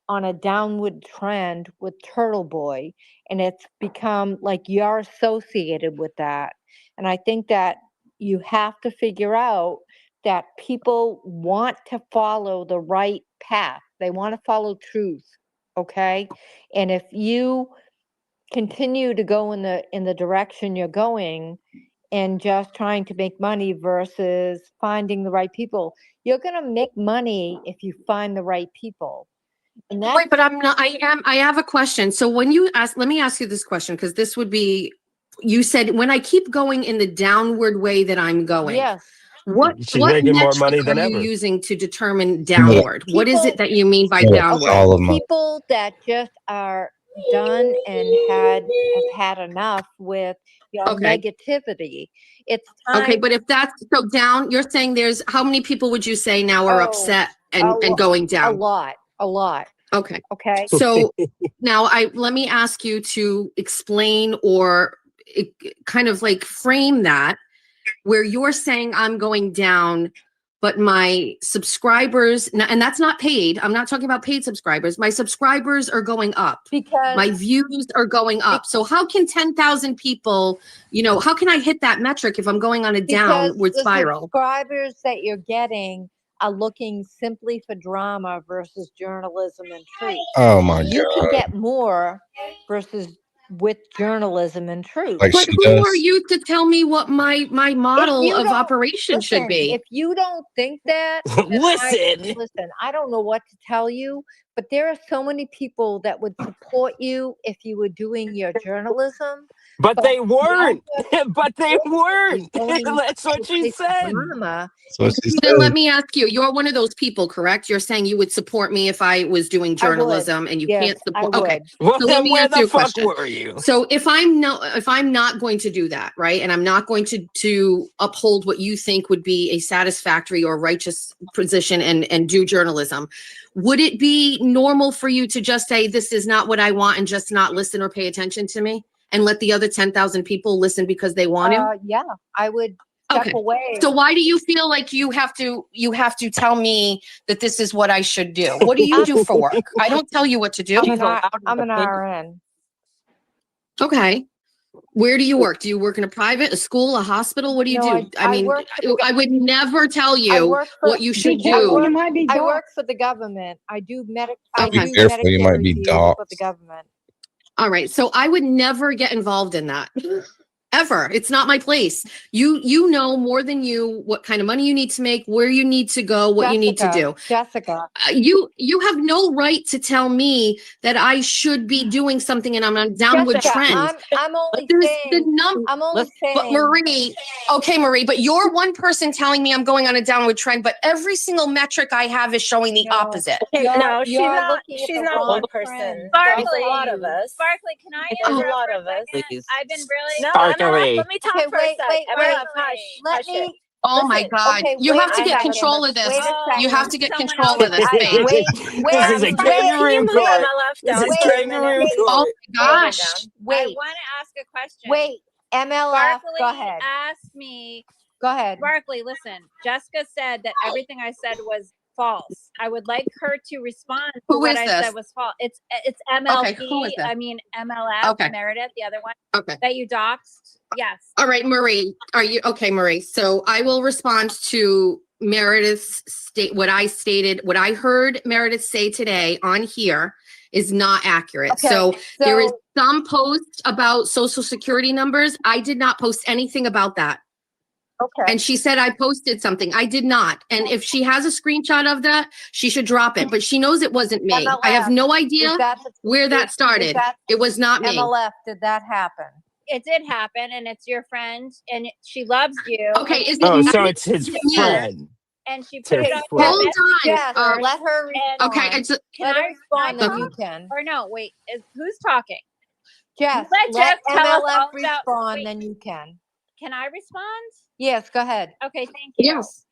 on a downward trend with Turtleboy, and it's become like you're associated with that. And I think that you have to figure out that people want to follow the right path. They want to follow truth. Okay. And if you continue to go in the direction you're going and just trying to make money versus finding the right people, you're going to make money if you find the right people. And that's, Wait, but I'm not, I have a question. So when you ask, let me ask you this question, because this would be, you said, when I keep going in the downward way that I'm going, yes. what She's making more metric money are than you ever. using to determine downward? What is it that you mean by Yeah, downward? all of my People that just are done and have had enough with your Okay. negativity. It's time. Okay, but if that's so down, you're saying there's, how many people would you say now are upset and going down? A lot. Okay. Okay. So now let me ask you to explain or kind of like frame that where you're saying I'm going down, but my subscribers, and that's not paid. I'm not talking about paid subscribers. My subscribers are going up. Because my views are going up. So how can 10,000 people, how can I hit that metric if I'm going on a downward spiral? The subscribers that you're getting are looking simply for drama versus journalism and truth. Oh my You can God. get more versus with journalism and truth. Like But she who does. are you to tell me what my model of operation should be? If you don't think that, listen, I don't know what to tell you, but there are so many people that would support you if you were doing your journalism. But they weren't. But they weren't. That's what she said. Then let me ask you, you're one of those people, correct? You're saying you would support me if I was doing journalism and you can't support. Okay. Well, So let then me where ask the you a fuck question. were you? So if I'm not going to do that, right? And I'm not going to uphold what you think would be a satisfactory or righteous position and do journalism, would it be normal for you to just say, this is not what I want and just not listen or pay attention to me and let the other 10,000 people listen because they want to? Yeah, I would step away. So why do you feel like you have to tell me that this is what I should do? What do you do for work? I don't tell you what to do. I'm an RN. Okay. Where do you work? Do you work in a private, a school, a hospital? What do you do? I mean, I would never tell you what you should do. I work for the government. I do Okay. Be careful, you might be for doxxed. the government. All right. So I would never get involved in that. ever. It's not my place. You know more than you what kind of money you need to make, where you need to go, what you need to do. Jessica. You have no right to tell me that I should be doing something and I'm on a downward Jessica, trend. I'm only There's saying. the number. I'm only saying. But Marie, okay, Marie, but you're one person telling me I'm going on a downward trend, but every single metric I have is showing the opposite. No, she's you're not. looking at She's the not wrong one trend. person. Sparkly. There's a lot of us. Sparkly, can I There's a interrupt lot for of us. second? I've been really No, Sparkly. let me talk Okay, for a sec. wait. Hush. Let Hush it. me. Oh my Listen, God. Okay, You wait have to a get second. control of this. Wait a second. You have to get Someone control else of this, babe. Wait. This is a Wait. kangaroo Can you move court. MLF This down is for a kangaroo minute? Oh court. my gosh. I Wait. want to ask a question. Wait. MLF. Barkley Go ahead. asked me. Go ahead. Barkley, listen. Jessica said that everything I said was false. I would like her to respond to Who what is I this? said was false. It's MLP. Okay, who is this? I mean MLF. Okay. Meredith, the other one Okay. that you doxed. Yes. All right, Marie. Are you okay, Marie? So I will respond to Meredith's what I heard Meredith say today on here is not accurate. Okay, So there is so- some post about social security numbers. I did not post anything about that. Okay. And she said I posted something. I did not. And if she has a screenshot of that, she should drop it. But she knows it wasn't me. I have no idea where that started. It was not me. MLF, did that happen? It did happen, and it's your friend, and she loves you. Okay, is it Oh, me? so it's his friend. And she It's put her it on friend. Hold on. Yes, let her respond. Okay, it's Can Let I her respond, then talk? you can. Or no, wait, who's talking? Jess, Let let Jeff tell us MLF all about- respond, wait. then you can. Can I respond? Yes, go ahead. Okay, thank you. Yes.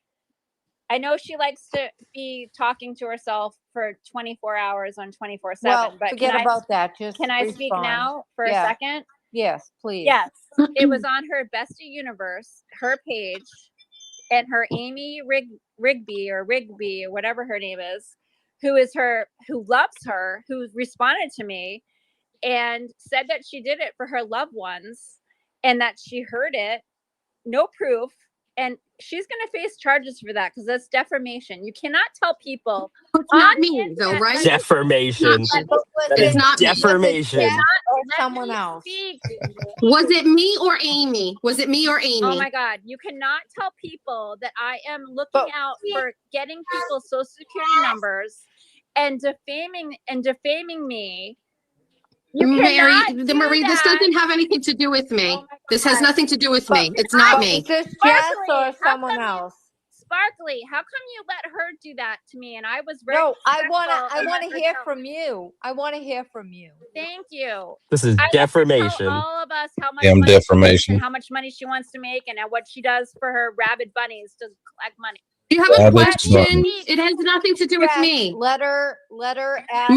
I know she likes to be talking to herself for 24 hours on 24/7, Well, but forget about that. Just can I speak respond. now for Yeah. a second? Yes, please. Yes. It was on her Bestie Universe, her page, and her Amy Rigby or whatever her name is, who loves her, who responded to me and said that she did it for her loved ones and that she heard it, no proof, and she's going to face charges for that because that's defamation. You cannot tell people It's not me, though, right? Defamation. That is It's not me. defamation. Or someone else. Was it me or Amy? Was it me or Amy? Oh my God. You cannot tell people that I am looking out for getting people's social security numbers and defaming me. You cannot do Marie, this that. doesn't have anything to do with me. Oh my This has God. nothing to do with me. It's not me. Is this Jess Sparkly, or how someone come else? Sparkly, how come you let her do that to me? And I was very No, I respectful want and let to her hear tell from me. you. I want to hear from you. Thank you. This is I let her defamation. tell all of us how much Damn money she makes defamation. and how much money she wants to make and what she does for her rabid bunnies to collect money. Do you have a Rabbit question? bunny. It has nothing to do with Jess, me. Let her ask.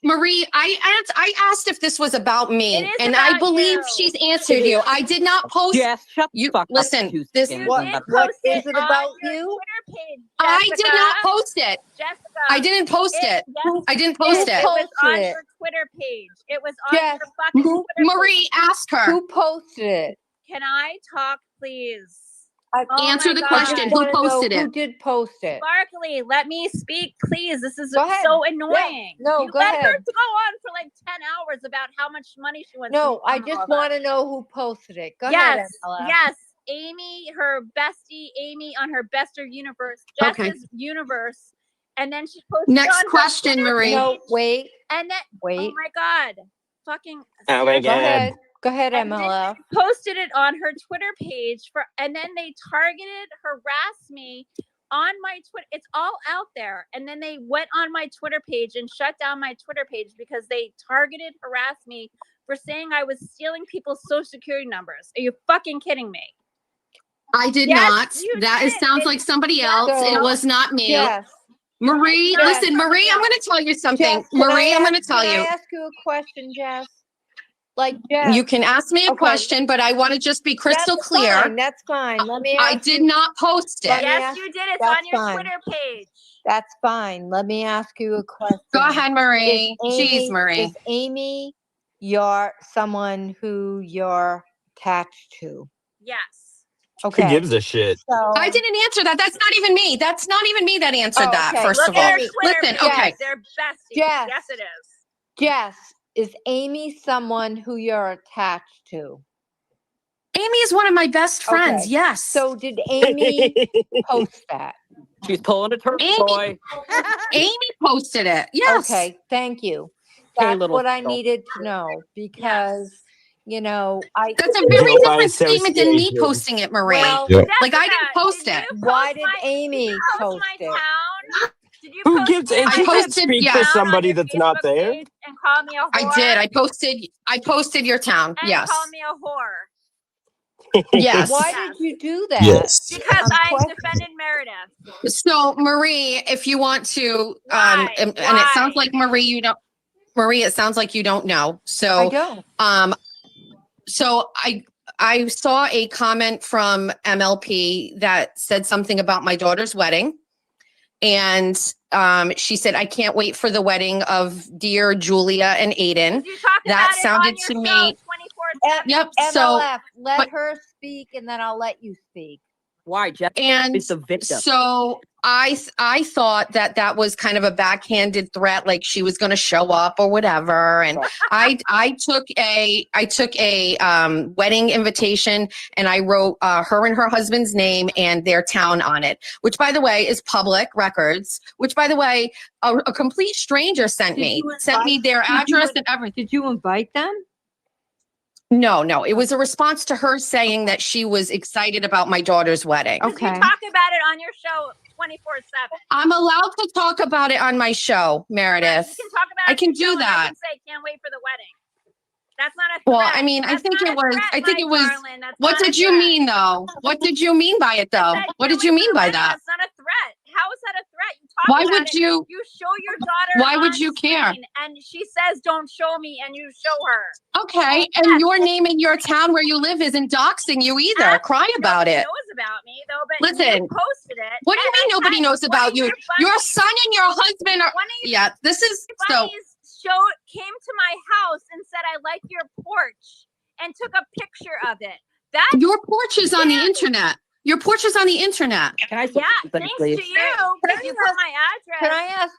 Marie, I asked if this was about me, It is and I about believe you. she's answered you. I did not post. Jess, shut the You fuck up. listen. You This You What- did what post is it on about your you? Twitter page, I did Jessica. not post it. Jessica. I didn't post it. Yes, I didn't you post did. it. It was Who on posted your it? Twitter page. It was on Jess, your fucking Twitter Marie, ask her. Who posted it? page. Can I talk, please? Answer my the God. question. I just Who want to know posted who it? did post it. Sparkly, let me speak, please. This is Go ahead. so annoying. Yeah. No, you go let her ahead. to go on for like 10 hours about how much money she wants to No, make I from all just of want us. to know who posted it. Go Yes, ahead, MLF. yes. Amy, her bestie, Amy on her Bester Universe, Okay. Jess's Universe. And then she posted Next on her question, Twitter Marie. page. No, wait, And then, wait. oh my God. Fucking. Oh my Go God. ahead. Go ahead, And then MLF. they posted it on her Twitter page and then they harassed me on my Twitter. It's all out there. And then they went on my Twitter page and shut down my Twitter page because they harassed me for saying I was stealing people's social security numbers. Are you fucking kidding me? I did Yes, not. you That did. sounds like somebody else. So- It was not me. Yes. Marie, Yes. listen, Marie, I'm going to tell you something. Jess, can Marie, I'm going to can tell you. I ask you a question, Jess? Like, Jess. You can ask me a Okay. question, but I want to just be crystal That's clear. Fine. That's fine. Let me I ask did you- not post it. Let me Yes, ask- you did. It's that's on your fine. Twitter page. That's fine. Let me ask you a question. Go ahead, Marie. Jeez, Marie. Is Amy someone who you're attached to? Yes. Okay. Who gives a shit? So I didn't answer that. That's not even me. That's not even me that answered Oh, that, okay. first Look of all. at her Twitter Listen, page. okay. They're besties. Jess. Yes, it is. Jess, is Amy someone who you're attached to? Amy is one of my best friends. Okay. Yes. So did Amy post that? She's pulling a turtle boy. Amy posted it. Yes. Okay, thank you. Hey, That's little what I girl. needed to know because, you know, I. That's a very Guilt by different statement than me association. posting it, Marie. Well, Yep. Like I didn't post it. Why did Amy post my it? town? Did you Who post gives? me And my she posted- could speak yeah. for town on somebody your that's not Facebook there. page and call me a whore? I did. I posted your town. And Yes. call me a whore. Yes. Why did you do that? Yes. Because I questioning. defended Meredith. So Marie, if you want to, Why? and it Why? sounds like Marie, it sounds like you don't know. So I don't. So I saw a comment from MLP that said something about my daughter's wedding. And she said, I can't wait for the wedding of dear Julia and Aiden. You talk That about it sounded on to your me. show 24/7. Yep. MLF, So, let but- her speak and then I'll let you speak. Why, Jeff? and Is the victim. so I thought that was kind of a backhanded threat, like she was going to show up or whatever. And I took a wedding invitation and I wrote her and her husband's name and their town on it, which by the way is public records, which by the way, a complete stranger sent me their address and everything. Did you invite them? No, it was a response to her saying that she was excited about my daughter's wedding. You talk about it on your show 24/7. I'm allowed to talk about it on my show, Meredith. You can talk about it. I can on your do show and that. I can say, can't wait for the wedding. That's not a threat. Well, I mean, I That's think not it a was, threat, I think my it was, darling. That's what not a did you threat. mean though? What did you mean by it though? What did you mean by that? That's not a threat. How is that a threat? You talk Why about would it, you- You show your daughter. Why would on you care? screen, And she says, "Don't show me," and you show her. Okay, and your name in your town where you live isn't doxing you either. Cry about it. Knows about me though, but Listen, you posted it. What do you and mean I nobody had knows one about of you? your Your son and your husband are, yeah, this is, so, buddies came to my house and said, "I like your porch," and took a picture of it. That your porch is on the internet. Your porch is on the internet. Can I say yeah, something, thanks please? to you because you put my address. Can I ask?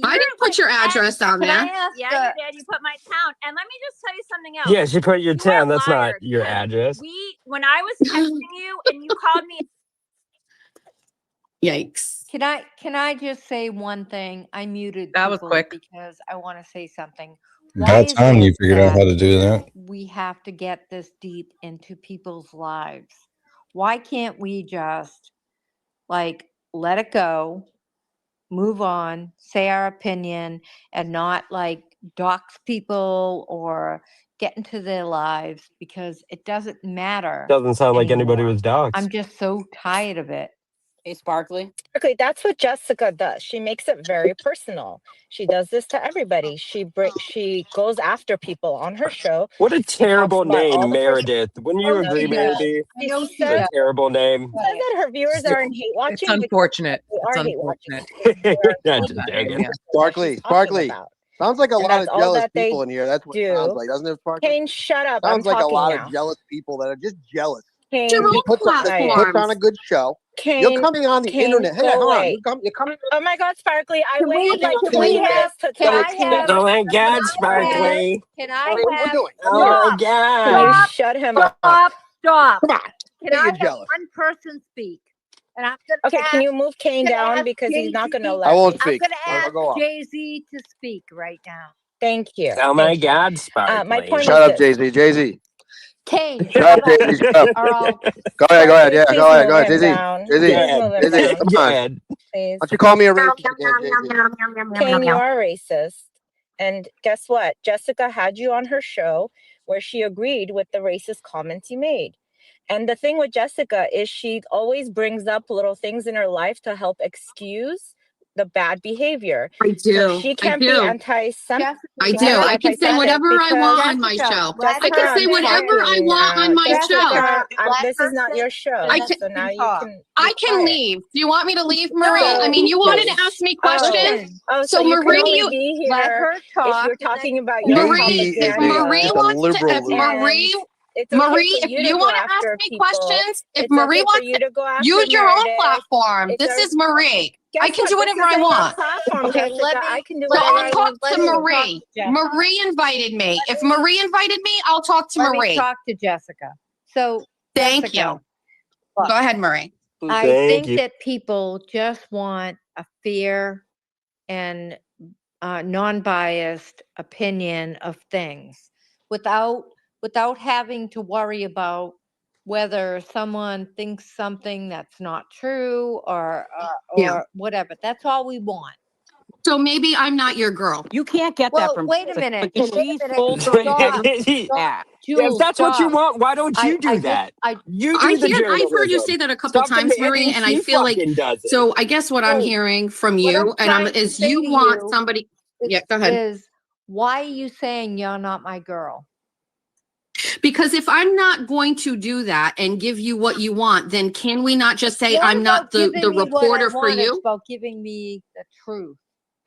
I didn't put your address down Can I there. ask? Yeah, you did. You put my town. And let me just tell you something else. Yeah, she put your You town. are That's not liars, your because address. When I was texting you and you called me. Yikes. Can I just say one thing? I muted That was people quick. because I want to say something. About Why is time you it figured out that how to do that. we have to get this deep into people's lives? Why can't we just like let it go, move on, say our opinion, and not like dox people or get into their lives because it doesn't matter. Doesn't sound like anybody anymore. was doxxed. I'm just so tired of it. Hey, Sparkly. Okay, that's what Jessica does. She makes it very personal. She does this to everybody. She goes after people on her show. What a terrible about all name, the Meredith. Wouldn't you Oh, agree, she does. Meredith? She What says a terrible name. that her viewers aren't hate watching. It's unfortunate. They It's are hate watching. unfortunate. Not just joking. Sparkly, Sparkly. Sounds like a And lot that's of all jealous that they people in here. That's what it sounds like, doesn't it, Sparkly? Kane, shut up. Sounds I'm like a talking lot now. of jealous people that are just jealous. Kane, She puts on a good show. You're coming on the internet. Hey, go hold on. away. You're coming. Oh my God, Sparkly! I Can we- waited like can 20 we have- minutes to can talk I to you. have- Oh my God, Sparkly. Can I What are you have? doing? Oh my Can God. you shut him up? Stop. Come on. Can You're I have jealous. one person speak? And I'm gonna Okay, ask, can you move Kane gonna down ask because he's not going to Jay-Z let I won't me. speak. I'm gonna I'll ask go off. Jay-Z to speak right now. Thank you. Oh my Thank you. God, Sparkly. My point Shut is up, this. Jay-Z. Jay-Z. Kane, Shut up, Jay-Z. Shut up. or I'll Go ahead. Go ahead. Sparkly, Yeah, please go ahead. move Go ahead. him Jay-Z. down. Jay-Z. Please move him Jay-Z. down, Come on. Why Dad. please. don't you call me a racist again, Jay-Z? Kane, you are racist. And guess what? Jessica had you on her show where she agreed with the racist comments you made. And the thing with Jessica is she always brings up little things in her life to help excuse the bad behavior. I do. So she can't be anti-Semitic. I do. I can say whatever I want on my show. I can say whatever I want on my show. This is not your show. So now you can. I can leave. Do you want me to leave, Marie? I mean, you wanted to ask me questions. So So you Marie, can only you be here let her if talk. you're talking about your Marie, if propaganda. Marie wants to, if Marie, It's okay Marie, for if you to you go want to ask after me people. questions, if It's Marie okay for wants you to go after use your own Meredith. platform. It's This a- is Marie. I Guess can what? do This whatever I isn't your want. platform, Okay, Jessica. let me- I can do So whatever I'll I talk want to too. Marie. Marie invited me. If Marie invited me, I'll talk to Let me Marie. talk to Jessica. So Thank Jessica, you. look, Go ahead, Marie. I Thank think you. that people just want a fair and non-biased opinion of things without having to worry about whether someone thinks something that's not true or Yeah. whatever. That's all we want. So maybe I'm not your girl. You can't get that Well, from wait a Jessica minute. because Wait she's a minute. full Stop. yeah. If Jules, that's what you stop. want, why don't you do I that? just, You I've do the heard you journalism. say that a couple Stop times, Marie, demanding and I she feel like fucking does it. so. I guess what I'm Hey, hearing from what I'm you, trying to is say you to want you somebody. Yeah, go ahead. is why are you saying you're not my girl? Because if I'm not going to do that and give you what you want, then can we not just say It's I'm not the giving me what I reporter for want. It's you? about giving me the truth.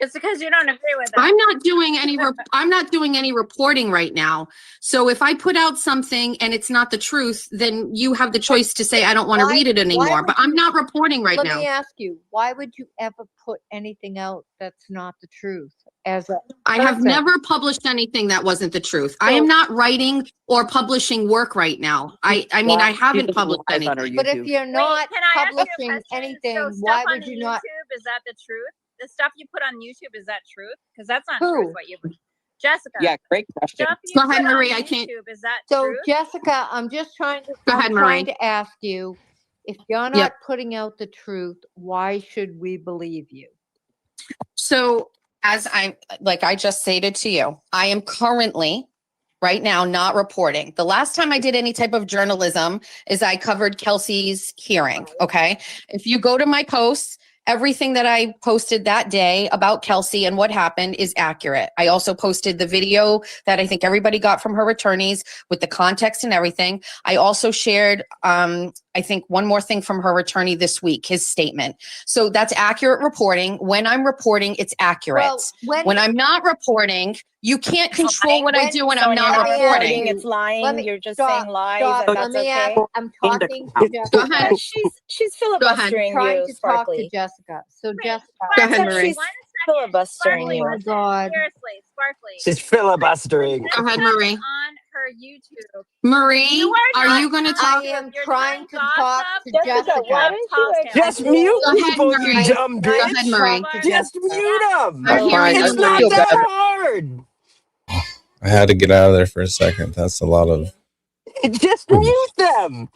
It's because you don't agree with it. I'm not doing any I'm not doing any reporting right now. So if I put out something and it's not the truth, then you have the choice to say I don't want to read it anymore. But I'm not reporting right Let now. me ask you, why would you ever put anything out that's not the truth? As a I have person? never published anything that wasn't the truth. I am not writing or publishing work right now. I mean, I haven't published anything. But if you're not Can I ask you a publishing question? anything, So why stuff on would you not? YouTube, is that the truth? The stuff you put on YouTube, is that truth? Because that's not Who? truth. What you, Jessica? Yeah, great question. Stuff you Go ahead, put on Marie. I can't. YouTube, is that So truth? Jessica, I'm just trying to. Go I'm ahead, trying Marie. to ask you, if you're not putting out the truth, why should we believe you? So as I just stated to you, I am currently right now not reporting. The last time I did any type of journalism is I covered Kelsey's hearing. Okay. If you go to my posts, everything that I posted that day about Kelsey and what happened is accurate. I also posted the video that I think everybody got from her attorneys with the context and everything. I also shared, I think one more thing from her attorney this week, his statement. So that's accurate reporting. When I'm reporting, it's accurate. Well, when I'm not reporting, you can't control what I do when I'm not reporting, reporting. it's lying. Let me- You're just stop, saying lies, stop. and Let that's me okay. ask. I'm talking to Jessica. Go ahead. She's filibustering Trying you, to talk to Sparkly. Jessica. So Jessica. Go ahead, Marie. She's filibustering Oh you. my God. Seriously, Sparkly. She's filibustering. Go ahead, Marie. On her YouTube. Marie, You are you going to talk? I am trying to talk to Jessica. Why don't you Just mute Go ahead, people, you Marie. dumb Go ahead, bitch. Marie. Just mute them. I'm hearing It's you, not Marie. that hard. I had to get out of there for a second. That's a lot of Just mute them.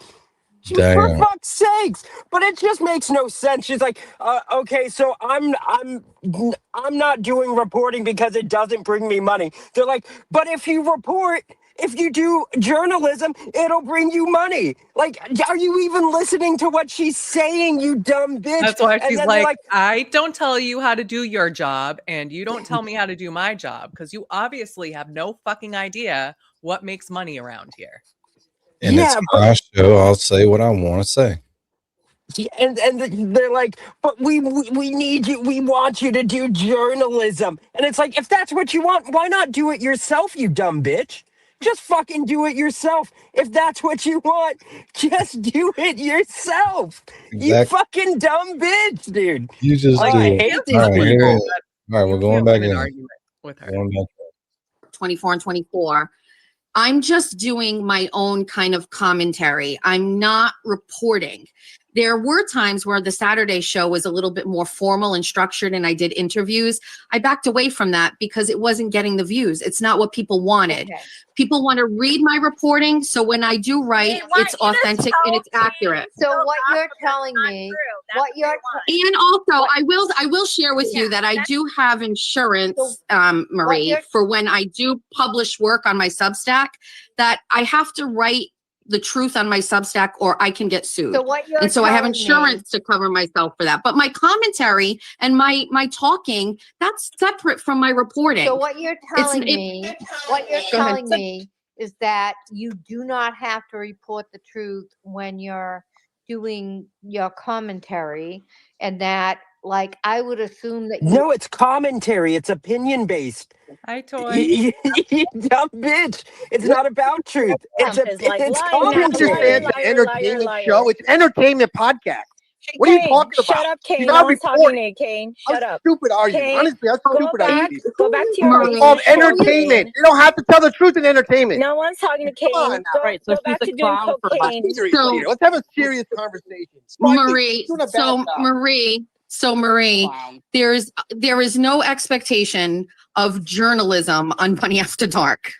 For damn. fuck's sakes! But it just makes no sense. She's like, okay, so I'm not doing reporting because it doesn't bring me money. They're like, but if you report, if you do journalism, it'll bring you money. Like, are you even listening to what she's saying, you dumb bitch? That's why And she's then they're like, I don't tell you how to do your job, and you don't tell me how to do my job, because you obviously have no fucking idea what makes money around here. And Yeah, it's my show. I'll say what I want to say. and they're like, but we need you, we want you to do journalism. And it's like, if that's what you want, why not do it yourself, you dumb bitch? Just fucking do it yourself. If that's what you want, just do it yourself. You Exactly. fucking dumb bitch, dude. You just I do it. hate these All right, here it people. is. All right, we're going back in. With her. Going back. 24 and 24. I'm just doing my own kind of commentary. I'm not reporting. There were times where the Saturday show was a little bit more formal and structured and I did interviews. I backed away from that because it wasn't getting the views. It's not what people wanted. Okay. People want to read my reporting. So when I do write, it's authentic and it's accurate. So what you're telling me, And also, I will share with you that I do have insurance, Marie, for when I do publish work on my Substack, that I have to write the truth on my Substack or I can get sued. So what you're and so I have telling me- insurance to cover myself for that. But my commentary and my talking, that's separate from my reporting. So what you're telling me, Go ahead. Is that you do not have to report the truth when you're doing your commentary, and that, like, I would assume that you No, it's commentary. It's opinion based. Hi, Toy. You dumb bitch. It's not about truth. It's Like, it's lie, Don't you commentary. understand? It's an entertainment show. It's an entertainment podcast. What are you talking about? Shut up, You're Kane. not No one's talking to recording. you, Kane. How Shut up. stupid are you? Kane, Honestly, how go stupid are you back. people? Go back to your It's called racist show, entertainment. Kane. You don't have to tell the truth in entertainment. No one's talking to Come on Kane. now. Go back to doing cocaine. Serious. Let's have a serious conversation. Marie, Doing a bad so job. Marie, there is no expectation of journalism on Money After Dark.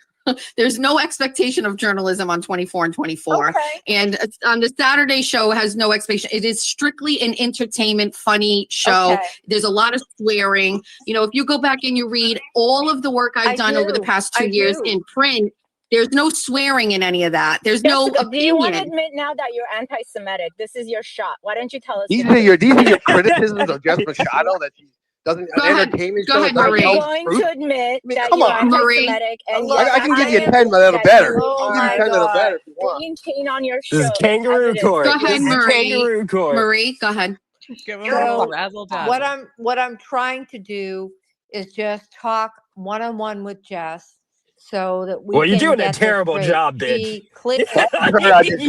There's no expectation of journalism on 24 and 24. Okay. And on the Saturday show has no expectation. It is strictly an entertainment, funny show. Okay. There's a lot of swearing. You know, if you go back and you read all of the work I've done over the past 2 years in print, there's no swearing in any of that. There's no Jessica, do you want to opinion. admit now that you're anti-Semitic? This is your shot. Why don't you tell us? These the are your truth? criticisms of Jess Machado that she doesn't Go ahead. entertainment Go show. ahead, Doesn't Marie. tell You're the going truth. to admit that come you're on. anti-Semitic, and I can give you 10 that are better. I'll give you 10 that are better if you want. Bringing Kane on your show. This is kangaroo evidence court. Go that ahead, This is you're Marie. kangaroo court. Marie, go ahead. Give him a little So razzle dazzle. what I'm trying to do is just talk one-on-one with Jess so that we Well, you're can doing a get this terrible straight. job, bitch. She clicked. Get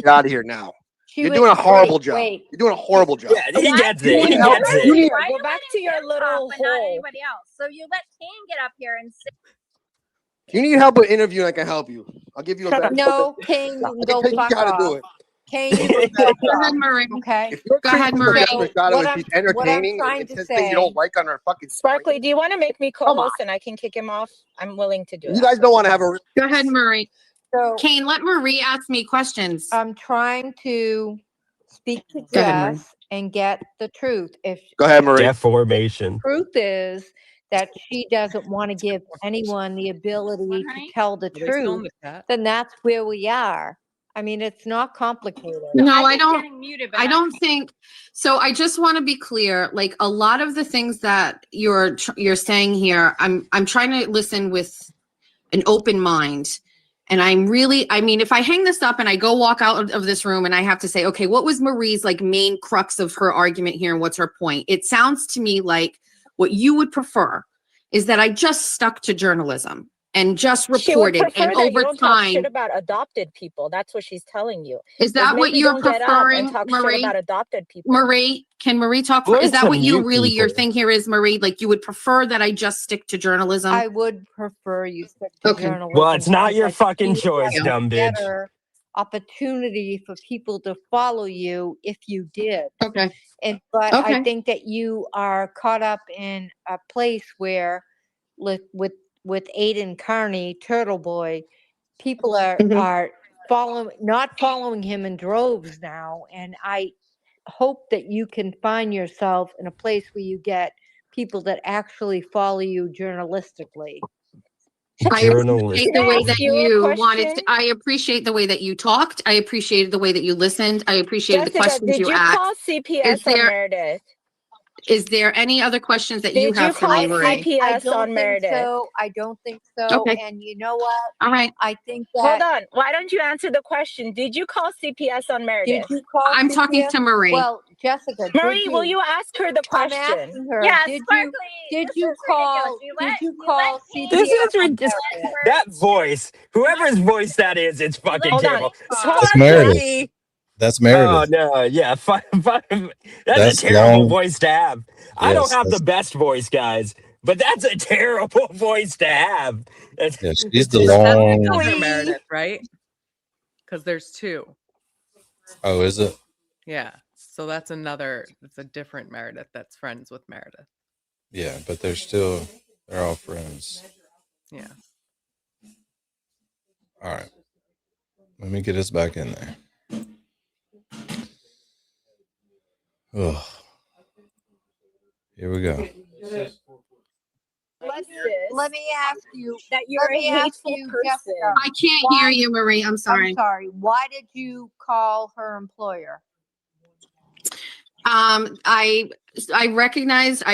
out of here now. You're doing a horrible job. Wait. You're doing a horrible job. Yeah, he gets it. He help. gets You it. need Why Go do back you to your let him little talk, but not hole. anybody else? So you let Kane get up here and say, you need help with interviewing. I can help you. I'll give you a better. No, Kane, you can I go can tell you fuck how to do off. it. Kane, you can fuck Go ahead, off. Marie. Okay. If you're Go ahead, critiquing Marie. Jess Machado What and she's I'm entertaining trying and to says things you say. don't like on her fucking Sparkly, do you want to make me Come on. co-host and I can kick him off? I'm willing to do You that. guys don't want to have a. Go ahead, Marie. So Kane, let Marie ask me questions. I'm trying to speak to Go ahead, Marie. Jess and get the truth. If Go ahead, Marie. Deformation. truth is that she doesn't want to give anyone the ability to tell the Are they still in truth, the chat? then that's where we are. I mean, it's not complicated. No, I'm I just don't. getting muted, but I not don't Kane. think so. I just want to be clear. Like a lot of the things that you're saying here, I'm trying to listen with an open mind. And I'm really, I mean, if I hang this up and I go walk out of this room and I have to say, okay, what was Marie's like main crux of her argument here and what's her point? It sounds to me like what you would prefer is that I just stuck to journalism and just She would reported, prefer and that you over don't talk shit time. about adopted people. That's what she's telling you. Is that what maybe you're don't get up and preferring, talk shit Marie? about adopted people. Marie, can Marie talk? Learn Is that to what you mute really, your people. thing here is, Marie? Like you would prefer that I just stick to journalism? I would prefer you stick to Okay. journalism. Well, it's not because your I fucking think choice, that's a dumb bitch. better opportunity for people to follow you if you did. Okay. But I Okay. think that you are caught up in a place where with Aiden Carney, Turtleboy, people are not following him in droves now. And I hope that you can find yourself in a place where you get people that actually follow you journalistically. I Journalist. appreciate the way ask that you a you wanted question? to, I appreciate the way that you talked. I appreciated the way that you listened. I appreciated the Jessica, questions did you you asked. call CPS on Meredith? Is there any other questions that you Did you have for call me, Marie? I CPS don't on think Meredith? so. I don't think so. Okay. And you know what? All right. I think Hold that. on. Why don't you answer the question? Did you call CPS on Did Meredith? you call I'm talking CPS? to Marie. Well, Jessica, Marie, did will you ask her the I'm question? asking her. Yeah, did Sparkly, you this you is call? ridiculous. Did you call Kane This CPS? is ridiculous. That voice, whoever's voice that is, it's fucking Hold on. terrible. That's Meredith. Sparkly. That's Oh Meredith. no, yeah, that's a That's terrible long. voice to have. I don't Yes, have the that's, best voice, guys, but that's a terrible voice to have. That's yeah, she's the But that's long. another Meredith, right? Because there's two. Oh, is it? Yeah. So that's another, it's a different Meredith that's friends with Meredith. Yeah, but they're all friends. Yeah. All right. Let me get us back in there. Oh, here we go. Let me ask you. That you're Let a me ask hateful you, person. Jessica. I can't hear you, Marie. I'm sorry. I'm sorry. Why did you call her employer? I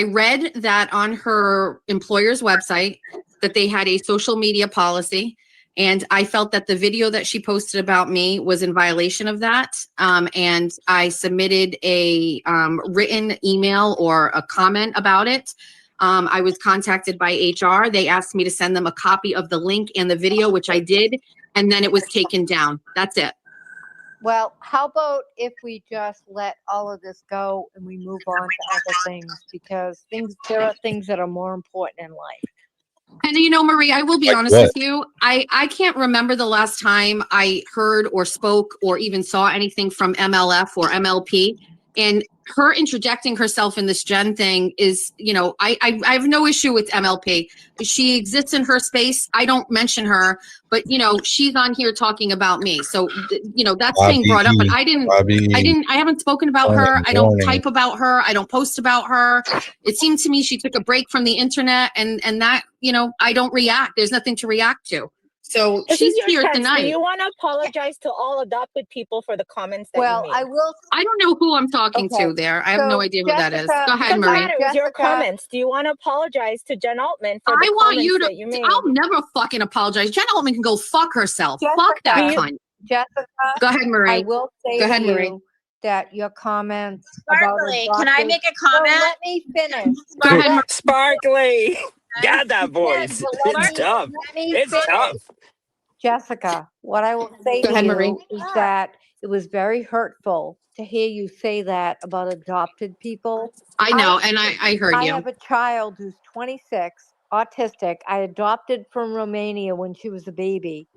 read that on her employer's website that they had a social media policy, and I felt that the video that she posted about me was in violation of that. And I submitted a written email or a comment about it. I was contacted by HR. They asked me to send them a copy of the link and the video, which I did, and then it was taken down. That's it. Well, how about if we just let all of this go and we move on to other things, because there are things that are more important in life. And you know, Marie, I will be Like honest what? with you. I can't remember the last time I heard or spoke or even saw anything from MLF or MLP. And her interjecting herself in this Jen thing is, you know, I have no issue with MLP. She exists in her space. I don't mention her, but you know, she's on here talking about me. So, you know, that's being brought up, but I haven't spoken about her. I don't type about her. I don't post about her. It seemed to me she took a break from the internet, and that, you know, I don't react. There's nothing to react to. So This she's is your here chance. tonight. Do you want to apologize to all adopted people for the comments that Well, you made? I will. I don't know who I'm talking Okay, to there. I have no so idea who that is. Jessica- Go ahead, Doesn't Marie. matter. It was your Jessica- comments. Do you want to apologize to Jen Altman for I the want comments you that you to. made? I'll never fucking apologize. Jen Altman can go fuck herself. Fuck that Jessica, cunt. Jessica, Go ahead, Marie. I will say Go ahead, to Marie. you that your comments Sparkly, about can I adopted- make a comment? No, let me finish. Go ahead, Marie. Sparkly. God, that voice. but let It's me- tough. let me It's finish. tough. Jessica, what I will say Go to ahead, you Marie. is that it was very hurtful to hear you say that about adopted people. I know, and I heard I you. have a child who's 26, autistic. I adopted from Romania when she was a baby.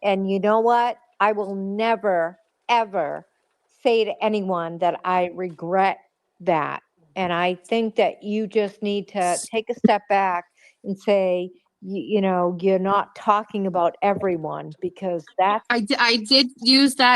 And you know what? I will never, ever say to anyone that I regret that. And I think that you just need to take a step back and say, you know, you're not talking about everyone, because that's I did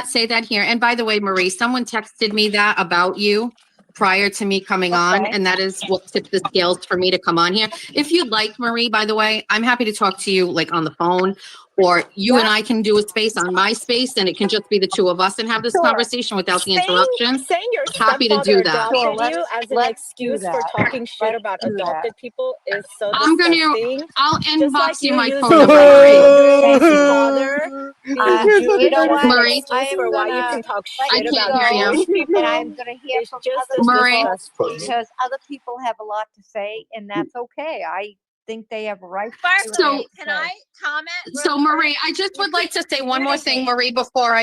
say that here. And by the way, Marie, someone texted me that about you prior to me coming on, Okay. and that is what tipped the scales for me to come on here. If you'd like, Marie, by the way, I'm happy to talk to you like on the phone, or you and I can do a space on my space, and it can just be the two of us and have this Sure. conversation without the interruption. Saying your Happy to stepfather do that. adopted Sure, you as an let's excuse do for that. talking shit Let's about do that. adopted people is so I'm disgusting. I'll Just like inbox you my using phone number, Marie. your Thank you. father being Jewish You know as what? an Marie? excuse I am for why you gonna can talk let shit you about can't hear Jewish you. people. and I'm going to hear It's from just other as Marie? people, disgusting. because other people have a lot to say, and that's okay. I think they have a right to say what they So- have to Can say. I comment? So real quick? Marie, I just would like to say one more thing, Marie, before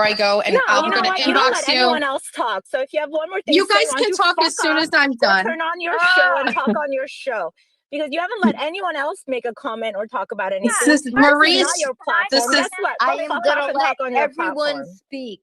I go, and No, I'm you know gonna what? You don't inbox let you. anyone else talk. So if you have one more thing You to say, guys why can don't you talk fuck as soon off, as I'm go done. turn on your show and talk on your show. Because you haven't let anyone else make a comment or talk about anything. This is Marie. This is not your platform. Guess what? I Go am fuck going off to and let talk on your everyone platform. speak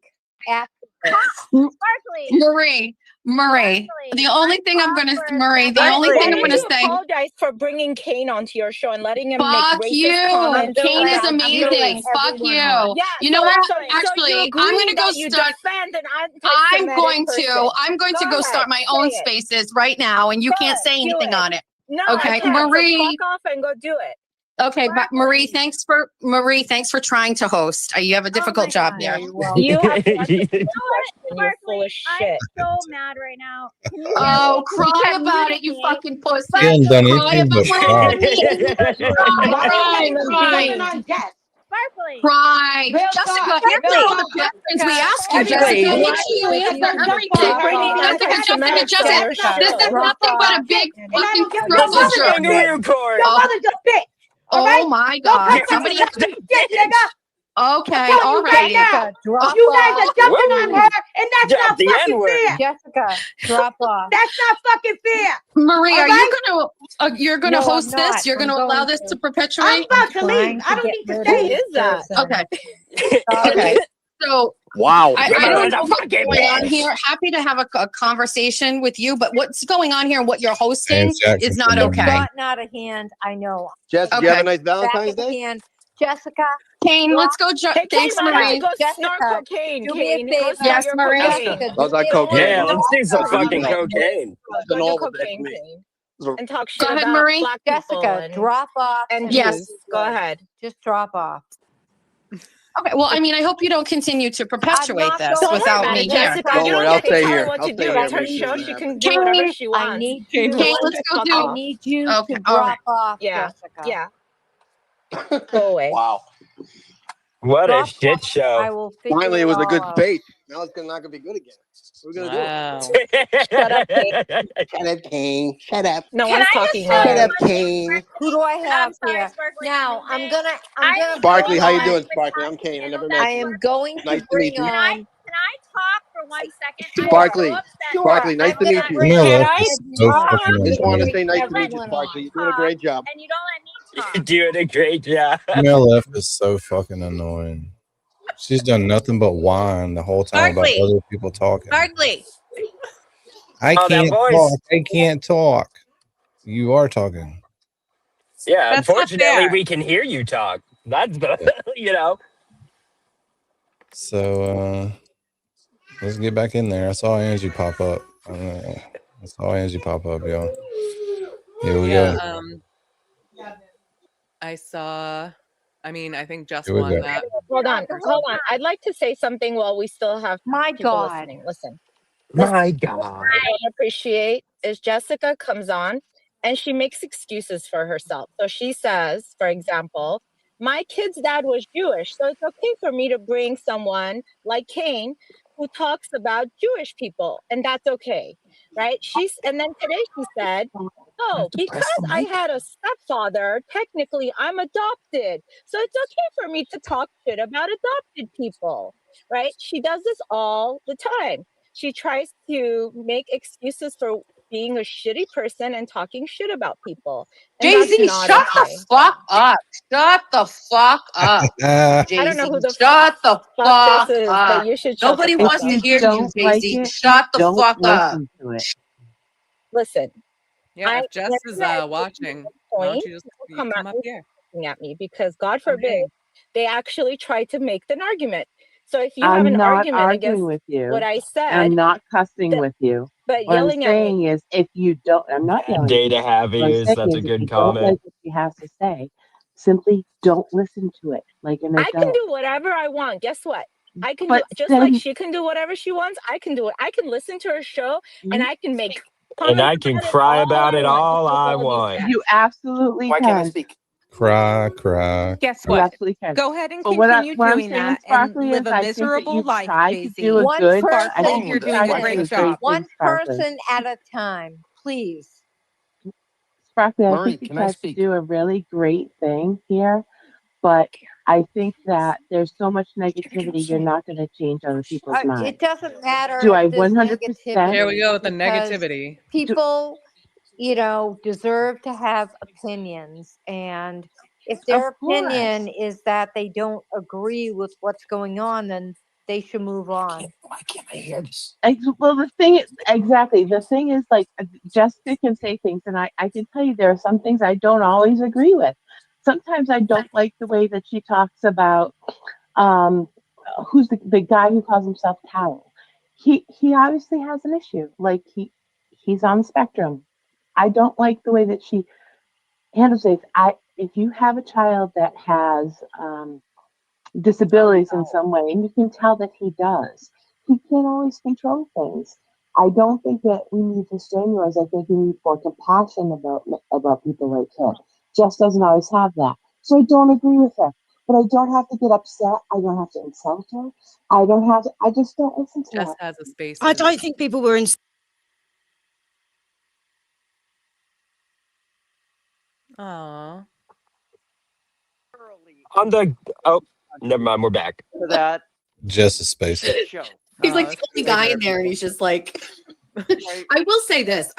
after this. Sparkly. Marie. The only thing I'm gonna Marie. The only thing I'm Why gonna don't you say. apologize for bringing Kane onto your show and letting him Fuck make racist you. comments? Kane is about amazing. Jews? Fuck you. Everyone. Yeah, You know what? So Actually, you I'm agree gonna go that you start. defend an I'm anti-Semitic going person. to. I'm going to go ahead, start my say own it. spaces right now, and you can't Good, say do anything it. on it. No, I Okay, can't. Marie. So fuck off and go do it. Okay, but Marie, thanks for trying to host. You have a difficult job Yeah, there. you're welcome. You have one You question. know what, You're full of shit. I'm so mad right now. Can you Oh, hear me? cry You about muted it, you me. fucking pussy. You haven't done Cry anything about but what cry. happened to me. Cry. Sparkly. Cry. Real Jessica, talk, answer real all the talk. questions we ask you, Jessica, Jessica. Wait. Make sure you answer everything. Bringing Jessica, anti-Semitic this is nothing but a big fucking This circle is jerk. kangaroo court. Oh, mother's a bitch. oh my God. Somebody. Okay, all righty. Jessica, drop You guys are jumping on her, and that's Drop the N-word. Jessica, drop off. That's not fucking fair. Marie, All are right? you're gonna No, I'm host not. this? You're I'm gonna allow going this to. to perpetuate? I'm about to leave. I don't get need to rid stay of here. this person. Okay. Sorry. Okay. So Wow. I Your don't mother's know a what's fucking going on bitch. here. Happy to have a conversation with you, but what's going on here and what you're hosting James Jackson is not from okay. Gotten out of hand. I know. Jess, did you have a nice Valentine's Back in Day? hand. Jessica, Kane, let's go. Hey, Thanks, Kane, why don't Marie. you go Jessica, snort cocaine, do me a Kane? favor. Go snort Yes, your Marie. cocaine. Jessica, How's that do me a cocaine? Yeah, favor. let's do some Don't fucking let me- cocaine. Go do All of it, cocaine, me. Kane. And talk Go shit ahead, about Marie. black people Jessica, and, drop off. and Yes. Jews. Go ahead. Just drop off. Okay. Well, I mean, I hope you don't continue to perpetuate not this going Don't worry without about me it, here. Jessica. Don't You worry, don't I'll get to stay tell her here. what I'll to stay do. here. It's her Make sure show. it She happens. can do whatever she I wants. need you. Kane, let's go Fuck do. I off. need you Okay, to all drop right. off, Yeah. Jessica. Yeah. Go away. Wow. What a Drop shit off. show. I will figure Finally, it was a good all out. debate. Now it's not gonna be good again. What are we gonna Wow. do? Shut up, Kane. Shut up, King. Shut up. No Can one's I just talking say here. Shut up, one thing? King. Who do I have sorry, here? Sparkly. Now I'm gonna Sparkly, bring how you on- doing, Sparkly? I'm Kane. I never met I you. am going to Nice to bring meet you. Can on. I talk for 1 second? I am Sparkly. so upset. Sparkly, nice I'm to gonna meet you. bring Camilla on is so everyone. fucking I just want to annoying. say nice to meet you, Everyone Sparkly. on. You're doing a great job. And you don't let me talk. Doing a great job. Camilla is so fucking annoying. She's done nothing but whine the whole time about Sparkly. other people talking. Sparkly. I Oh, that can't voice. talk. I can't talk. You are talking. Yeah, That's not unfortunately, fair. we can hear you talk. That's the, you know. So let's get back in there. I saw Angie pop up. I saw Angie pop up, y'all. Here we Yeah. go. I saw. I mean, I think Jess Here we won go. that. Hold on. I'd like to say something while we still have My people God. listening. Listen. My What God. I don't appreciate is Jessica comes on and she makes excuses for herself. So she says, for example, my kid's dad was Jewish, so it's okay for me to bring someone like Kane who talks about Jewish people, and that's okay, right? And then today she said, oh, because I had a stepfather, technically I'm adopted, so it's okay for me to talk shit about adopted people, right? She does this all the time. She tries to make excuses for being a shitty person and talking shit about people. And that's Jay-Z, not shut okay. the fuck up. Shut the fuck up. I don't know who the Shut the fuck this is, up. but you should shut Nobody the fuck wants up. to hear you, Jay-Z. Shut the fuck up. Listen. Yeah, if Jess is watching, why don't you just come come up here? at me because God Come forbid hang. they actually try to make an argument. So if you have I'm an not argument arguing against with you. what I And said, I'm not cussing with you. but What I'm yelling at me. saying is, if you don't, I'm not yelling at Day to you. have What I'm is saying that's a is, if good you don't like comment. what she has to say, simply don't listen to it like an I can adult. do whatever I want. Guess what? I can do But just like then- she can do whatever she wants. I can do it. I can listen to her show and I can make And I can cry about it all I want. You absolutely Why can't I can. speak? Cry, cry. Guess You what? absolutely can. Go ahead and But what continue I'm doing saying, that Sparkly, and live is a I think that miserable you've life, tried to Jay-Z. do a One good. person, I think you're doing a tried to great do job. one Sparkly. person at a time, please. Sparkly, I Marie, think you can I tried to speak? do a really great thing here, but I think that there's so much negativity, you're not going to change other people's minds. It doesn't matter Do if I there's 100%? negativity. Here we go with the because negativity. People, deserve to have opinions. And if their Of course. opinion is that they don't agree with what's going on, then they should move on. Why can't I hear this? Well, the thing is, exactly. The thing is, like, Jessica can say things, and I can tell you there are some things I don't always agree with. Sometimes I don't like the way that she talks about who's the guy who calls himself Towel. He obviously has an issue. Like he's on the spectrum. I don't like the way that she handles it. If you have a child that has disabilities in some way, and you can tell that he does, he can't always control things. I don't think that we need to strenuous. I think we need more compassion about people like him. Jess doesn't always have that. So I don't agree with her. But I don't have to get upset. I don't have to insult her. I just don't listen to Jess her. has a space. I don't think people were in. Aww. On the never mind, we're back. For that Just a space. show. He's like the only guy in there, and he's just like. I will say this.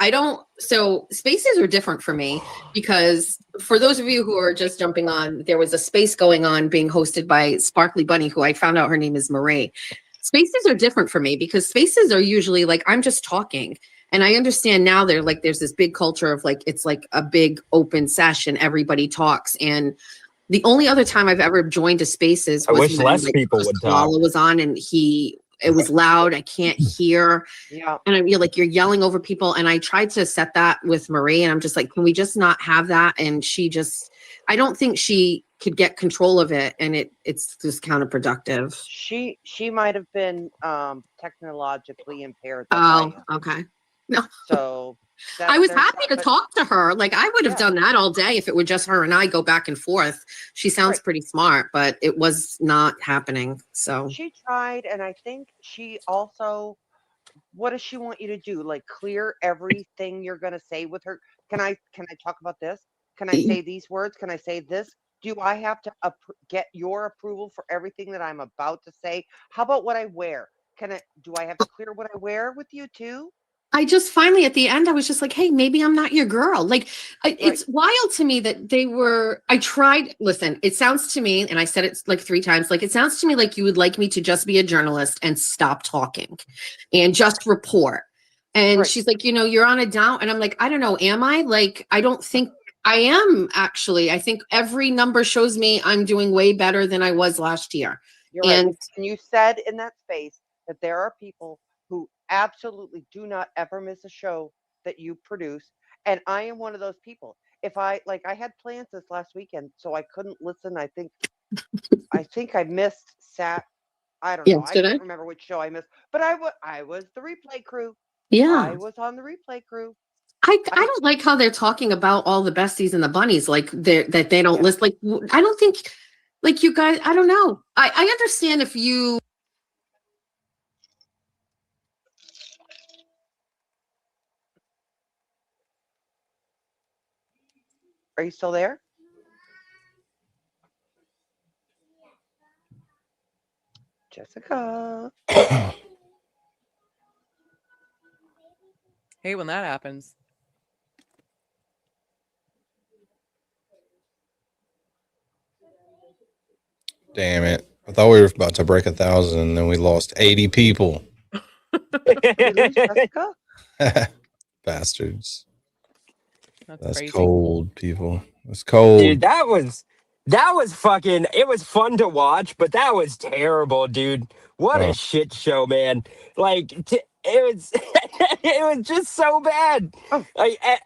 So spaces are different for me because for those of you who are just jumping on, there was a space going on being hosted by Sparkly Bunny, who I found out her name is Marie. Spaces are different for me because spaces are usually like, I'm just talking. And I understand now there's this big culture of like, it's like a big open session. Everybody talks. And the only other time I've ever joined a spaces I was wish when less like people Chris would talk. Koala was on and it was loud. I can't hear. Yeah. And I feel like you're yelling over people. And I tried to set that with Marie, and I'm just like, can we just not have that? And I don't think she could get control of it. And it's just counterproductive. She might have been technologically impaired. That's Oh, okay. No. So I was there's happy that, to but talk to her. Like I would have yeah, done that all day if it were just her and I go back and forth. She sounds right. pretty smart, but it was not happening. So She tried, and I think she also. What does she want you to do? Like clear everything you're gonna say with her? Can I talk about this? Can I say these words? Can I say this? Do I have to get your approval for everything that I'm about to say? How about what I wear? Do I have to clear what I wear with you too? I just finally at the end, I was just like, hey, maybe I'm not your girl. Like, it's wild to me that I tried. Listen, it sounds to me, and I said it like 3 times, like, it sounds to me like you would like me to just be a journalist and stop talking and just report. And she's like, you're on a down. And I'm like, I don't know. Am I? Like, I don't think I am actually. I think every number shows me I'm doing way better than I was last year. You're right. And you said in that space that there are people who absolutely do not ever miss a show that you produce. And I am one of those people. If I had plans this last weekend, so I couldn't listen. I think I missed I don't know. I can't remember which show I missed, but I was the replay crew. Yeah. I was on the replay crew. I don't like how they're talking about all the besties and the bunnies, like that they don't list. Like, I don't think, like, you guys, I don't know. I understand if you. Are you still there? Jessica. Hey, when that happens. Damn it. I thought we were about to break 1,000 and then we lost 80 people. Bastards. That's crazy. cold, people. That's cold. Dude, that was fucking, it was fun to watch, but that was terrible, dude. What a shit show, man. Like, it was it was just so bad.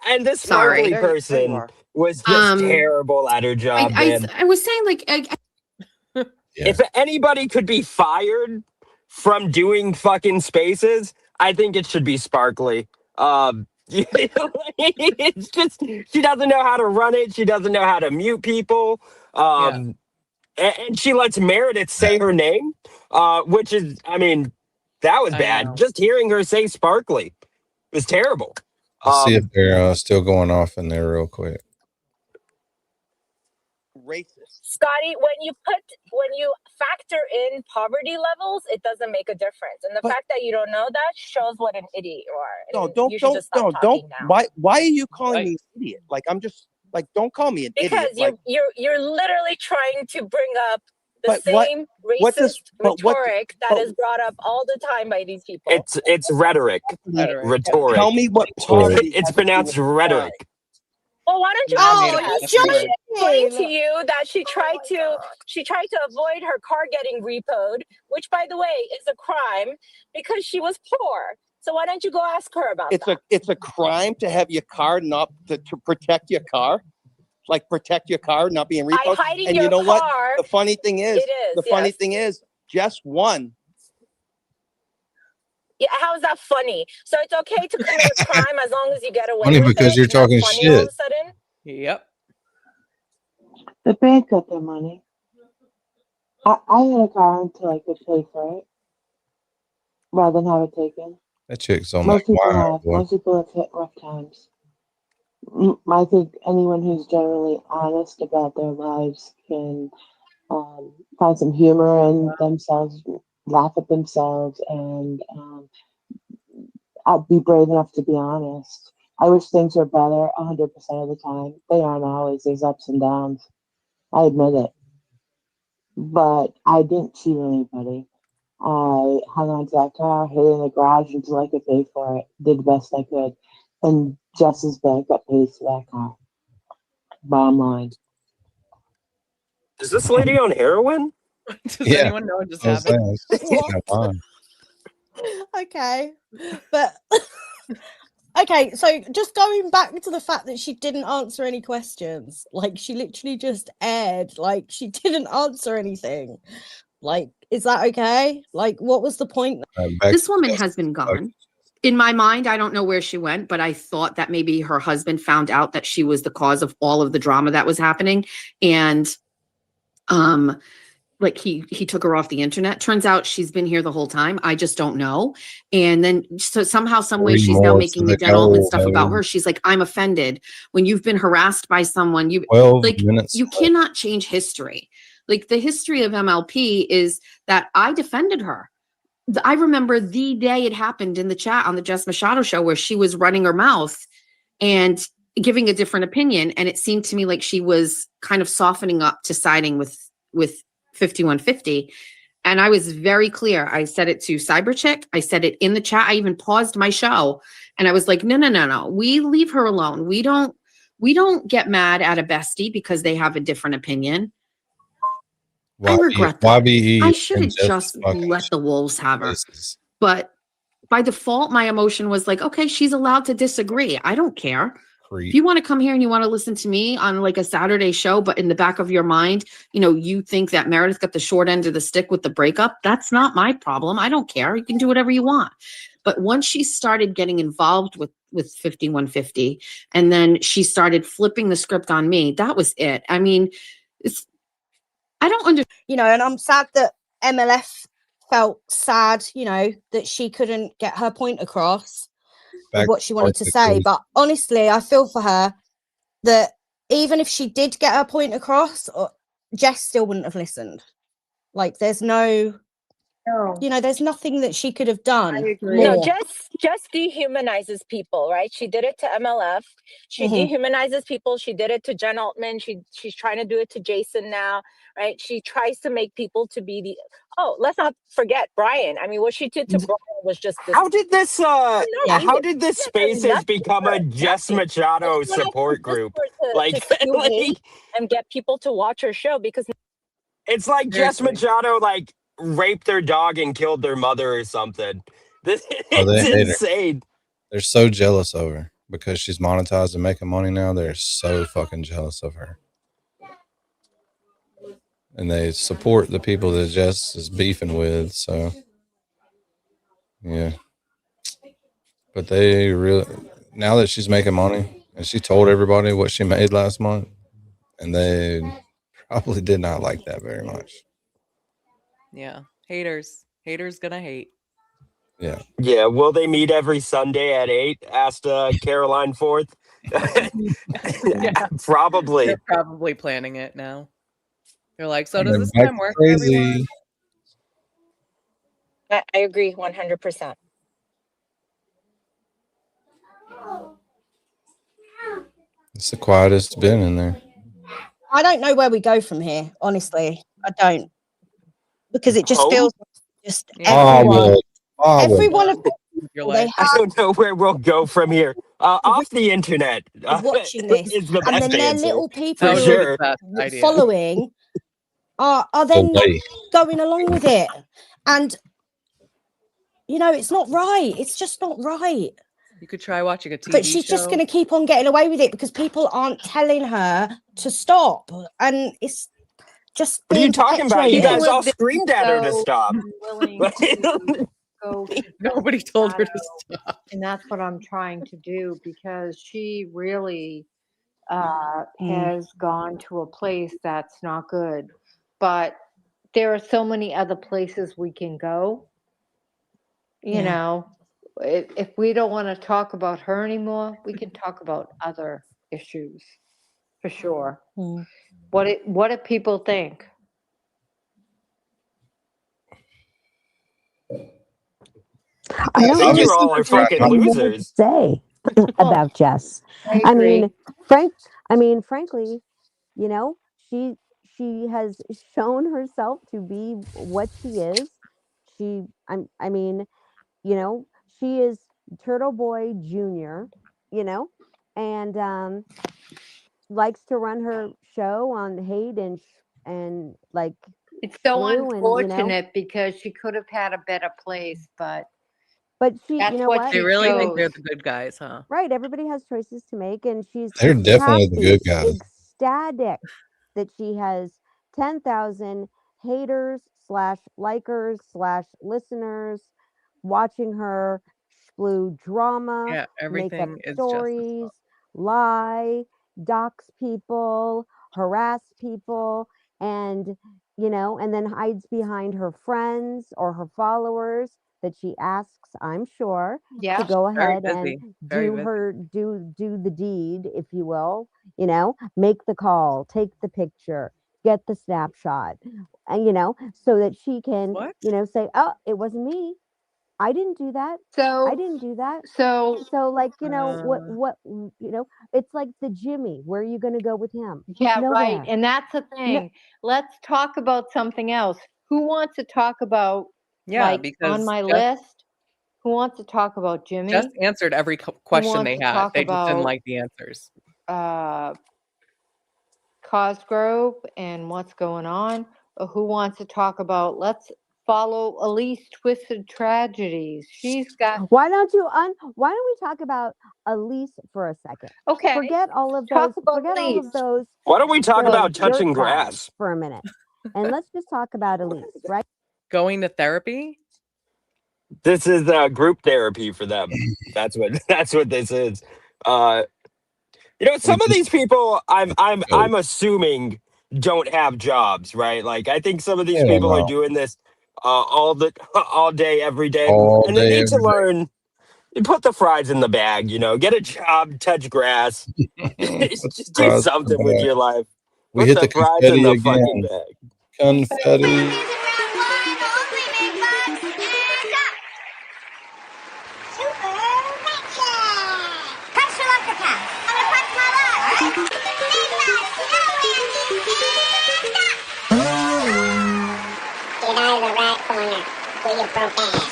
And this Sparkly person was just terrible at her job, man. I was saying, like, If anybody could be fired from doing fucking spaces, I think it should be Sparkly. It's just, she doesn't know how to run it. She doesn't know how to mute people. And she lets Meredith say her name, which is, I mean, that was bad. Just hearing her say Sparkly was terrible. Let's see if they're still going off in there real quick. Racist. Scotty, when you factor in poverty levels, it doesn't make a difference. And the fact that you don't know that shows what an idiot you are. No, don't. Why are you calling me an idiot? Like, I'm just like, don't call me an idiot. Because you're literally trying to bring up the same racist rhetoric that is brought up all the time by these people. It's rhetoric. Rhetoric. Tell me what poverty. It's pronounced rhetoric. Well, why don't you explain to you that she tried to avoid her car getting repoed, which, by the way, is a crime because she was poor. So why don't you go ask her about that? It's a crime to have your car not to protect your car, like protect your car not being repoed. And you know what? The funny thing is, funny thing is, Jess won. Yeah, how is that funny? So it's okay to commit a crime as long as you get away Funny with because it? you're It's not talking funny shit. all of a sudden? Yep. The bank got their money. I had a car until I could pay for it, rather than have it taken. That chick's on my wire, boy. Most people have hit rough times. I think anyone who's generally honest about their lives can find some humor in themselves, laugh at themselves, and be brave enough to be honest. I wish things were better 100% of the time. They aren't always. There's ups and downs. I admit it. But I didn't cheat anybody. I hung on to that car, hid it in the garage until I could pay for it. Did the best I could. And Jess's bank got paid for that car. Bottom line. Is this lady on heroin? Does anyone know what just happened? Okay, but okay, so just going back to the fact that she didn't answer any questions, like she literally just aired, like she didn't answer anything. Like, is that okay? Like, what was the point? This woman has been gone. In my mind, I don't know where she went, but I thought that maybe her husband found out that she was the cause of all of the drama that was happening. And like he took her off the internet. Turns out she's been here the whole time. I just don't know. And then so somehow, some way, 3 she's now more making to the the Jen Altman goal, stuff about baby. her. She's like, I'm offended. When you've been harassed by someone, 12 like, minutes you left. cannot change history. Like, the history of MLP is that I defended her. I remember the day it happened in the chat on the Jess Machado show where she was running her mouth and giving a different opinion. And it seemed to me like she was kind of softening up to siding with 5150. And I was very clear. I said it to Cyberchick. I said it in the chat. I even paused my show and I was like, no. We leave her alone. We don't get mad at a bestie because they have a different opinion. I regret that. YBE I should have and just fucking let the wolves have her. faces. But by default, my emotion was like, okay, she's allowed to disagree. I don't care. Creep. If you want to come here and you want to listen to me on like a Saturday show, but in the back of your mind, you know, you think that Meredith got the short end of the stick with the breakup, that's not my problem. I don't care. You can do whatever you want. But once she started getting involved with 5150, and then she started flipping the script on me, that was it. I mean, I don't understand. You know, and I'm sad that MLF felt sad, you know, that she couldn't get her point across with what she wanted to say. But honestly, I feel for her that even if she did get her point across, Jess still wouldn't have listened. Like, there's no, you know, there's nothing that she could have done. No, just dehumanizes people, right? She did it to MLF. She dehumanizes people. She did it to Jen Altman. She's trying to do it to Jason now, right? She tries to make people to be the. Oh, let's not forget Brian. I mean, what she did to Brian was just. How did this? How did this Spaces become a Jess Machado support group? To spew hate and get people to watch her show because it's like Jess Machado like raped their dog and killed their mother or something. This it's insane. They're so jealous of her because she's monetized and making money now. They're so fucking jealous of her. And they support the people that Jess is beefing with. So, yeah. But they really, now that she's making money, and she told everybody what she made last month, and they probably did not like that very much. Yeah. Haters gonna hate. Yeah. Yeah. Will they meet every Sunday at 8? Asked Caroline Forth. Yeah. Probably. They're probably planning it now. They're like, so And does then this back time work? crazy. I agree 100%. It's the quietest it's been in there. I don't know where we go from here, honestly. I don't. Because it just Home? feels like just Hollywood. every one of You're they like, I have don't know where we'll go from here. Off the internet watching this, is the and best then their answer. little people For who sure. are following are then not going along with it. And you know, it's not right. It's just not right. You could try watching a TV But she's just going to keep on getting away with it because people aren't telling her to stop. And it's just What are you being talking about? You perpetuated. guys all screamed at her to stop. Nobody told her to stop. And that's what I'm trying to do because she really has gone to a place that's not good. But there are so many other places we can go. You know, if we don't want to talk about her anymore, we can talk about other issues for sure. What do people think? I don't You know all are fucking more to losers. say about Jess. I mean, frankly, you know, she has shown herself to be what she is. I mean, you know, she is Turtleboy Jr., you know, and likes to run her show on hate and like It's so Blue and, you know. unfortunate because she could have had a better place, but she, that's you know what what? They she really think chose. they're the good guys, huh? Right, everybody has choices to make, and They're definitely the good happy, guys. ecstatic that she has 10,000 haters /likers/listeners watching her blue drama, Yeah, make up everything is just as stories, lie, dox people, harass people, and and then hides behind her friends or her followers that she asks, I'm sure, to Yeah. go very ahead and busy. Very do busy. her do the deed, if you will, make the call, take the picture, get the snapshot, and so that she can, What? say, oh, it wasn't me. I didn't do that. I So, didn't do that. so So like, Uh, it's like the Jimmy. Where are you going to go with him? yeah, right. Nowhere. And that's the No, thing. Let's talk about something else. Who wants to talk about, yeah, like, on because my Jess, list? Who wants to talk about Jess Jimmy? answered every Who question wants they to had. talk They just didn't about like the answers. Cosgrove and what's going on? Or who wants to talk about, let's follow Elise Twisted Tragedies? She's got, why don't we talk about Elise for a second? okay, Forget all of talk those, about forget all Elise. of those, Why don't we talk those about dirt touching bags grass? for a minute. And let's just talk about Elise, right? Going to therapy? This is group therapy for them. That's what this is. Some of these people I'm assuming don't have jobs, right? Like I think some of these Hell people are no. doing this all day, every day, All and they day, need to every day. learn. You put the fries in the bag, get a job, touch grass, just do Fries in the something with bag. your life. We Put hit the the fries in confetti the fucking again. bag. Confetti. Get out of the right corner with your broke ass.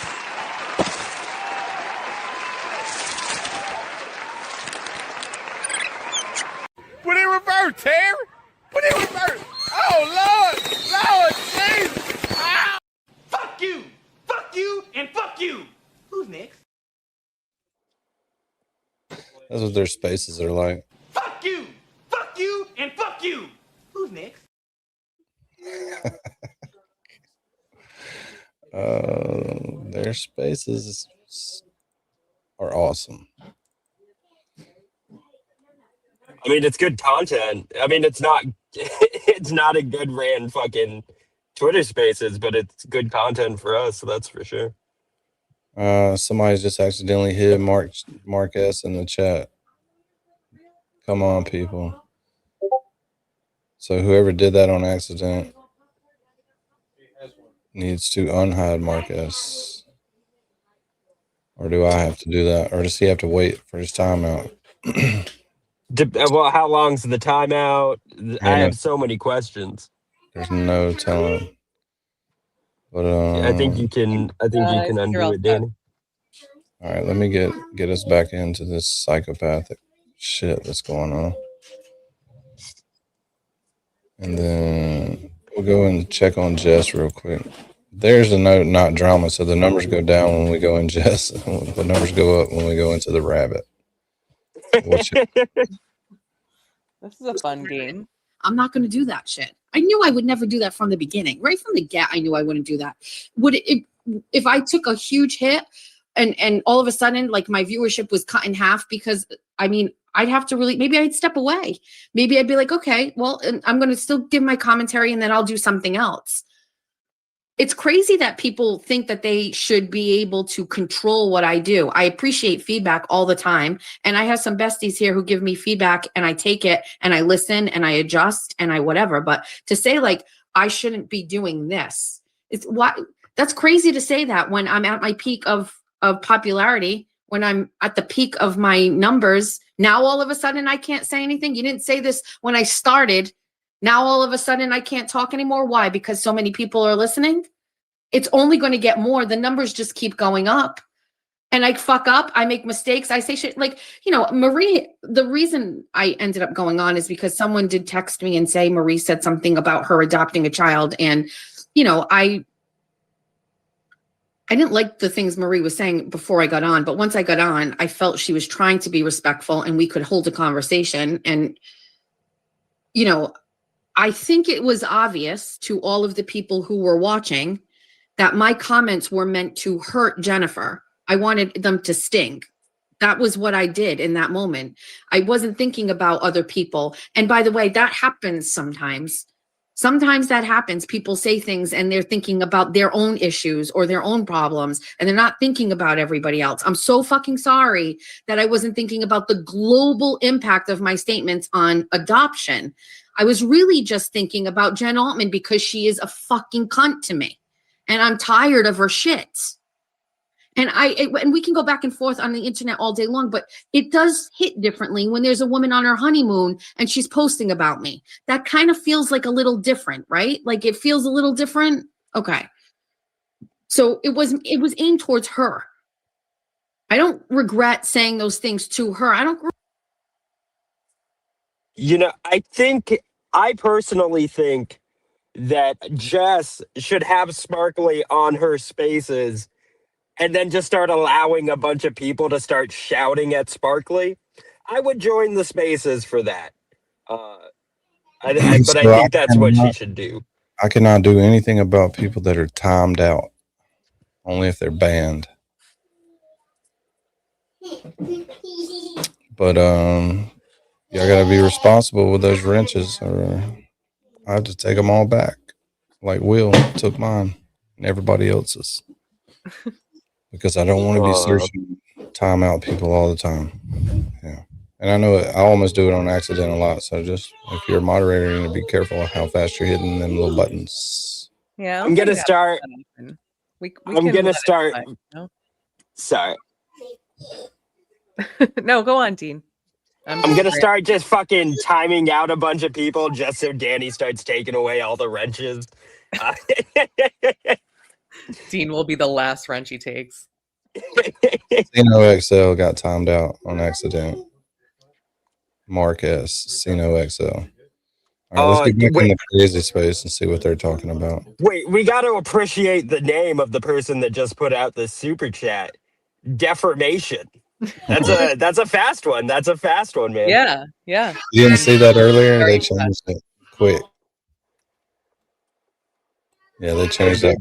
Put in reverse, Terry. Put in reverse. Oh, Lord, Jesus. Ow. Fuck you, and fuck you. Who's next? That's what their spaces are like. Fuck you, and fuck you. Who's next? Their spaces are awesome. I mean, it's good content. I mean, it's not a good ran fucking Twitter Spaces, but it's good content for us. So that's for sure. Somebody's just accidentally hit Mark S in the chat. Come on, people. So whoever did that on accident needs to unhide Mark S. Or do I have to do that? Or does he have to wait for his timeout? Well, how long's the timeout? I have so many questions. There's no telling. But I think you can undo it, Danny. All right, let me get us back into this psychopathic shit that's going on. And then we'll go and check on Jess real quick. There's a note, not drama. So the numbers go down when we go in Jess. The numbers go up when we go into the rabbit. This is a fun game. I'm not going to do that shit. I knew I would never do that from the beginning. Right from the get, I knew I wouldn't do that. Would it, if I took a huge hit and all of a sudden, like, my viewership was cut in half, because I mean, I'd have to really, maybe I'd step away. Maybe I'd be like, okay, well, I'm going to still give my commentary and then I'll do something else. It's crazy that people think that they should be able to control what I do. I appreciate feedback all the time. And I have some besties here who give me feedback and I take it and I listen and I adjust and I whatever. But to say, like, I shouldn't be doing this, it's what, that's crazy to say that when I'm at my peak of popularity, when I'm at the peak of my numbers. Now all of a sudden I can't say anything. You didn't say this when I started. Now all of a sudden I can't talk anymore. Why? Because so many people are listening. It's only going to get more. The numbers just keep going up. And I fuck up. I make mistakes. I say shit like, Marie, the reason I ended up going on is because someone did text me and say Marie said something about her adopting a child. And, I didn't like the things Marie was saying before I got on. But once I got on, I felt she was trying to be respectful and we could hold a conversation. And, I think it was obvious to all of the people who were watching that my comments were meant to hurt Jennifer. I wanted them to sting. That was what I did in that moment. I wasn't thinking about other people. And by the way, that happens sometimes. Sometimes that happens. People say things and they're thinking about their own issues or their own problems, and they're not thinking about everybody else. I'm so fucking sorry that I wasn't thinking about the global impact of my statements on adoption. I was really just thinking about Jen Altman because she is a fucking cunt to me. And I'm tired of her shit. And and we can go back and forth on the internet all day long, but it does hit differently when there's a woman on her honeymoon and she's posting about me. That kind of feels like a little different, right? Like it feels a little different. Okay. So it was aimed towards her. I don't regret saying those things to her. I don't. You know, I personally think that Jess should have Sparkly on her spaces and then just start allowing a bunch of people to start shouting at Sparkly. I would join the spaces for that. But I think that's what she should do. I cannot do anything about people that are timed out. Only if they're banned. But y'all gotta be responsible with those wrenches, or I have to take them all back, like Will took mine and everybody else's, because I don't want to be searching timeout people all the time. Yeah, and I know I almost do it on accident a lot. So just if you're a moderator, you need to be careful how fast you're hitting them little buttons. Yeah, I'm gonna start. I'm gonna start. Sorry. No, go on, Dean. I'm gonna start just fucking timing out a bunch of people just so Danny starts taking away all the wrenches. Dean will be the last wrench he takes. Cino XL got timed out on accident. Mark S. Cino XL. All right, let's get back in the crazy space and see what they're talking about. Wait, we got to appreciate the name of the person that just put out the super chat. Deformation. That's a fast one. That's a fast one, man. Yeah, yeah. You didn't see that earlier? They changed it quick. Yeah, they changed that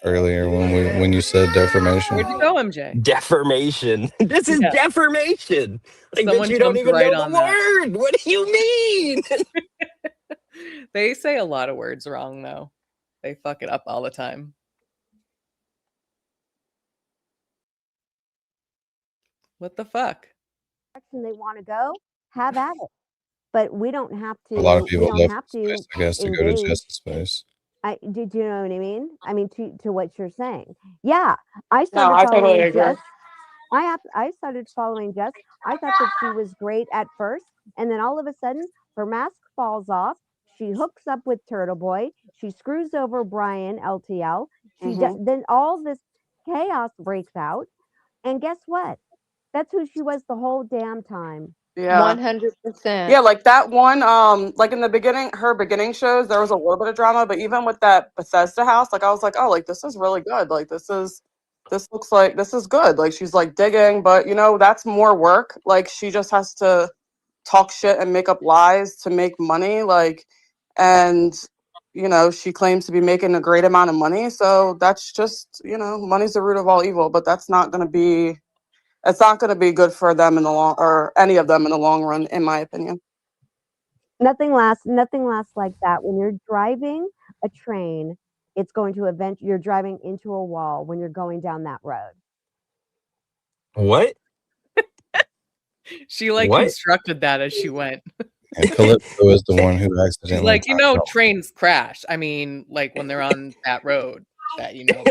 earlier when you said deformation. Where'd you go, MJ? Deformation. This is deformation. Like that you don't even know the word. What do you mean? They say a lot of words wrong, though. They fuck it up all the time. What the fuck? They want to go, have at it. But we don't have to. A lot of people left to space, I guess, to go to Jess's space. Do you know what I mean? I mean, to what you're saying. Yeah, I totally following agree. Jess. I started following Jess. I thought that she was great at first, and then all of a sudden, her mask falls off. She hooks up with Turtleboy. She screws over Brian LTL. Then all this chaos breaks out, and guess what? That's who she was the whole damn time. Yeah. 100%. Yeah, like that one, like in the beginning, her beginning shows, there was a little bit of drama, but even with that Bethesda house, like I was like, oh, like this is really good. Like this looks like this is good. Like she's like digging, but you know, that's more work. Like she just has to talk shit and make up lies to make money. Like, and you know, she claims to be making a great amount of money. So that's just, you know, money's the root of all evil, but that's not gonna be it's not going to be good for them in the long, or any of them in the long run, in my opinion. Nothing lasts like that. When you're driving a train, it's going to you're driving into a wall when you're going down that road. What? She constructed that as she went. And Calypso is the one who accidentally. She's like, you know, trains crash. I mean, like when they're on that road that you know.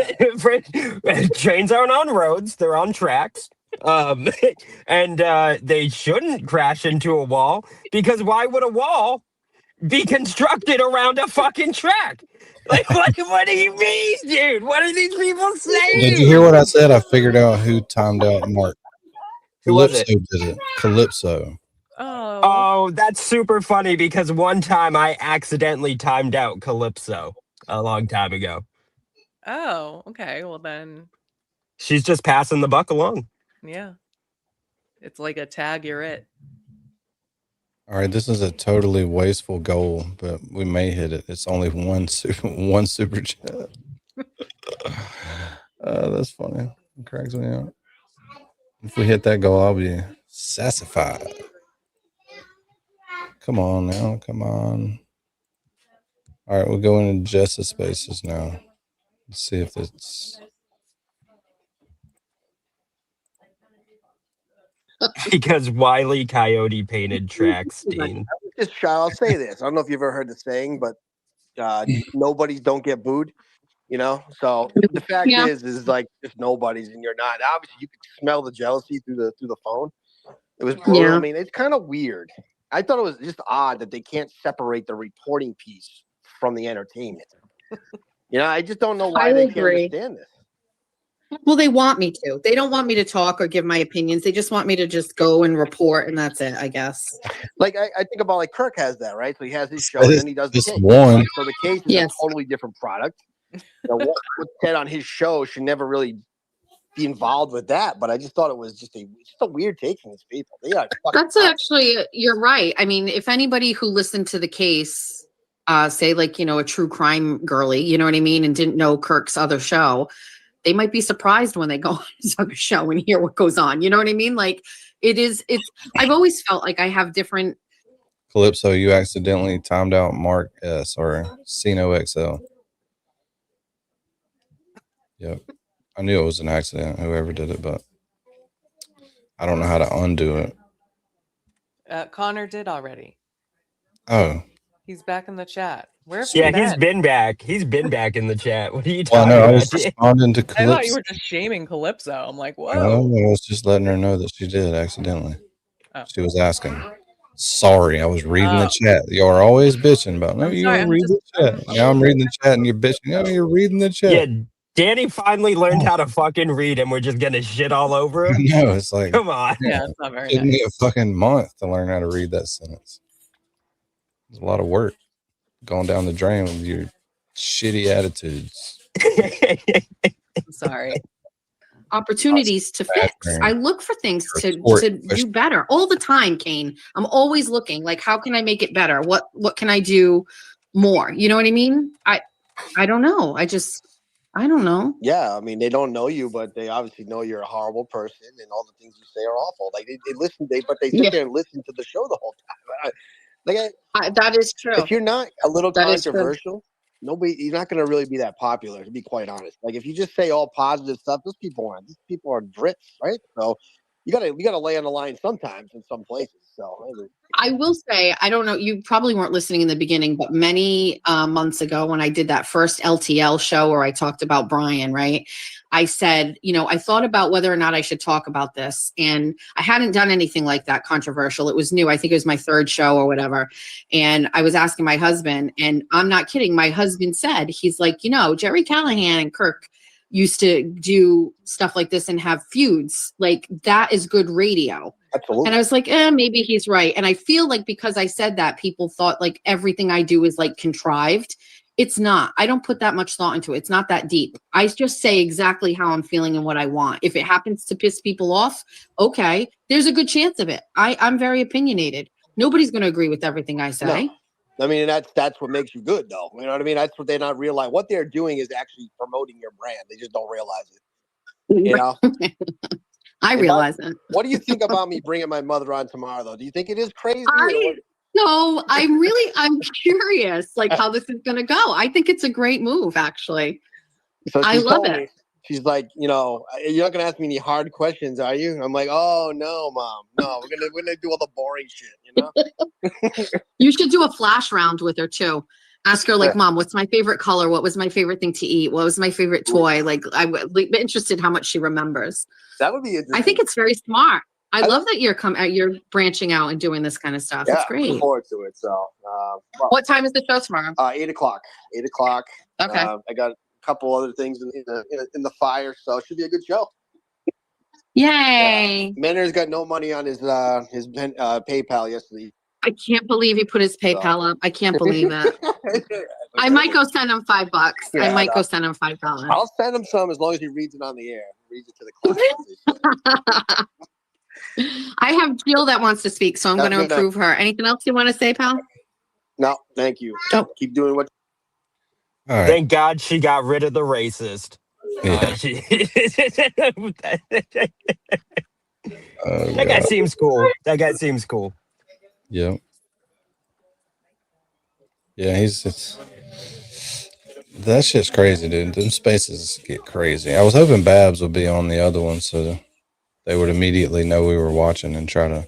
Trains aren't on roads; they're on tracks. And they shouldn't crash into a wall, because why would a wall be constructed around a fucking track? Like, what do you mean, dude? What are these people saying? Did you hear what I said? I figured out who timed out Mark. Who was Calypso did it. Calypso. Oh, that's super funny, because one time I accidentally timed out Calypso a long time ago. Oh, okay. Well then, she's just passing the buck along. Yeah. It's like a tag, you're it. All right, this is a totally wasteful goal, but we may hit it. It's only one super chat. That's funny. It cracks me out. If we hit that goal, I'll be sassified. Come on now. Come on. All right, we'll go into Jess's spaces now. Let's see if it's... Because Wile E. Coyote painted tracks, Dean. I'll say this. I don't know if you've ever heard the saying, but nobodies don't get booed. You know, so the fact is like if nobody's and you're not. Obviously, you could smell the jealousy through the phone. It was brutal. Yeah. I mean, it's kind of weird. I thought it was just odd that they can't separate the reporting piece from the entertainment. You know, I just don't know why I they can't agree. understand this. Well, they want me to. They don't want me to talk or give my opinions. They just want me to just go and report, and that's it, I guess. Like I think about like Kirk has that, right? So he has his show and then he does the Just case. one. So the case is a totally different product. You know, what's said on his show should never really be involved with that. But I just thought it was just a weird take from these people. They are That's actually, you're right. I mean, if anybody who listened to the case, say like, you know, a true crime girly, you know what I mean, and didn't know Kirk's other show, they might be surprised when they go on his other show and hear what goes on. You know what I mean? Like I've always felt like I have different. Calypso, you accidentally timed out Mark S or Cino XL. Yep. I knew it was an accident, whoever did it, but I don't know how to undo it. Connor did already. Oh. He's back in the chat. Where have Yeah, you been? he's been back. He's been back in the chat. What are you Well, talking no, I about? was responding to I thought you Calypso. were just shaming Calypso. I'm like, whoa. I was just letting her know that she did accidentally. Oh. She was asking. Sorry, I was reading the chat. You are always bitching about. No, you don't read the chat. Now I'm reading the chat and you're bitching. No, you're reading the chat. Yeah, Danny finally learned how to fucking read, and we're just gonna shit all over him. No, it's like, come on. Yeah, it's not very It took nice. me a fucking month to learn how to read that sentence. It's a lot of work going down the drain with your shitty attitudes. I'm sorry. Opportunities to fix. I look for things to do better all the time, Kane. I'm always looking like, how can I make it better? What can I do more? You know what I mean? I don't know. I don't know. Yeah, I mean, they don't know you, but they obviously know you're a horrible person, and all the things you say are awful. Like they listen, but they sit there and listen to the show the whole time. That is true. If you're not a little That is true. controversial, you're not going to really be that popular. To be quite honest, like if you just say all positive stuff, these people are drits, right? So you gotta lay on the line sometimes in some places. So I will say, I don't know, you probably weren't listening in the beginning, but many months ago when I did that first LTL show where I talked about Brian, right? I said, you know, I thought about whether or not I should talk about this. And I hadn't done anything like that controversial. It was new. I think it was my third show or whatever. And I was asking my husband, and I'm not kidding. My husband said, he's like, you know, Jerry Callahan and Kirk used to do stuff like this and have feuds. Like, that is good radio. Absolutely. And I was like, maybe he's right. And I feel like because I said that, people thought like everything I do is like contrived. It's not. I don't put that much thought into it. It's not that deep. I just say exactly how I'm feeling and what I want. If it happens to piss people off, okay, there's a good chance of it. I'm very opinionated. Nobody's going to agree with everything I say. No. I mean, that's what makes you good, though. You know what I mean? That's what they're not realizing. What they're doing is actually promoting your brand. They just don't realize it. You know? I realize that. What do you think about me bringing my mother on tomorrow, though? Do you think it is crazy? No, I'm curious, like how this is going to go. I think it's a great move, actually. So I love it. Me, she's like, you know, you're not going to ask me any hard questions, are you? I'm like, oh no, Mom, no, we're gonna do all the boring shit, you know. You should do a flash round with her too. Ask her like, Mom, what's my favorite color? What was my favorite thing to eat? What was my favorite toy? Like, I would be interested how much she remembers. That would be interesting. I think it's very smart. I love that you're branching out and doing this kind of stuff. Yeah, it's great. Looking forward to it. So, what time is the show tomorrow? 8 o'clock. 8 o'clock. Okay. I got a couple other things in the fire, so it should be a good show. Yay! Manor's got no money on his PayPal yesterday. I can't believe he put his PayPal up. I can't believe it. I might go send him $5. Yeah, I might go send him $5. I'll send him some as long as he reads it on the air. Reads it to the class. I have Jill that wants to speak, so I'm going to approve her. Anything else you want to say, pal? No, thank you. Keep doing what. All right. Thank God she got rid of the racist. Yeah. That guy seems cool. That guy seems cool. Yeah. Yeah, that shit's crazy, dude. Them spaces get crazy. I was hoping Babs would be on the other one so they would immediately know we were watching and try to.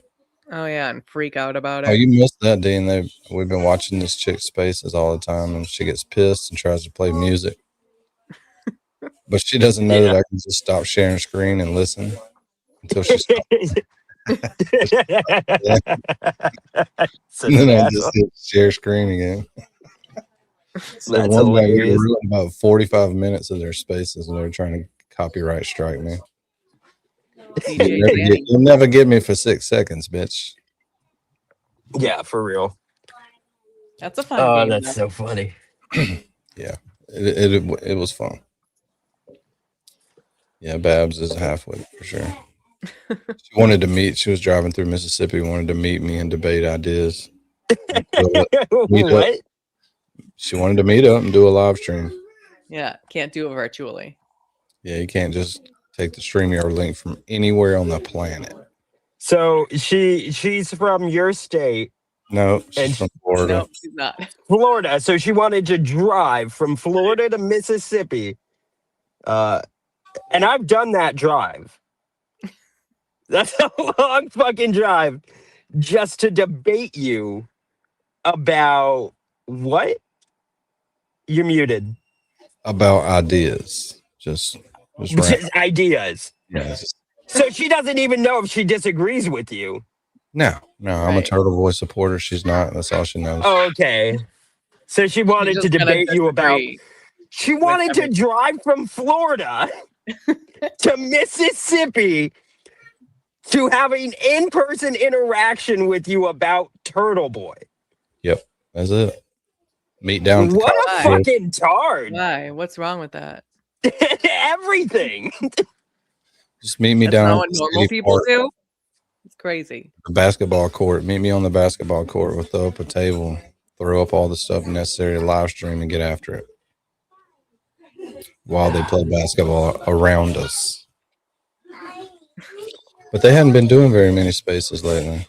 Oh yeah, and freak out about Oh, it. you missed that, Dean. We've been watching this chick's spaces all the time, and she gets pissed and tries to play music. But she doesn't know that I can just stop sharing screen and listen until she stops. And then I just hit share screen again. So That's one night we hilarious. ruined about 45 minutes of their spaces, and they're trying to copyright strike me. You'll never get me for 6 seconds, bitch. Yeah, for real. That's a fun Oh, game. that's though. so funny. Yeah, it was fun. Yeah, Babs is halfway for sure. She wanted to meet. She was driving through Mississippi, wanted to meet me and debate ideas. What? She wanted to meet up and do a live stream. Yeah, can't do it virtually. Yeah, you can't just take the StreamYard link from anywhere on the planet. So she's from your state. No, she's from Florida. No, she's not. Florida. So she wanted to drive from Florida to Mississippi. And I've done that drive. That's a long fucking drive just to debate you about what? You're muted. About ideas. Just ideas. Yeah. So she doesn't even know if she disagrees with you. No, I'm a Turtleboy supporter. She's not. That's all she knows. Oh, okay. So she wanted to debate you about. She wanted to drive from Florida to Mississippi to have an in-person interaction with you about Turtleboy. Yep, that's it. Meet down. At the What a Costco. fucking tard! Why? What's wrong with that? Everything. Just meet me That's down. not at what the normal city people park, do. It's crazy. the basketball court. Meet me on the basketball court. We'll throw up a table, throw up all the stuff necessary to live stream and get after it while they play basketball around us. But they hadn't been doing very many spaces lately.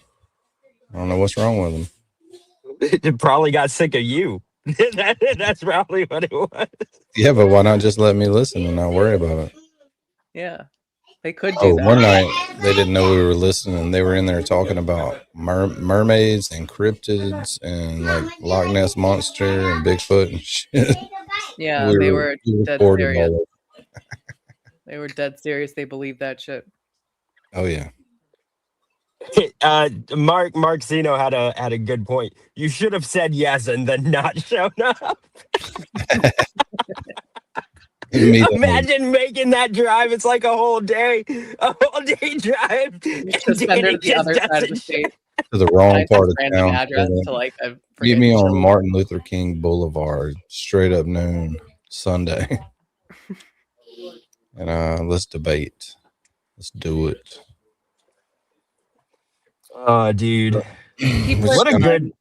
I don't know what's wrong with them. It probably got sick of you. That's probably what it was. Yeah, but why not just let me listen and not worry about it? Yeah, they could do Oh, that. one night they didn't know we were listening, and they were in there talking about mermaids and cryptids and like Loch Ness Monster and Bigfoot and shit. Yeah, they were dead serious. They were dead serious. They believed that shit. Oh yeah. Mark Zeno had a good point. You should have said yes and then not shown up. Imagine making that drive. It's like a whole day drive. To send her to the other side of the state. To the wrong part of random town. address to like a Meet me friggin' on chili. Martin Luther King Boulevard, straight up noon Sunday. And let's debate. Let's do it. Oh, dude. What a good.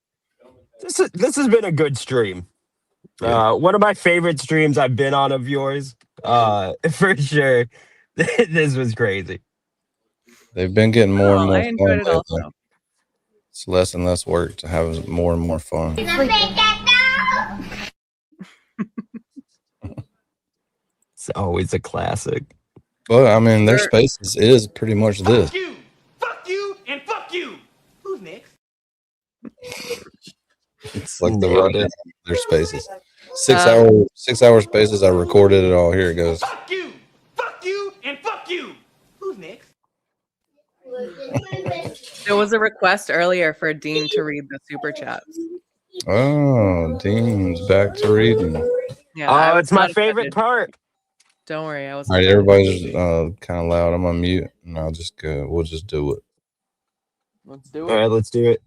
This has been a good stream. One of my favorite streams I've been on of yours. For sure. This was crazy. They've been getting more and more I enjoyed fun. it also. lately. It's less and less work to have more and more fun. It's always a classic. But I mean, their spaces is pretty much this. Fuck you, and fuck you. Who's next? It's like the Nailed rundown it. of their spaces. 6 hour spaces. I recorded it all. Here it goes. Fuck you, and fuck you. Who's next? There was a request earlier for Dean to read the super chats. Oh, Dean's back to reading. Yeah, I Oh, was it's my not favorite offended. part. Don't worry, I was. All right, everybody's kind of loud. I'm on mute, and I'll just go. We'll just do it. Let's do All right, let's do it.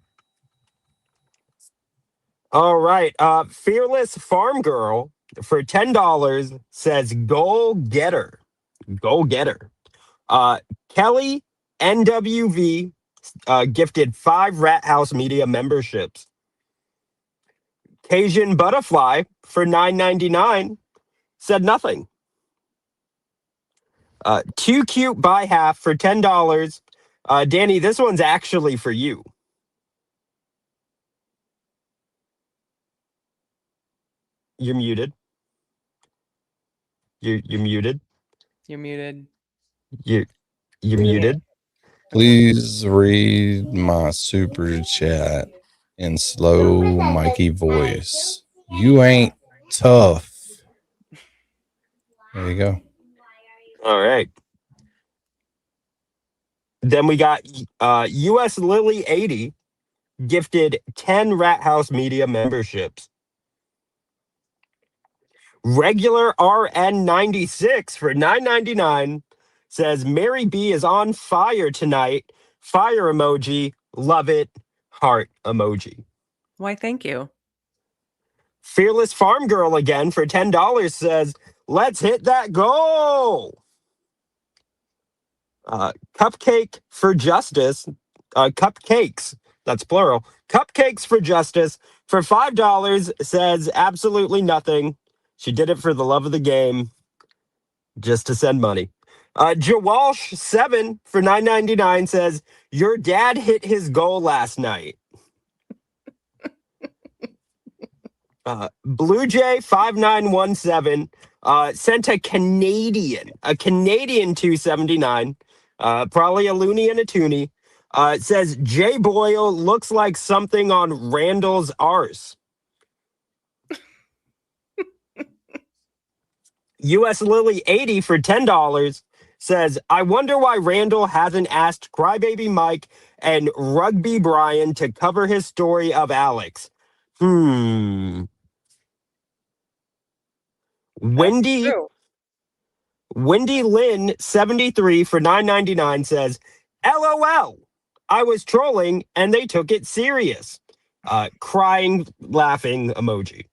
All right. Fearless Farm Girl for $10 says go get her. Go get her. Kelly NWV gifted 5 Rat House Media memberships. Cajun Butterfly for $9.99 said nothing. Too Cute by Half for $10 Danny, this one's actually for you. You're muted. You're muted. You're muted. You're muted. Please read my super chat in slow Mikey voice. You ain't tough. There you go. All right. Then we got US Lily 80 gifted 10 Rat House Media memberships. Regular RN96 for $9.99 says Mary B is on fire tonight. Fire emoji. Love it. Heart emoji. Why, thank you. Fearless Farm Girl again for $10 says, let's hit that goal. Cupcake for Justice. Cupcakes. That's plural. Cupcakes for Justice for $5 says absolutely nothing. She did it for the love of the game, just to send money. Jawalsh 7 for $9.99 says, your dad hit his goal last night. Blue Jay 5917 sent a Canadian $2.79, probably a loony and a toonie. It says Jay Boyle looks like something on Randall's arse. US Lily 80 for $10 says, I wonder why Randall hasn't asked Crybaby Mike and Rugby Brian to cover his story of Alex. Wendy Lynn 73 for $9.99 says, LOL, I was trolling and they took it serious. Crying, laughing emoji.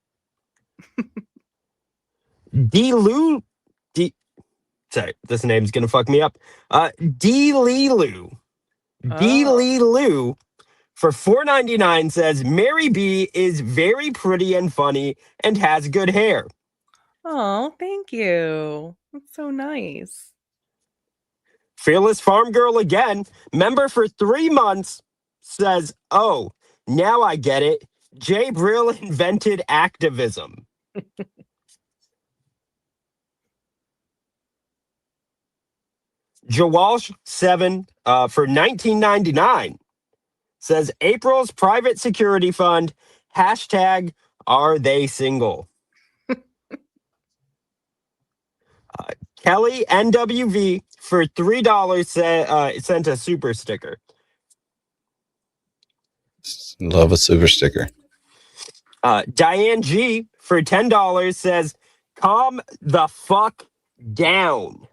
Sorry, this name's gonna fuck me up. D-Lilu for $4.99 says, Mary B is very pretty and funny and has good hair. Oh, thank you. That's so nice. Fearless Farm Girl again, member for 3 months, says, oh, now I get it. Jay Brill invented activism. Jawalsh 7 for $19.99 says, April's private security fund, hashtag are they single? Kelly NWV for $3 sent a super sticker. Love a super sticker. Diane G for $10 says, calm the fuck down.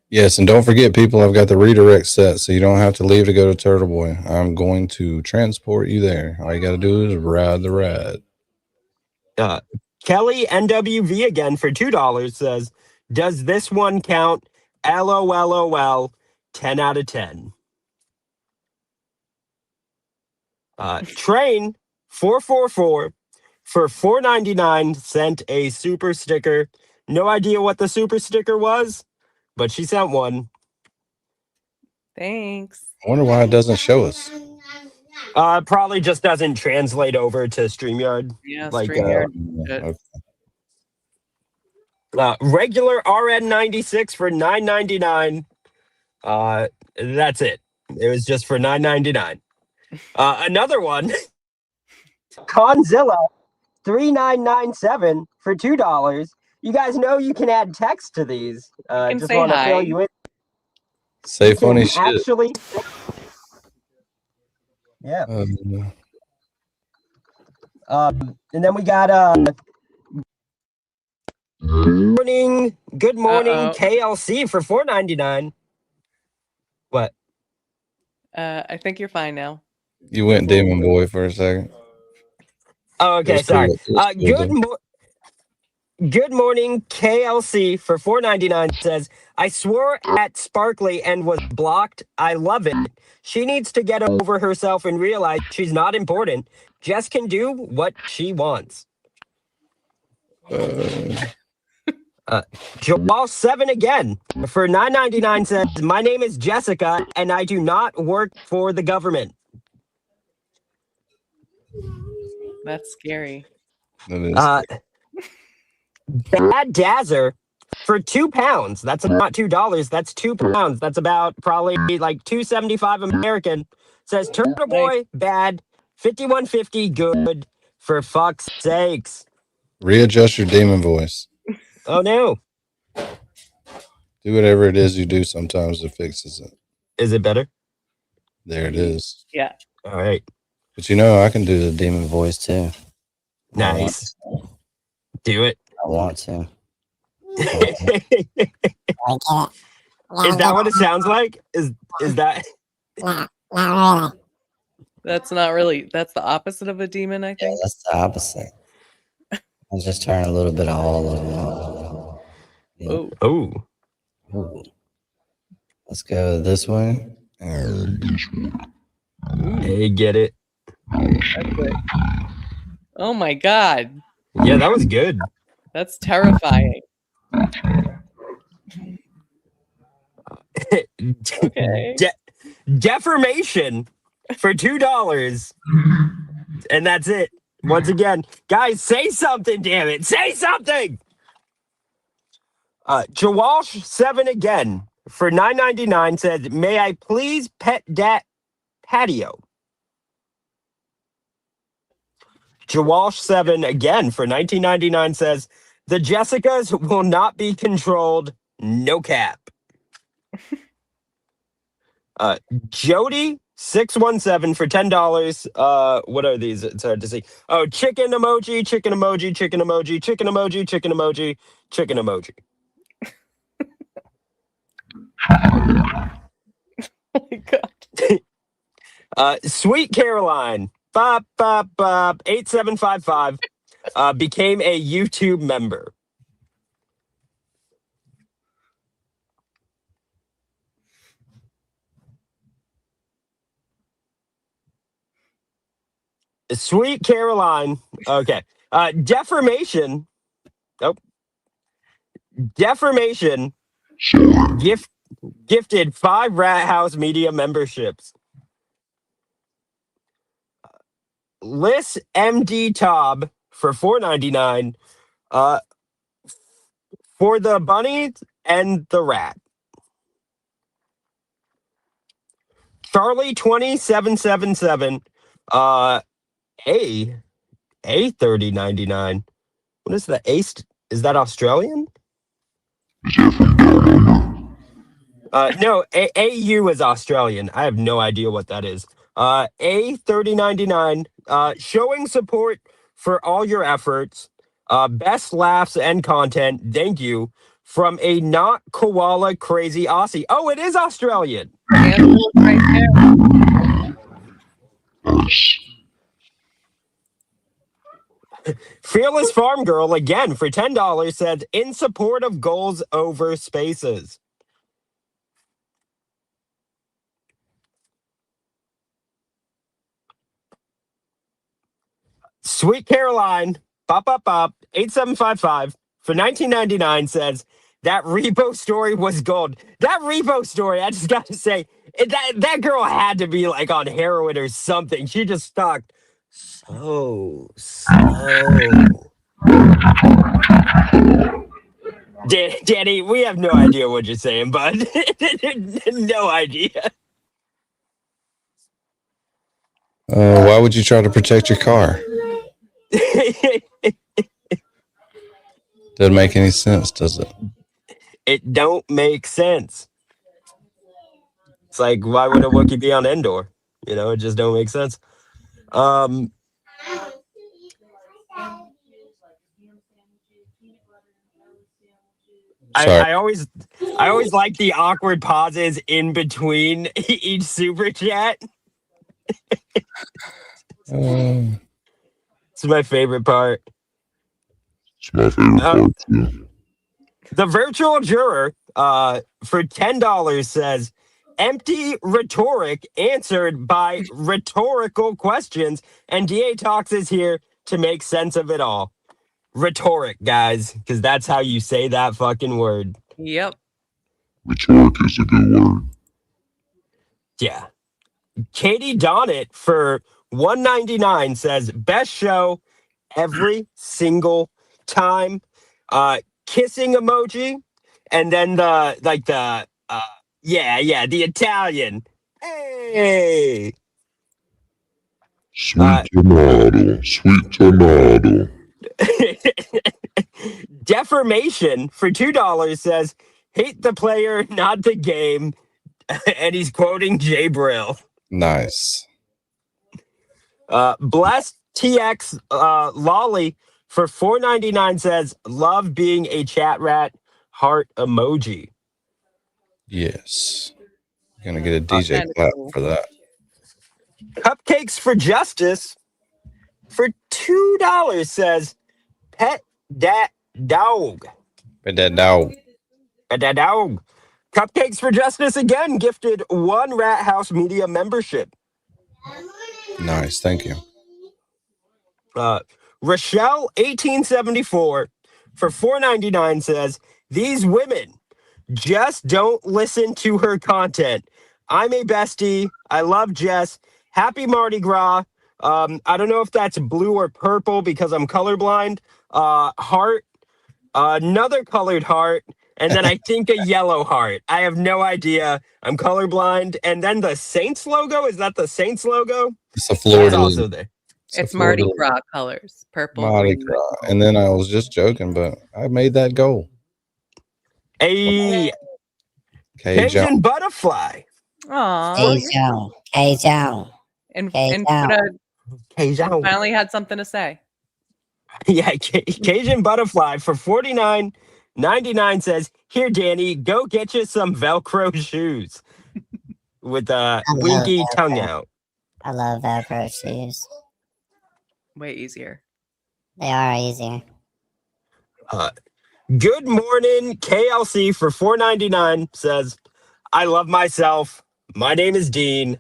Yes, and don't forget, people, I've got the redirect set, so you don't have to leave to go to Turtle Boy. I'm going to transport you there. All you got to do is ride the ride. Kelly NWV again for $2 says, does this one count? LOLOL, 10 out of 10. Train 444 for $4.99 sent a super sticker. No idea what the super sticker was, but she sent one. Thanks. I wonder why it doesn't show us. Probably just doesn't translate over to StreamYard. Yeah, like StreamYard. Regular RN96 for $9.99. That's it. It was just for $9.99. Another one, Conzilla 3997 for $2. You guys know you can add text to these. Just want to fill you in. Say funny shit. Actually, yeah. And then we got Good morning, KLC for $4.99. What? I think you're fine now. You went Demon Boy for a second. Oh, okay, It was sorry. cool. It was cool, Good morning, KLC for $4.99 says, I swore at Sparkly and was blocked. I love it. She needs to get over herself and realize she's not important. Jess can do what she wants. Joel 7 again for $9.99 says, "My name is Jessica, and I do not work for the government." That's scary. That is Bad Dazzer for £2. That's not $2. That's £2. That's about probably like $2.75 American. Says Turtle Boy bad, 5150 good. For fuck's sakes. readjust your demon voice. Oh no. Do whatever it is you do sometimes that fixes it. Is it better? There it is. Yeah. All right. But you know, I can do the demon voice too. Nice. Do it. I want to. Is that what it sounds like? Is that? That's not really. That's the opposite of a demon, I think. That's the opposite. I'm just turning a little bit of all of them. Oh. Let's go this way. Hey, get it? That's it. Oh my god. Yeah, that was good. That's terrifying. Okay. Deformation for $2, and that's it. Once again, guys, say something, damn it, say something. Jawalsh 7 again for $9.99 says, "May I please pet that patio?" Jawalsh 7 again for $19.99 says, "The Jessicas will not be controlled, no cap." Jody 617 for $10. What are these? It's hard to see. Oh, chicken emoji, chicken emoji, chicken emoji, chicken emoji, chicken emoji, chicken emoji. Oh my god. Sweet Caroline, bop, bop, bop, 8755, became a YouTube member. Sweet Caroline. Okay. Deformation. Oh. Deformation gifted 5 Rat House Media memberships. Liz MD Tob for $4.99 for the bunny and the rat. Charlie 2777 A $30.99. What is the ace? Is that Australian? No, AU is Australian. I have no idea what that is. A $30.99, showing support for all your efforts. Best laughs and content. Thank you. From a not koala crazy Aussie. Oh, it is Australian. Right there. Fearless Farm Girl again for $10 said, "In support of goals over spaces." Sweet Caroline, bop, bop, bop, 8755 for $19.99 says, "That Repo story was gold." That Repo story, I just got to say, that girl had to be like on heroin or something. She just talked so slow. Danny, we have no idea what you're saying, bud. No idea. Why would you try to protect your car? Doesn't make any sense, does it? It don't make sense. It's like, why would a Wookiee be on Endor? You know, it just don't make sense. I always like the awkward pauses in between each super chat. It's my favorite part. It's my favorite part too. The virtual juror for $10 says, "Empty rhetoric answered by rhetorical questions, and DA Talks is here to make sense of it all." rhetoric, guys, because that's how you say that fucking word. Yep. Rhetoric is a good word. Yeah. Katie Donnett for $1.99 says best show every single time. Kissing emoji, and then the the Italian. Hey. Sweet tornado. Sweet tornado. Deformation for $2 says hate the player, not the game, and he's quoting Jay Brill. Nice. Blessed TX Lolly for $4.99 says love being a chat rat, heart emoji. Yes. Gonna get a DJ clap for that. Cupcakes for Justice for $2 says pet that dog. Pet that dog. Pet that dog. Cupcakes for Justice again gifted 1 Rat House Media membership. Nice, thank you. Rochelle 1874 for $4.99 says these women just don't listen to her content. I'm a bestie. I love Jess. Happy Mardi Gras. I don't know if that's blue or purple because I'm colorblind. Heart, another colored heart, and then I think a yellow heart. I have no idea. I'm colorblind. And then the Saints logo, is that the Saints logo? It's a Florida. That's also there. It's Mardi Gras colors. Purple, Mardi green, Gras. And then I was just joking, but I made that goal. A Cajun butterfly. Aw. Cajun. And Cajun. Cajun. finally had something to say. Yeah, Cajun butterfly for $49.99 says, "Here, Danny, go get you some Velcro shoes." With a winky tongue out. I love Velcro shoes. Way easier. They are easier. Good morning, KLC for $4.99 says, "I love myself. My name is Dean.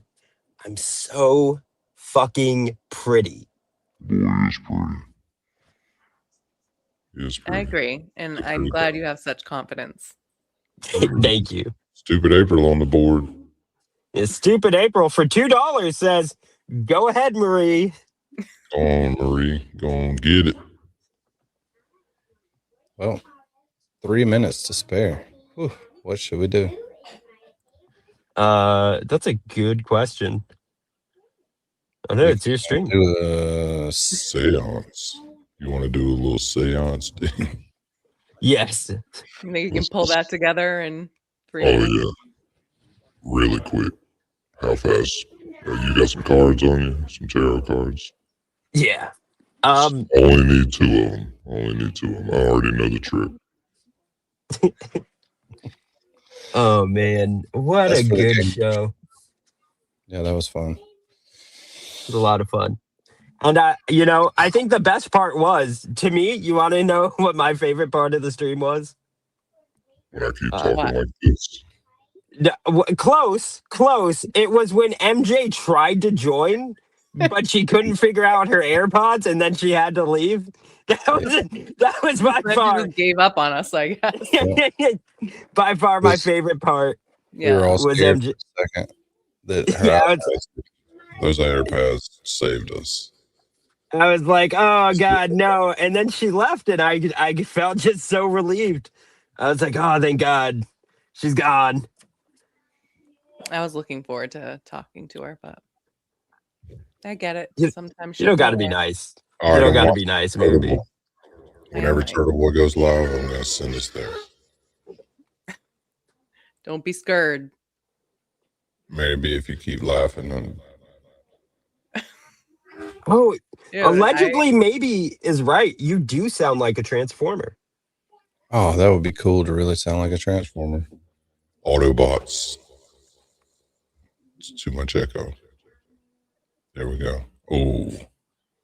I'm so fucking pretty." Boy, is pretty. It's I agree. And I'm glad you have such confidence. Thank you. Stupid April on the board. Stupid April for $2 says, "Go ahead, Marie." Go on, Marie. Go on, get it. Well, 3 minutes to spare. Whew, what should we do? That's a good question. I know it's your stream. Do a seance. You want to do a little seance, Dean? Yes. You think you can pull that together in 3 Oh, minutes? yeah. Really quick. How fast? You got some cards on you? Some tarot cards? Yeah. Only need 2 of them. I already know the trick. Oh, man. What That's a for the good game. show. Yeah, that was fun. It was a lot of fun. And, I think the best part was, to me, you want to know what my favorite part of the stream was? When I keep talking like this. Close. It was when MJ tried to join, but she couldn't figure out her AirPods, and then she had to leave. That was by far. Just gave up on us, I guess. By far, my favorite part. We were all was scared MJ. for a second that her those AirPods saved us. I was like, "Oh God, no!" And then she left, and I felt just so relieved. I was like, "Oh, thank God, she's gone." I was looking forward to talking to her, but I get it. Sometimes You don't got to be nice. You don't got to be nice, maybe. Whenever Turtleboy goes live, I'm going to send us there. Don't be scared. Maybe if you keep laughing. Then... Oh, Dude, allegedly, maybe is right. You do sound like a Transformer. Oh, that would be cool to really sound like a Transformer. Autobots. It's too much echo. There we go. Oh,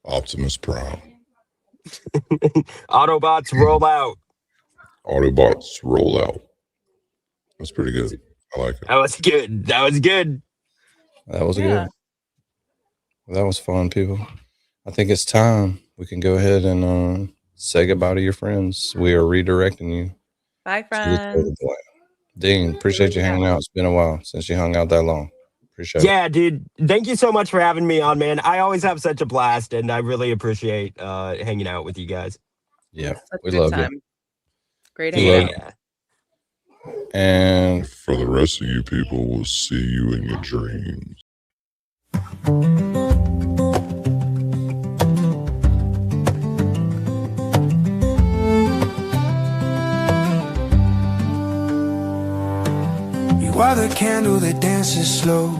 Optimus Prime. Autobots roll out. Autobots roll out. That's pretty good. I like it. That was good. That was good. That was good. That was fun, people. I think it's time we can go ahead and say goodbye to your friends. We are redirecting you. Bye, to the friends. Turtleboy. Dean, appreciate you hanging out. It's been a while since you hung out that long. Appreciate it. Yeah, dude. Thank you so much for having me on, man. I always have such a blast, and I really appreciate hanging out with you guys. Yeah, Such we a good love time. you. Great We hanging love out. you. And For the rest of you people, we'll see you in your dreams. You are the candle that dances slow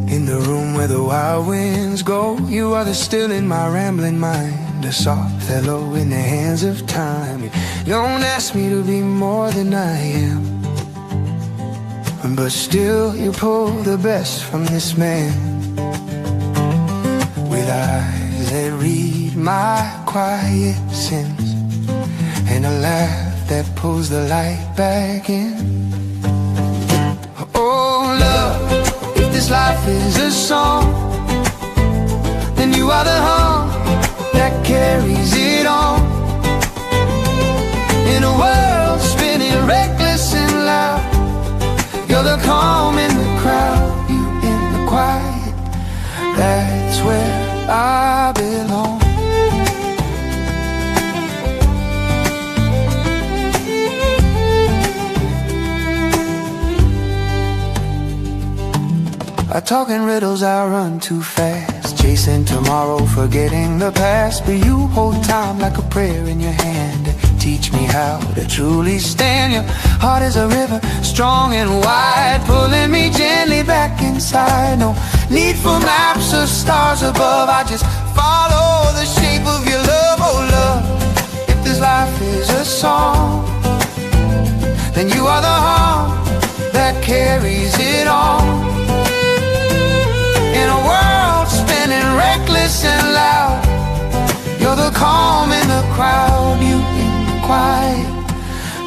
in the room where the wild winds go. You are the still in my rambling mind, a soft fellow in the hands of time. You don't ask me to be more than I am, but still you pull the best from this man. With eyes that read my quiet sins, and a laugh that pulls the light back in. Oh love, if this life is a song, then you are the hum that carries it on. In a world spinning reckless and loud, you're the calm in the crowd, you in the quiet, that's where I belong. I talk in riddles, I run too fast, chasing tomorrow, forgetting the past. But you hold time like a prayer in your hand, teach me how to truly stand. Your heart is a river, strong and wide, pulling me gently back inside. No need for maps or stars above, I just follow the shape of your love. Oh love, if this life is a song, then you are the heart that carries it on. In a world spinning reckless and loud, you're the calm in the crowd, you in the quiet,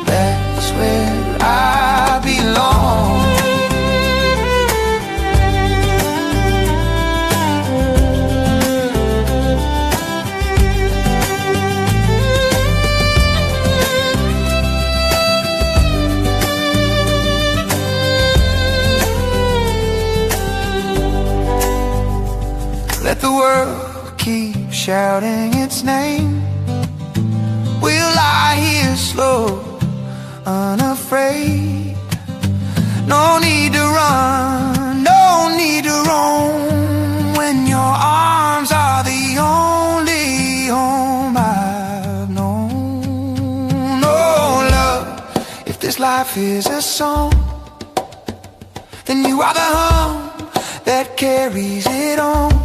that's where I belong. Let the world keep shouting its name, we'll lie here slow, unafraid. No need to run, no need to roam, when your arms are the only home I've known. Oh love, if this life is a song, then you are the hum that carries it on.